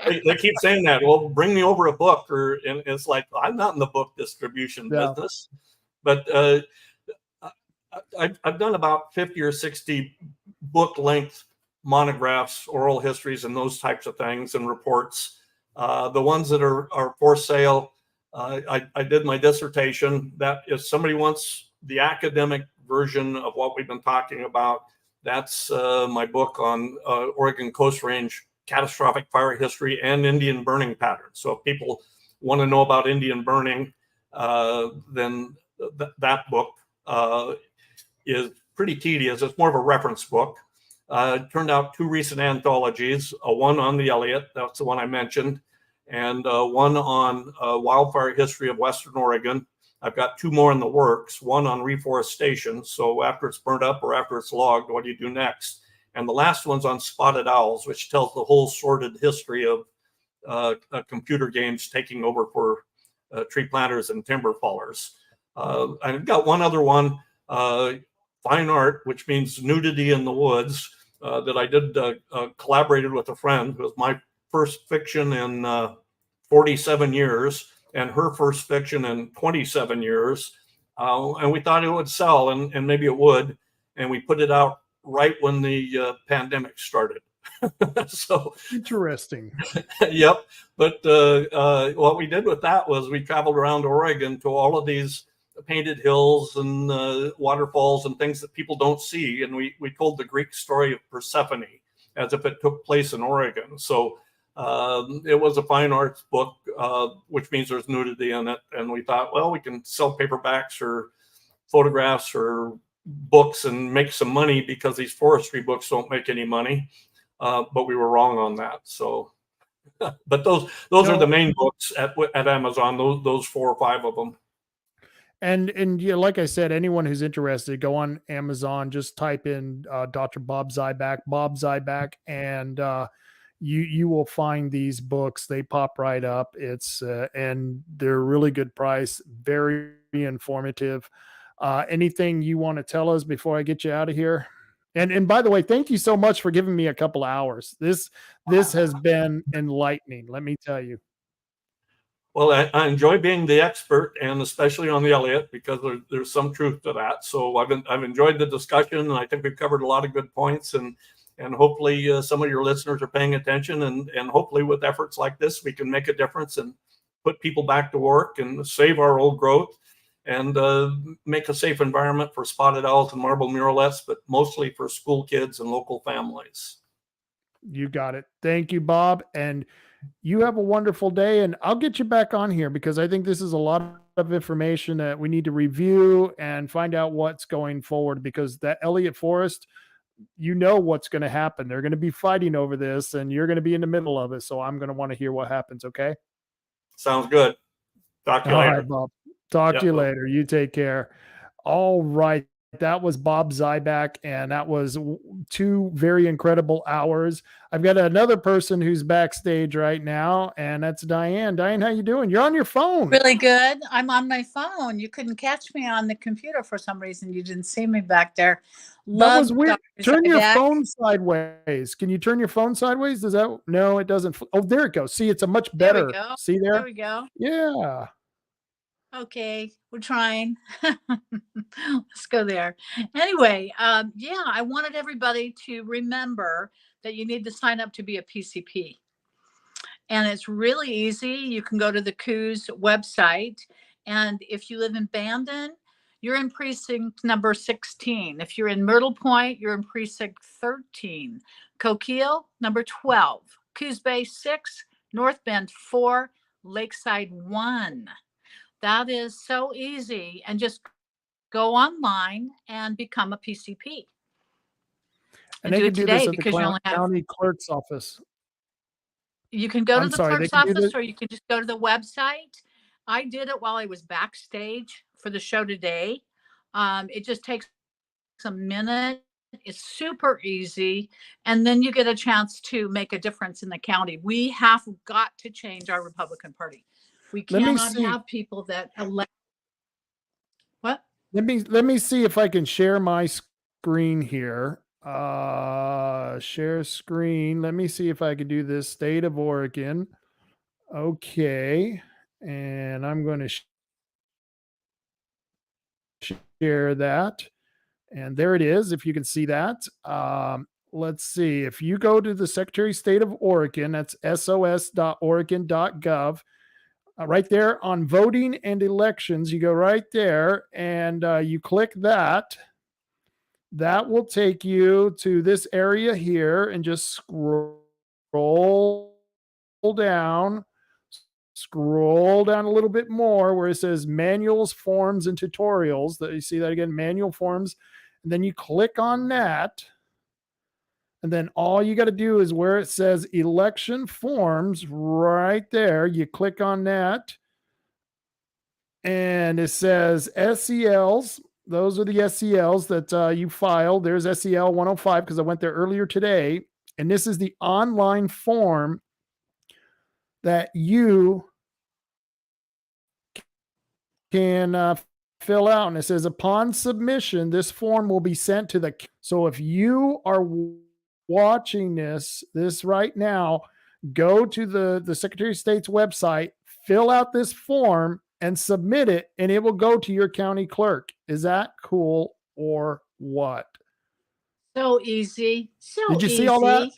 They keep saying that. Well, bring me over a book, and it's like, I'm not in the book distribution business. But I've done about 50 or 60 book-length monographs, oral histories, and those types of things, and reports. The ones that are for sale, I did my dissertation. That if somebody wants the academic version of what we've been talking about, that's my book on Oregon Coast Range catastrophic fire history and Indian burning patterns. So if people want to know about Indian burning, then that book is pretty tedious. It's more of a reference book. It turned out 2 recent anthologies, one on the Elliot, that's the one I mentioned, and one on wildfire history of Western Oregon. I've got 2 more in the works, one on reforestation. So after it's burnt up or after it's logged, what do you do next? And the last one's on spotted owls, which tells the whole sordid history of computer games taking over for tree planters and timber fallers. I've got one other one, fine art, which means nudity in the woods, that I did collaborated with a friend. It was my first fiction in 47 years and her first fiction in 27 years. And we thought it would sell, and maybe it would. And we put it out right when the pandemic started. So interesting. Yep. But what we did with that was we traveled around Oregon to all of these painted hills and waterfalls and things that people don't see. And we told the Greek story of Persephone as if it took place in Oregon. So it was a fine arts book, which means there's nudity in it. And we thought, well, we can sell paperbacks or photographs or books and make some money, because these forestry books don't make any money. But we were wrong on that. So, but those are the main books at Amazon. Those 4 or 5 of them. And yeah, like I said, anyone who's interested, go on Amazon, just type in Dr. Bob Zybach, and you will find these books. They pop right up. It's and they're really good price, very informative. Anything you want to tell us before I get you out of here? And by the way, thank you so much for giving me a couple hours. This has been enlightening, let me tell you. Well, I enjoy being the expert, and especially on the Elliot, because there's some truth to that. So I've enjoyed the discussion, and I think we've covered a lot of good points, and hopefully some of your listeners are paying attention, and hopefully with efforts like this, we can make a difference and put people back to work and save our old growth, and make a safe environment for spotted owls and marble murrelets, but mostly for school kids and local families. You got it. Thank you, Bob. And you have a wonderful day, and I'll get you back on here, because I think this is a lot of information that we need to review and find out what's going forward, because that Elliot Forest, what's going to happen. They're going to be fighting over this, and you're going to be in the middle of it. So I'm going to want to hear what happens. Okay. Sounds good. Talk to you later. All right, Bob. Talk to you later. You take care. All right. that was Bob Zybach, and that was 2 very incredible hours. I've got another person who's backstage right now, and that's Diane. Diane, how you doing? You're on your phone. Really good. I'm on my phone. You couldn't catch me on the computer for some reason. You didn't see me back there. That was weird. Dr. Turn your Zybach. phone sideways. Can you turn your phone sideways? Does that? No, it doesn't. Oh, there it goes. See, it's a much There we better. go. See there? There we go. Yeah. Okay, we're trying. Let's go there. Anyway, yeah, I wanted everybody to remember that you need to sign up to be a PCP. And it's really easy. You can go to the COO's website. And if you live in Bandon, you're in precinct number 16. If you're in Myrtle Point, you're in precinct 13. Coquille, number 12. Coos Bay 6, North Bend 4, Lakeside 1. That is so easy. And just go online and become a PCP. And they do can it do today this at the because you only have. county clerk's office. You can go to I'm the sorry, they clerk's can do office, this? or you can just go to the website. I did it while I was backstage for the show today. It just takes a minute. It's super easy. And then you get a chance to make a difference in the county. We have got to change our Republican Party. We Let me cannot see. have people that elect. What? Let me see if I can share my screen here. Share screen. Let me see if I can do this. State of Oregon. Okay. And I'm going to share that. And there it is, if you can see that. Let's see. If you go to the Secretary of State of Oregon, that's sos.oregon.gov. Right there on voting and elections, you go right there and you click that. That will take you to this area here and just scroll down a little bit more where it says manuals, forms, and tutorials. That you see that again, manual forms. And then you click on that. And then all you got to do is where it says election forms right there, you click on that. And it says SELs. Those are the SELs that you filed. There's SEL 105 because I went there earlier today. And this is the online form that you can fill out. And it says upon submission, this form will be sent to the. So if you are watching this right now, go to the Secretary of State's website, fill out this form and submit it, and it will go to your county clerk. Is that cool or what? So easy. Did you see all that?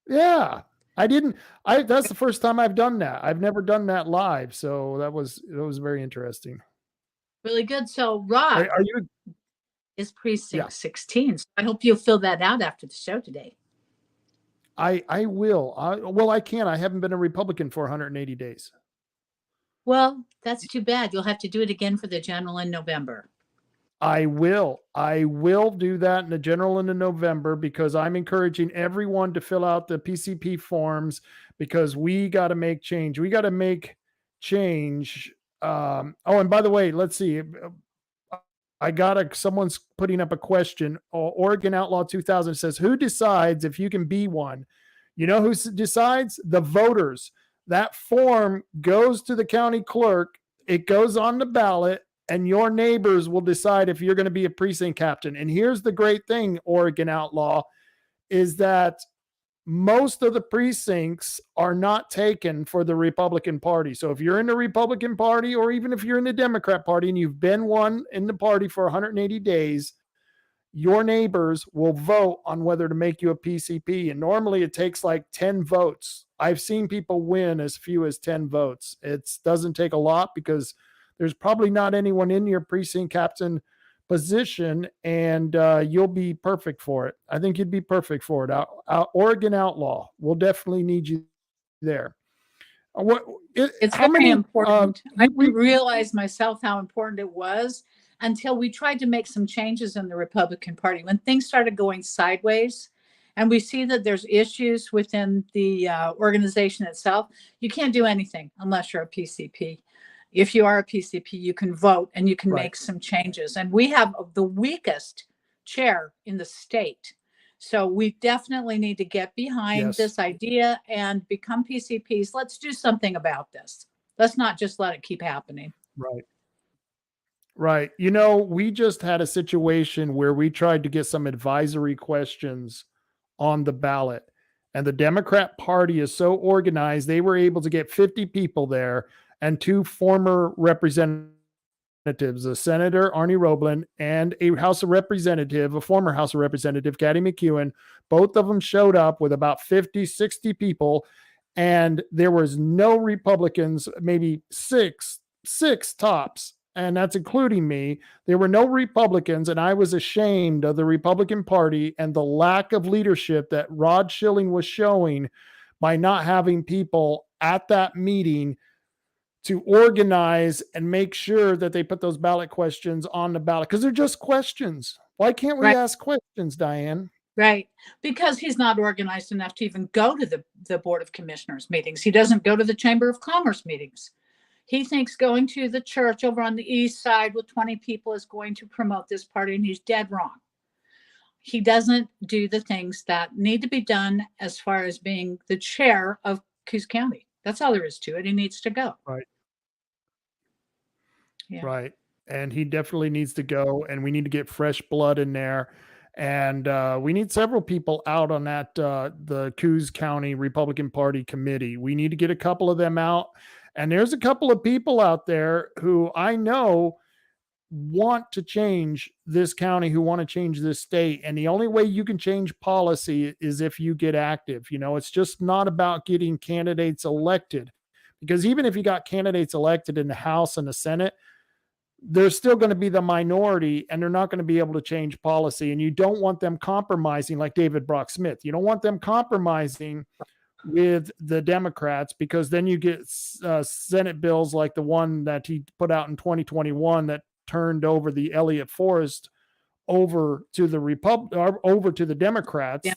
Yeah. That's the first time I've done that. I've never done that live. So that was very interesting. Really good. So Rob Are you is precinct 16. So I hope you'll fill that out after the show today. I will. Well, I can't. I haven't been a Republican for 180 days. Well, that's too bad. You'll have to do it again for the general in November. I will do that in the general in November because I'm encouraging everyone to fill out the PCP forms because we got to make change. We got to make change. And by the way, let's see. I got someone's putting up a question. Oregon Outlaw 2000 says, who decides if you can be one? You know who decides? The voters. That form goes to the county clerk. It goes on the ballot, and your neighbors will decide if you're going to be a precinct captain. And here's the great thing, Oregon Outlaw, is that most of the precincts are not taken for the Republican Party. So if you're in the Republican Party, or even if you're in the Democrat Party and you've been one in the party for 180 days, your neighbors will vote on whether to make you a PCP. And normally it takes like 10 votes. I've seen people win as few as 10 votes. It doesn't take a lot because there's probably not anyone in your precinct captain position, and you'll be perfect for it. I think you'd be perfect for it. Oregon Outlaw, we'll definitely need you there. It's very important. I didn't realize myself how important it was until we tried to make some changes in the Republican Party. When things started going sideways, and we see that there's issues within the organization itself, you can't do anything unless you're a PCP. If you are a PCP, you can vote and you can Right. make some changes. And we have the weakest chair in the state. So we definitely need to get behind Yes. this idea and become PCPs. Let's do something about this. Let's not just let it keep happening. Right. Right. We just had a situation where we tried to get some advisory questions on the ballot. And the Democrat Party is so organized, they were able to get 50 people there and 2 former representatives, a Senator Arnie Roebland and a former House of Representative, Kathy McEwen. Both of them showed up with about 50, 60 people. And there was no Republicans, maybe six tops. And that's including me. There were no Republicans, and I was ashamed of the Republican Party and the lack of leadership that Rod Schilling was showing by not having people at that meeting to organize and make sure that they put those ballot questions on the ballot, because they're just questions. Why can't we Right. ask questions, Diane? Right. Because he's not organized enough to even go to the Board of Commissioners meetings. He doesn't go to the Chamber of Commerce meetings. He thinks going to the church over on the east side with 20 people is going to promote this party, and he's dead wrong. He doesn't do the things that need to be done as far as being the chair of Coos County. That's all there is to it. He needs to go. Right. Yeah. Right. And he definitely needs to go, and we need to get fresh blood in there. And we need several people out on that, the Coos County Republican Party committee. We need to get a couple of them out. And there's a couple of people out there who I know want to change this county, who want to change this state. And the only way you can change policy is if you get active. It's just not about getting candidates elected, because even if you got candidates elected in the House and the Senate, they're still going to be the minority, and they're not going to be able to change policy. And you don't want them compromising like David Brock Smith. You don't want them compromising with the Democrats, because then you get Senate bills like the one that he put out in 2021 that turned over the Elliot Forest over to the Democrats,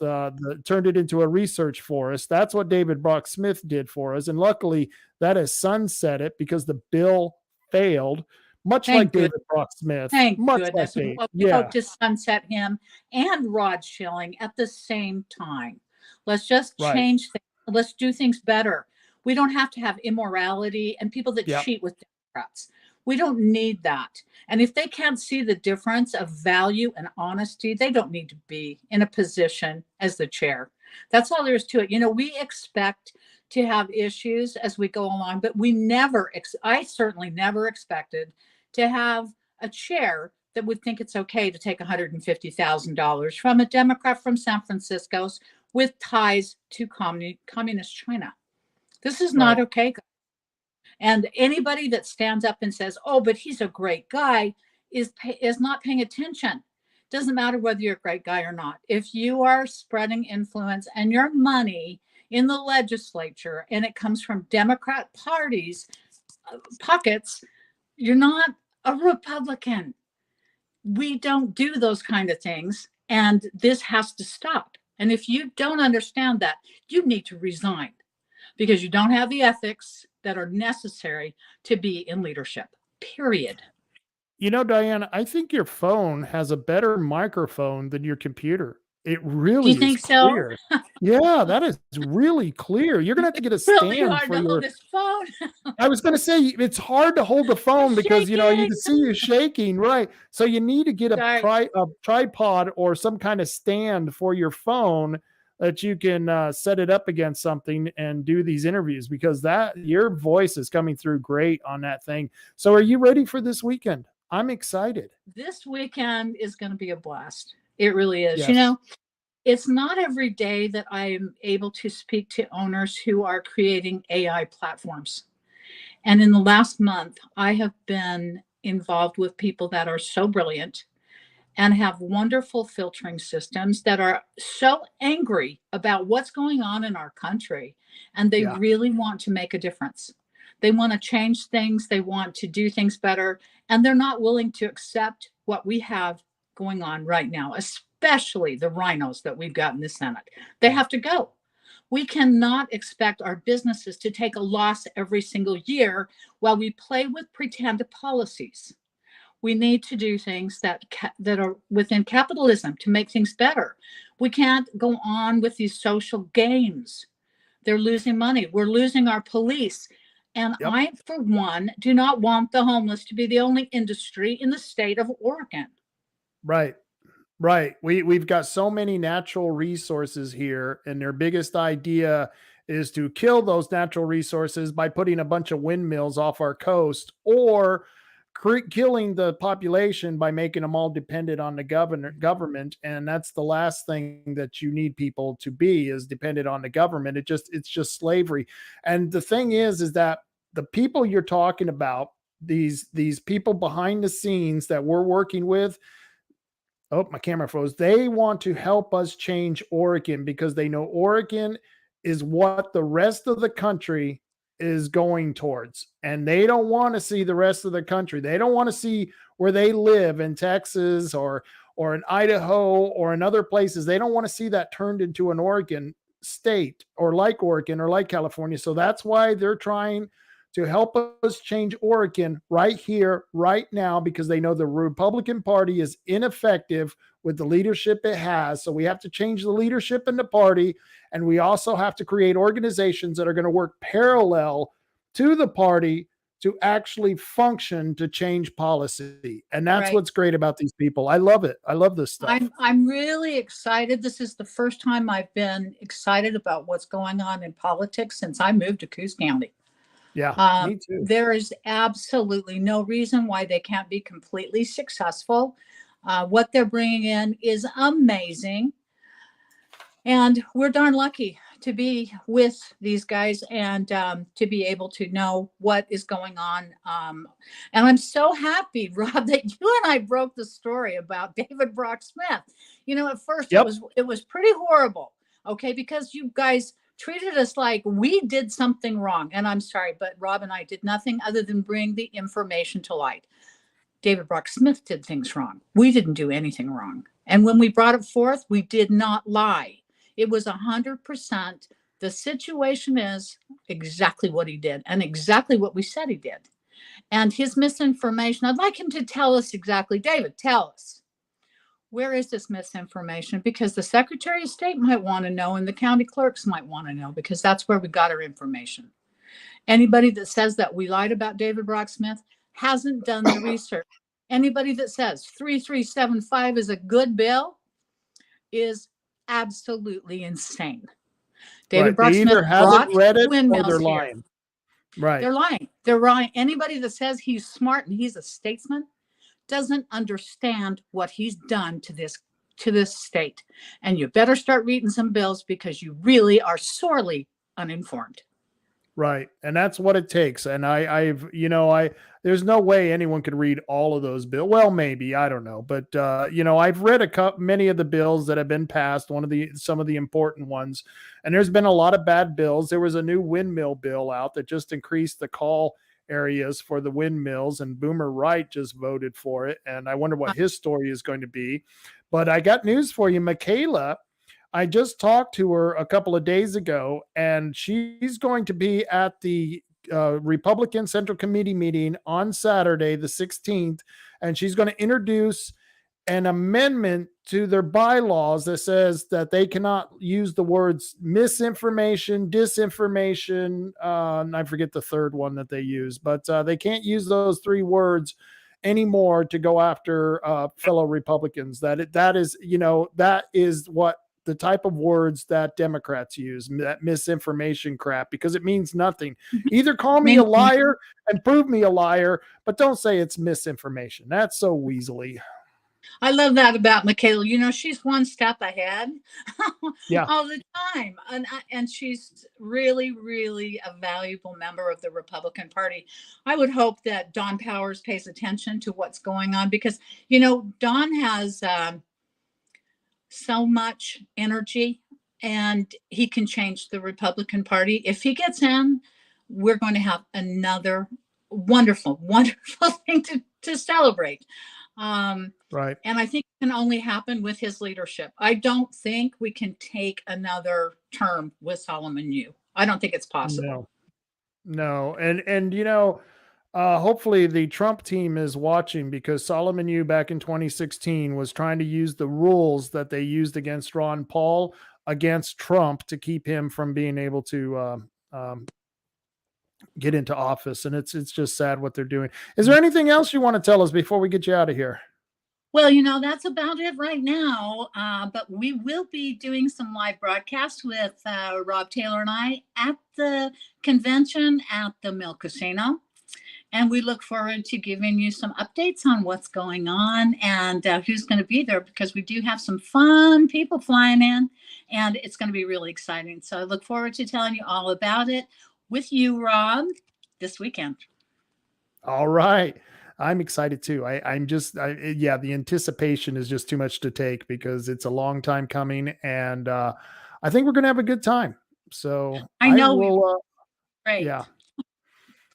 turned it into a research forest. That's what David Brock Smith did for us. And luckily that has sunsetted because the bill failed, much like David Brock Smith. Thank much goodness. like Well, we hope to sunset him and Rod Schilling at the same time. Let's just change things. Let's do things better. We don't have to have immorality and people that cheat with Democrats. We don't need that. And if they can't see the difference of value and honesty, they don't need to be in a position as the chair. That's all there is to it. We expect to have issues as we go along, but I certainly never expected to have a chair that would think it's okay to take $150,000 from a Democrat from San Francisco with ties to communist China. This is not okay. And anybody that stands up and says, oh, but he's a great guy, is not paying attention. Doesn't matter whether you're a great guy or not. If you are spreading influence and your money in the legislature and it comes from Democrat parties' pockets, you're not a Republican. We don't do those kind of things, and this has to stop. And if you don't understand that, you need to resign, because you don't have the ethics that are necessary to be in leadership, period. Diane, I think your phone has a better microphone than your computer. It really Do you think is clear. So? Yeah, that is really clear. You're going to have to get a stand really hard for to your hold this phone. I was going to say, it's hard to hold the phone because, you can see you shaking. Right. So you need to get a tripod or some kind of stand for your phone that you can set it up against something and do these interviews, because your voice is coming through great on that thing. So are you ready for this weekend? I'm excited. This weekend is going to be a blast. It really is. Yes. It's not every day that I am able to speak to owners who are creating AI platforms. And in the last month, I have been involved with people that are so brilliant and have wonderful filtering systems that are so angry about what's going on in our country. And they really want to make a difference. They want to change things. They want to do things better. And they're not willing to accept what we have going on right now, especially the rhinos that we've got in the Senate. They have to go. We cannot expect our businesses to take a loss every single year while we play with pretend policies. We need to do things that are within capitalism to make things better. We can't go on with these social games. They're losing money. We're losing our police. And Yep. I, for one, do not want the homeless to be the only industry in the state of Oregon. Right. Right. We've got so many natural resources here, and their biggest idea is to kill those natural resources by putting a bunch of windmills off our coast, or killing the population by making them all dependent on the government. And that's the last thing that you need people to be, is dependent on the government. It's just slavery. And the thing is that the people you're talking about, these people behind the scenes that we're working with, oh, my camera froze. They want to help us change Oregon because they know Oregon is what the rest of the country is going towards. And they don't want to see the rest of the country. They don't want to see where they live in Texas or in Idaho or in other places. They don't want to see that turned into an Oregon state, or like Oregon or like California. So that's why they're trying to help us change Oregon right here, right now, because they know the Republican Party is ineffective with the leadership it has. So we have to change the leadership in the party. And we also have to create organizations that are going to work parallel to the party to actually function to change policy. And that's Right. what's great about these people. I love it. I love this stuff. I'm really excited. This is the first time I've been excited about what's going on in politics since I moved to Coos County. Yeah, me too. There is absolutely no reason why they can't be completely successful. What they're bringing in is amazing. And we're darn lucky to be with these guys and to be able to know what is going on. And I'm so happy, Rob, that you and I broke the story about David Brock Smith. You know, at first Yep. it was pretty horrible, okay, because you guys treated us like we did something wrong. And I'm sorry, but Rob and I did nothing other than bring the information to light. David Brock Smith did things wrong. We didn't do anything wrong. And when we brought it forth, we did not lie. It was 100%. The situation is exactly what he did and exactly what we said he did. And his misinformation, I'd like him to tell us exactly. David, tell us. Where is this misinformation? Because the Secretary of State might want to know and the county clerks might want to know, because that's where we got our information. Anybody that says that we lied about David Brock Smith hasn't done the research. Anybody that says 3375 is a good bill is absolutely insane. David Right. Brock They Smith either haven't brought read it or windmills they're here. lying. Right. They're lying. They're lying. Anybody that says he's smart and he's a statesman doesn't understand what he's done to this state. And you better start reading some bills because you really are sorely uninformed. Right. And that's what it takes. And there's no way anyone could read all of those bills. Well, maybe, I don't know. But, I've read many of the bills that have been passed, some of the important ones. And there's been a lot of bad bills. There was a new windmill bill out that just increased the call areas for the windmills, and Boomer Wright just voted for it. And I wonder what his story is going to be. But I got news for you, Michaela. I just talked to her a couple of days ago, and she's going to be at the Republican Central Committee meeting on Saturday, the 16th, and she's going to introduce an amendment to their bylaws that says that they cannot use the words misinformation, disinformation, and I forget the third one that they use, but they can't use those three words anymore to go after fellow Republicans. That is what the type of words that Democrats use, that misinformation crap, because it means nothing. Either call me a liar and prove me a liar, but don't say it's misinformation. That's so weaselly. I love that about Michaela. You know, she's one step ahead Yeah. all the time. And she's really, really a valuable member of the Republican Party. I would hope that Don Powers pays attention to what's going on because, Don has so much energy and he can change the Republican Party. If he gets in, we're going to have another wonderful, wonderful thing to celebrate. Right. And I think it can only happen with his leadership. I don't think we can take another term with Solomon Yu. I don't think it's possible. No. And hopefully the Trump team is watching, because Solomon Yu back in 2016 was trying to use the rules that they used against Ron Paul against Trump to keep him from being able to get into office. And it's just sad what they're doing. Is there anything else you want to tell us before we get you out of here? Well, that's about it right now. But we will be doing some live broadcasts with Rob Taylor and I at the convention at the Mill Casino. And we look forward to giving you some updates on what's going on and who's going to be there, because we do have some fun people flying in, and it's going to be really exciting. So I look forward to telling you all about it with you, Rob, this weekend. All right. I'm excited too. The anticipation is just too much to take, because it's a long time coming, and I think we're going to have a good time. So I know. Great. Yeah.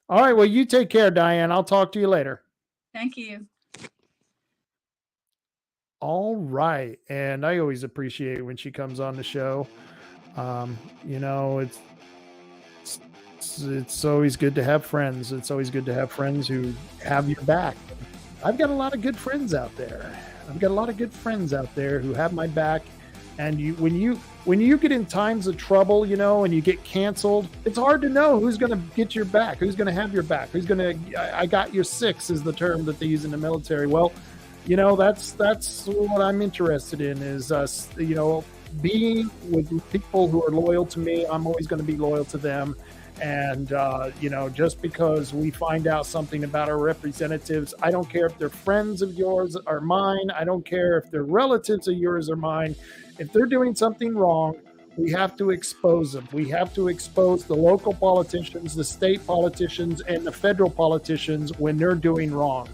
All right. Well, you take care, Diane. I'll talk to you later. Thank you. All right. And I always appreciate when she comes on the show. It's always good to have friends. It's always good to have friends who have your back. I've got a lot of good friends out there. Who have my back. And when you get in times of trouble, and you get canceled, it's hard to know who's going to get your back, who's going to have your back, I got your six is the term that they use in the military. Well, that's what I'm interested in, is being with people who are loyal to me. I'm always going to be loyal to them. And, just because we find out something about our representatives, I don't care if they're friends of yours or mine. I don't care if they're relatives of yours or mine. If they're doing something wrong, we have to expose them. We have to expose the local politicians, the state politicians, and the federal politicians when they're doing wrong.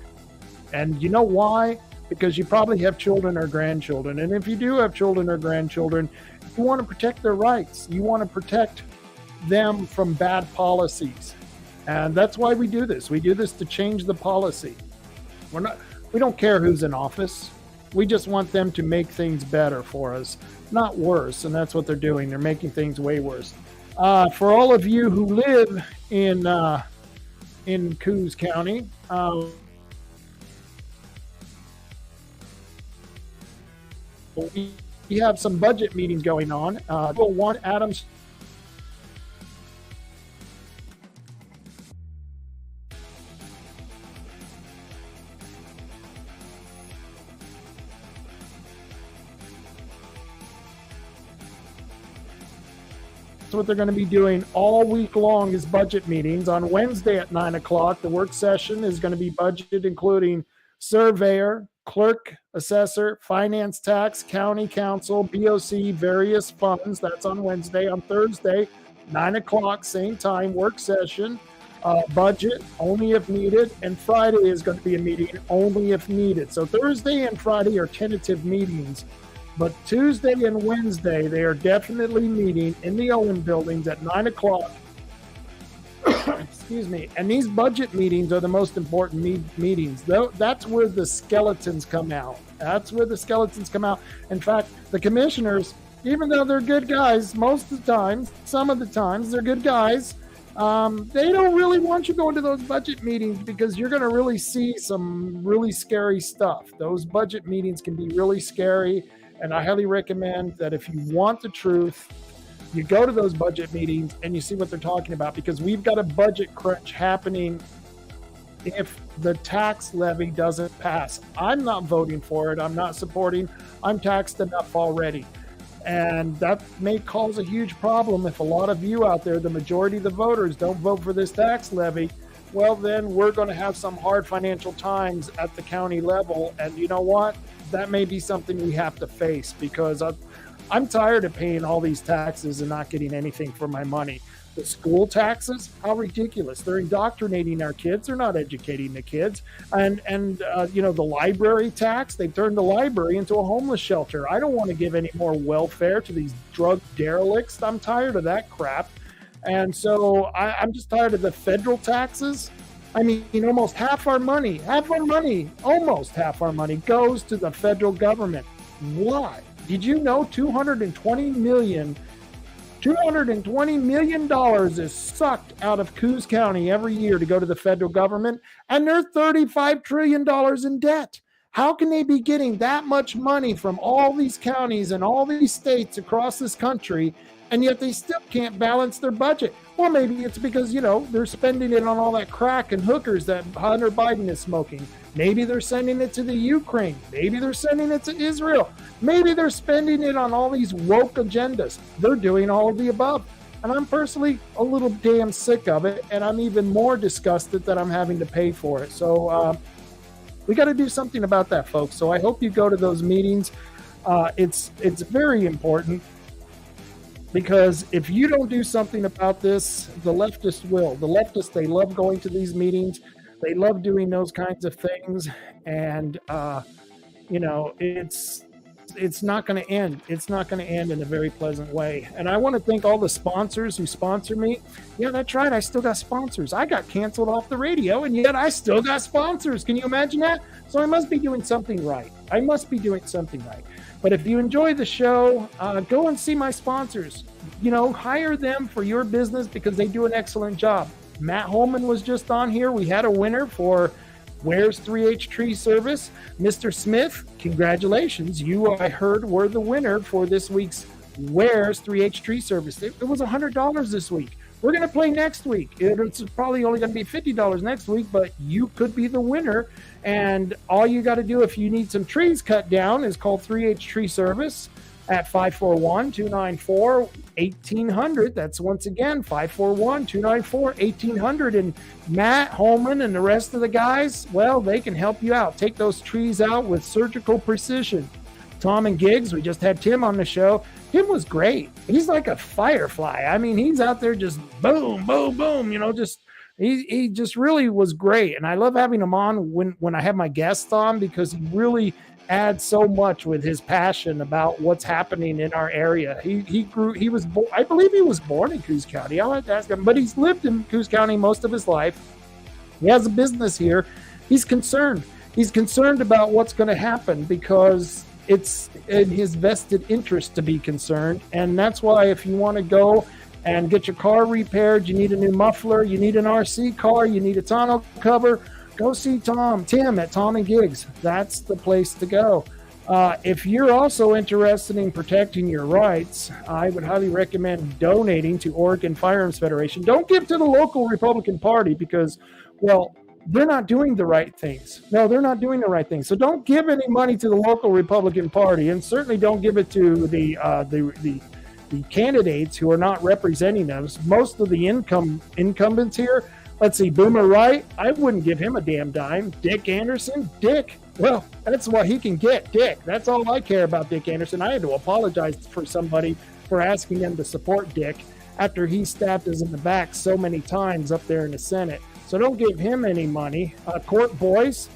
And you know why? Because you probably have children or grandchildren. And if you do have children or grandchildren, you want to protect their rights. You want to protect them from bad policies. And that's why we do this. We do this to change the policy. We don't care who's in office. We just want them to make things better for us, not worse. And that's what they're doing. They're making things way worse. For all of you who live in Coos County, we have some budget meetings going on. One, Adams. What they're going to be doing all week long is budget meetings. On Wednesday at 9 o'clock, the work session is going to be budget, including surveyor, clerk, assessor, finance, tax, county council, BOC, various funds. That's on Wednesday. On Thursday, 9 o'clock, same time, work session, budget, only if needed. And Friday is going to be a meeting only if needed. So Thursday and Friday are tentative meetings. But Tuesday and Wednesday, they are definitely meeting in the Owen buildings at 9 o'clock. Excuse me. And these budget meetings are the most important meetings. That's where the skeletons come out. In fact, the commissioners, even though they're good guys, most of the times, some of the times, they're good guys. They don't really want you going to those budget meetings, because you're going to really see some really scary stuff. Those budget meetings can be really scary. And I highly recommend that if you want the truth, you go to those budget meetings and you see what they're talking about, because we've got a budget crunch happening if the tax levy doesn't pass. I'm not voting for it. I'm not supporting. I'm taxed enough already. And that may cause a huge problem if a lot of you out there, the majority of the voters, don't vote for this tax levy. Well, then we're going to have some hard financial times at the county level. And you know what? That may be something we have to face, because I'm tired of paying all these taxes and not getting anything for my money. The school taxes, how ridiculous. They're indoctrinating our kids. They're not educating the kids. And the library tax, they turned the library into a homeless shelter. I don't want to give any more welfare to these drug derelicts. I'm tired of that crap. And so I'm just tired of the federal taxes. I mean, almost half our money, almost half our money goes to the federal government. Why? Did you know $220 million is sucked out of Coos County every year to go to the federal government, and they're $35 trillion in debt. How can they be getting that much money from all these counties and all these states across this country, and yet they still can't balance their budget? Well, maybe it's because, they're spending it on all that crack and hookers that Hunter Biden is smoking. Maybe they're sending it to the Ukraine. Maybe they're sending it to Israel. Maybe they're spending it on all these woke agendas. They're doing all of the above. And I'm personally a little damn sick of it, and I'm even more disgusted that I'm having to pay for it. So we got to do something about that, folks. So I hope you go to those meetings. It's very important, because if you don't do something about this, the leftists will. The leftists, they love going to these meetings. They love doing those kinds of things. And, it's not going to end. It's not going to end in a very pleasant way. And I want to thank all the sponsors who sponsor me. Yeah, that's right. I still got sponsors. I got canceled off the radio, and yet I still got sponsors. Can you imagine that? So I must be doing something right. But if you enjoy the show, go and see my sponsors. Hire them for your business, because they do an excellent job. Matt Holman was just on here. We had a winner for Where's 3H Tree Service. Mr. Smith, congratulations. You, I heard, were the winner for this week's Where's 3H Tree Service. It was $100 this week. We're going to play next week. It's probably only going to be $50 next week, but you could be the winner. And all you got to do, if you need some trees cut down, is call 3H Tree Service at 541-294-1800. That's, once again, 541-294-1800. And Matt Holman and the rest of the guys, well, they can help you out. Take those trees out with surgical precision. Tom and Giggs, we just had Tim on the show. Tim was great. He's like a firefly. I mean, he's out there just boom, boom, boom, he just really was great. And I love having him on when I have my guests on, because he really adds so much with his passion about what's happening in our area. I believe he was born in Coos County. I'll have to ask him, but he's lived in Coos County most of his life. He has a business here. He's concerned. He's concerned about what's going to happen, because it's in his vested interest to be concerned. And that's why, if you want to go and get your car repaired, you need a new muffler, you need an RC car, you need a tonneau cover, go see Tim at Tom and Giggs. That's the place to go. If you're also interested in protecting your rights, I would highly recommend donating to Oregon Firearms Federation. Don't give to the local Republican Party, because, well, they're not doing the right things. No, they're not doing the right things. So don't give any money to the local Republican Party, and certainly don't give it to the candidates who are not representing us. Most of the incumbents here, let's see, Boomer Wright, I wouldn't give him a damn dime. Dick Anderson, well, that's what he can get, Dick. That's all I care about, Dick Anderson. I had to apologize for somebody for asking them to support Dick after he stabbed us in the back so many times up there in the Senate. So don't give him any money. Court Boyce,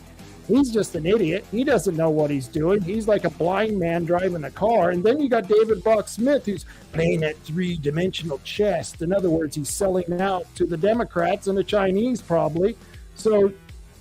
he's just an idiot. He doesn't know what he's doing. He's like a blind man driving a car. And then you got David Brock Smith, who's playing at three-dimensional chess. In other words, he's selling out to the Democrats and the Chinese, probably. So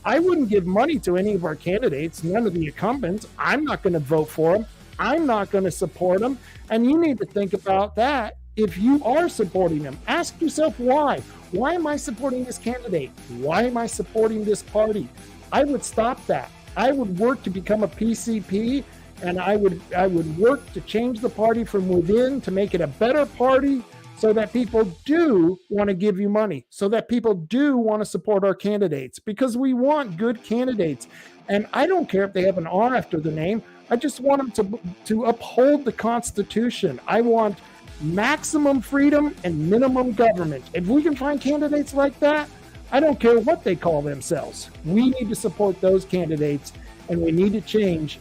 I wouldn't give money to any of our candidates, none of the incumbents. I'm not going to vote for them. I'm not going to support them. And you need to think about that. If you are supporting them, ask yourself why. Why am I supporting this candidate? Why am I supporting this party? I would stop that. I would work to become a PCP, and I would work to change the party from within to make it a better party, so that people do want to give you money, so that people do want to support our candidates, because we want good candidates. And I don't care if they have an R after the name. I just want them to uphold the Constitution. I want maximum freedom and minimum government. If we can find candidates like that, I don't care what they call themselves. We need to support those candidates, and we need to change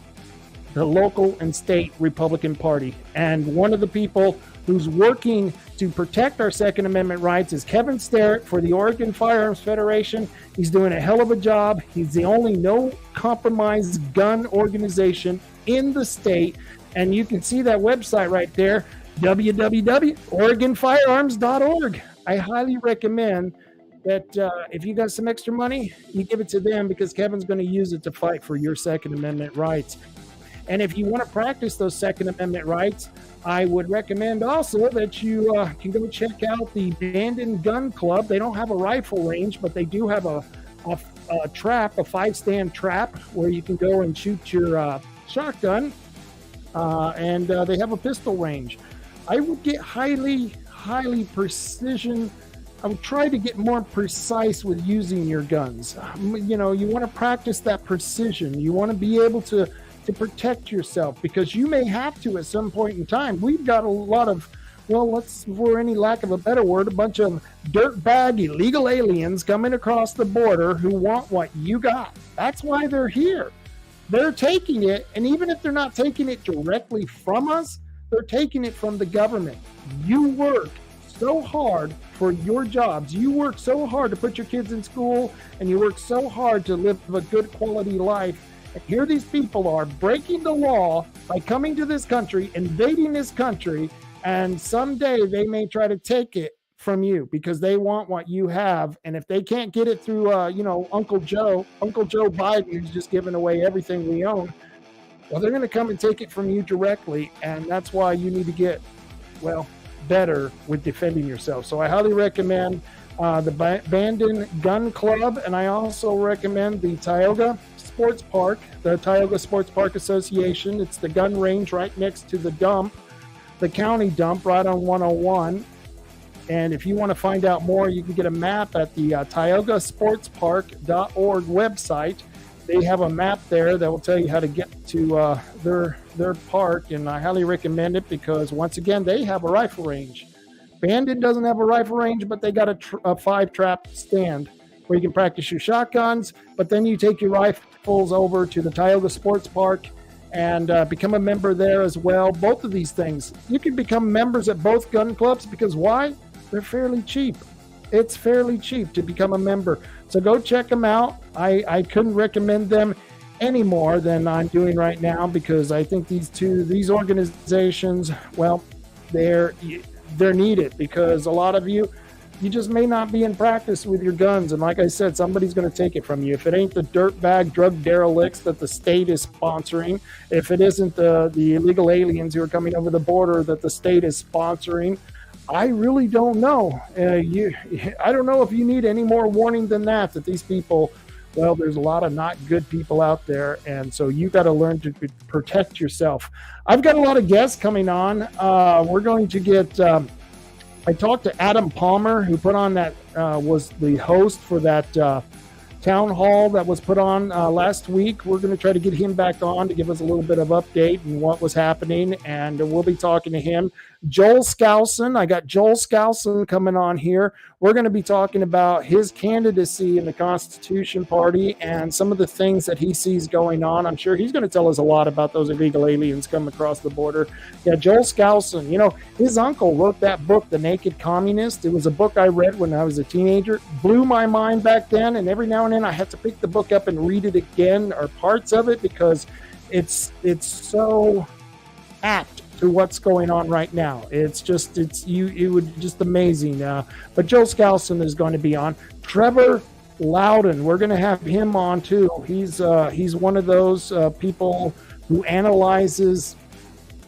the local and state Republican Party. And one of the people who's working to protect our Second Amendment rights is Kevin Sterrett for the Oregon Firearms Federation. He's doing a hell of a job. He's the only no-compromise gun organization in the state. And you can see that website right there, www.oregonfirearms.org. I highly recommend that if you got some extra money, you give it to them, because Kevin's going to use it to fight for your Second Amendment rights. And if you want to practice those Second Amendment rights, I would recommend also that you can go check out the Abandoned Gun Club. They don't have a rifle range, but they do have a trap, a 5-stand trap, where you can go and shoot your shotgun, and they have a pistol range. I would get highly precision. I would try to get more precise with using your guns. You know, you want to practice that precision. You want to be able to protect yourself, because you may have to at some point in time. We've got a lot of, well, for any lack of a better word, a bunch of dirtbag illegal aliens coming across the border who want what you got. That's why they're here. They're taking it, and even if they're not taking it directly from us, they're taking it from the government. You work so hard for your jobs. You work so hard to put your kids in school, and you work so hard to live a good quality life. And here these people are breaking the law by coming to this country, invading this country, and someday they may try to take it from you because they want what you have. And if they can't get it through, Uncle Joe Biden, who's just giving away everything we own, well, they're going to come and take it from you directly. And that's why you need to get, better with defending yourself. So I highly recommend the Abandoned Gun Club, and I also recommend the Tioga Sports Park, the Tioga Sports Park Association. It's the gun range right next to the dump, the county dump, right on 101. And if you want to find out more, you can get a map at the tiogasportspark.org website. They have a map there that will tell you how to get to their park, and I highly recommend it because, once again, they have a rifle range. Bandon doesn't have a rifle range, but they got a 5-trap stand where you can practice your shotguns, but then you take your rifles over to the Tioga Sports Park and become a member there as well. Both of these things, you can become members at both gun clubs, because why? They're fairly cheap. It's fairly cheap to become a member. So go check them out. I couldn't recommend them any more than I'm doing right now, because I think these organizations, they're needed, because a lot of you just may not be in practice with your guns. And like I said, somebody's going to take it from you. If it ain't the dirtbag drug derelicts that the state is sponsoring, if it isn't the illegal aliens who are coming over the border that the state is sponsoring, I really don't know. I don't know if you need any more warning than that these people, there's a lot of not good people out there. And so you got to learn to protect yourself. I've got a lot of guests coming on. We're going to get, I talked to Adam Palmer, who put on that, was the host for that town hall that was put on last week. We're going to try to get him back on to give us a little bit of update and what was happening, and we'll be talking to him. Joel Skousen, I got Joel Skousen coming on here. We're going to be talking about his candidacy in the Constitution Party and some of the things that he sees going on. I'm sure he's going to tell us a lot about those illegal aliens coming across the border. Yeah, Joel Skousen, his uncle wrote that book, The Naked Communist. It was a book I read when I was a teenager. Blew my mind back then, and every now and then I have to pick the book up and read it again, or parts of it, because it's so apt to what's going on right now. It would just amazing. But Joel Skousen is going to be on. Trevor Loudon, we're going to have him on too. He's one of those people who analyzes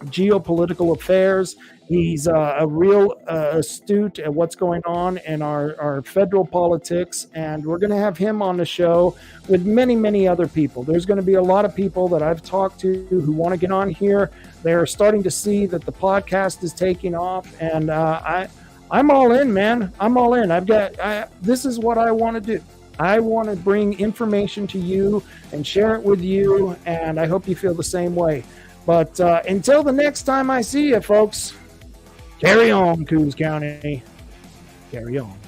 geopolitical affairs. He's a real astute at what's going on in our federal politics, and we're going to have him on the show with many, many other people. There's going to be a lot of people that I've talked to who want to get on here. They're starting to see that the podcast is taking off, and I'm all in, man. I'm all in. This is what I want to do. I want to bring information to you and share it with you, and I hope you feel the same way. But until the next time I see you, folks, carry on, Coos County. Carry on.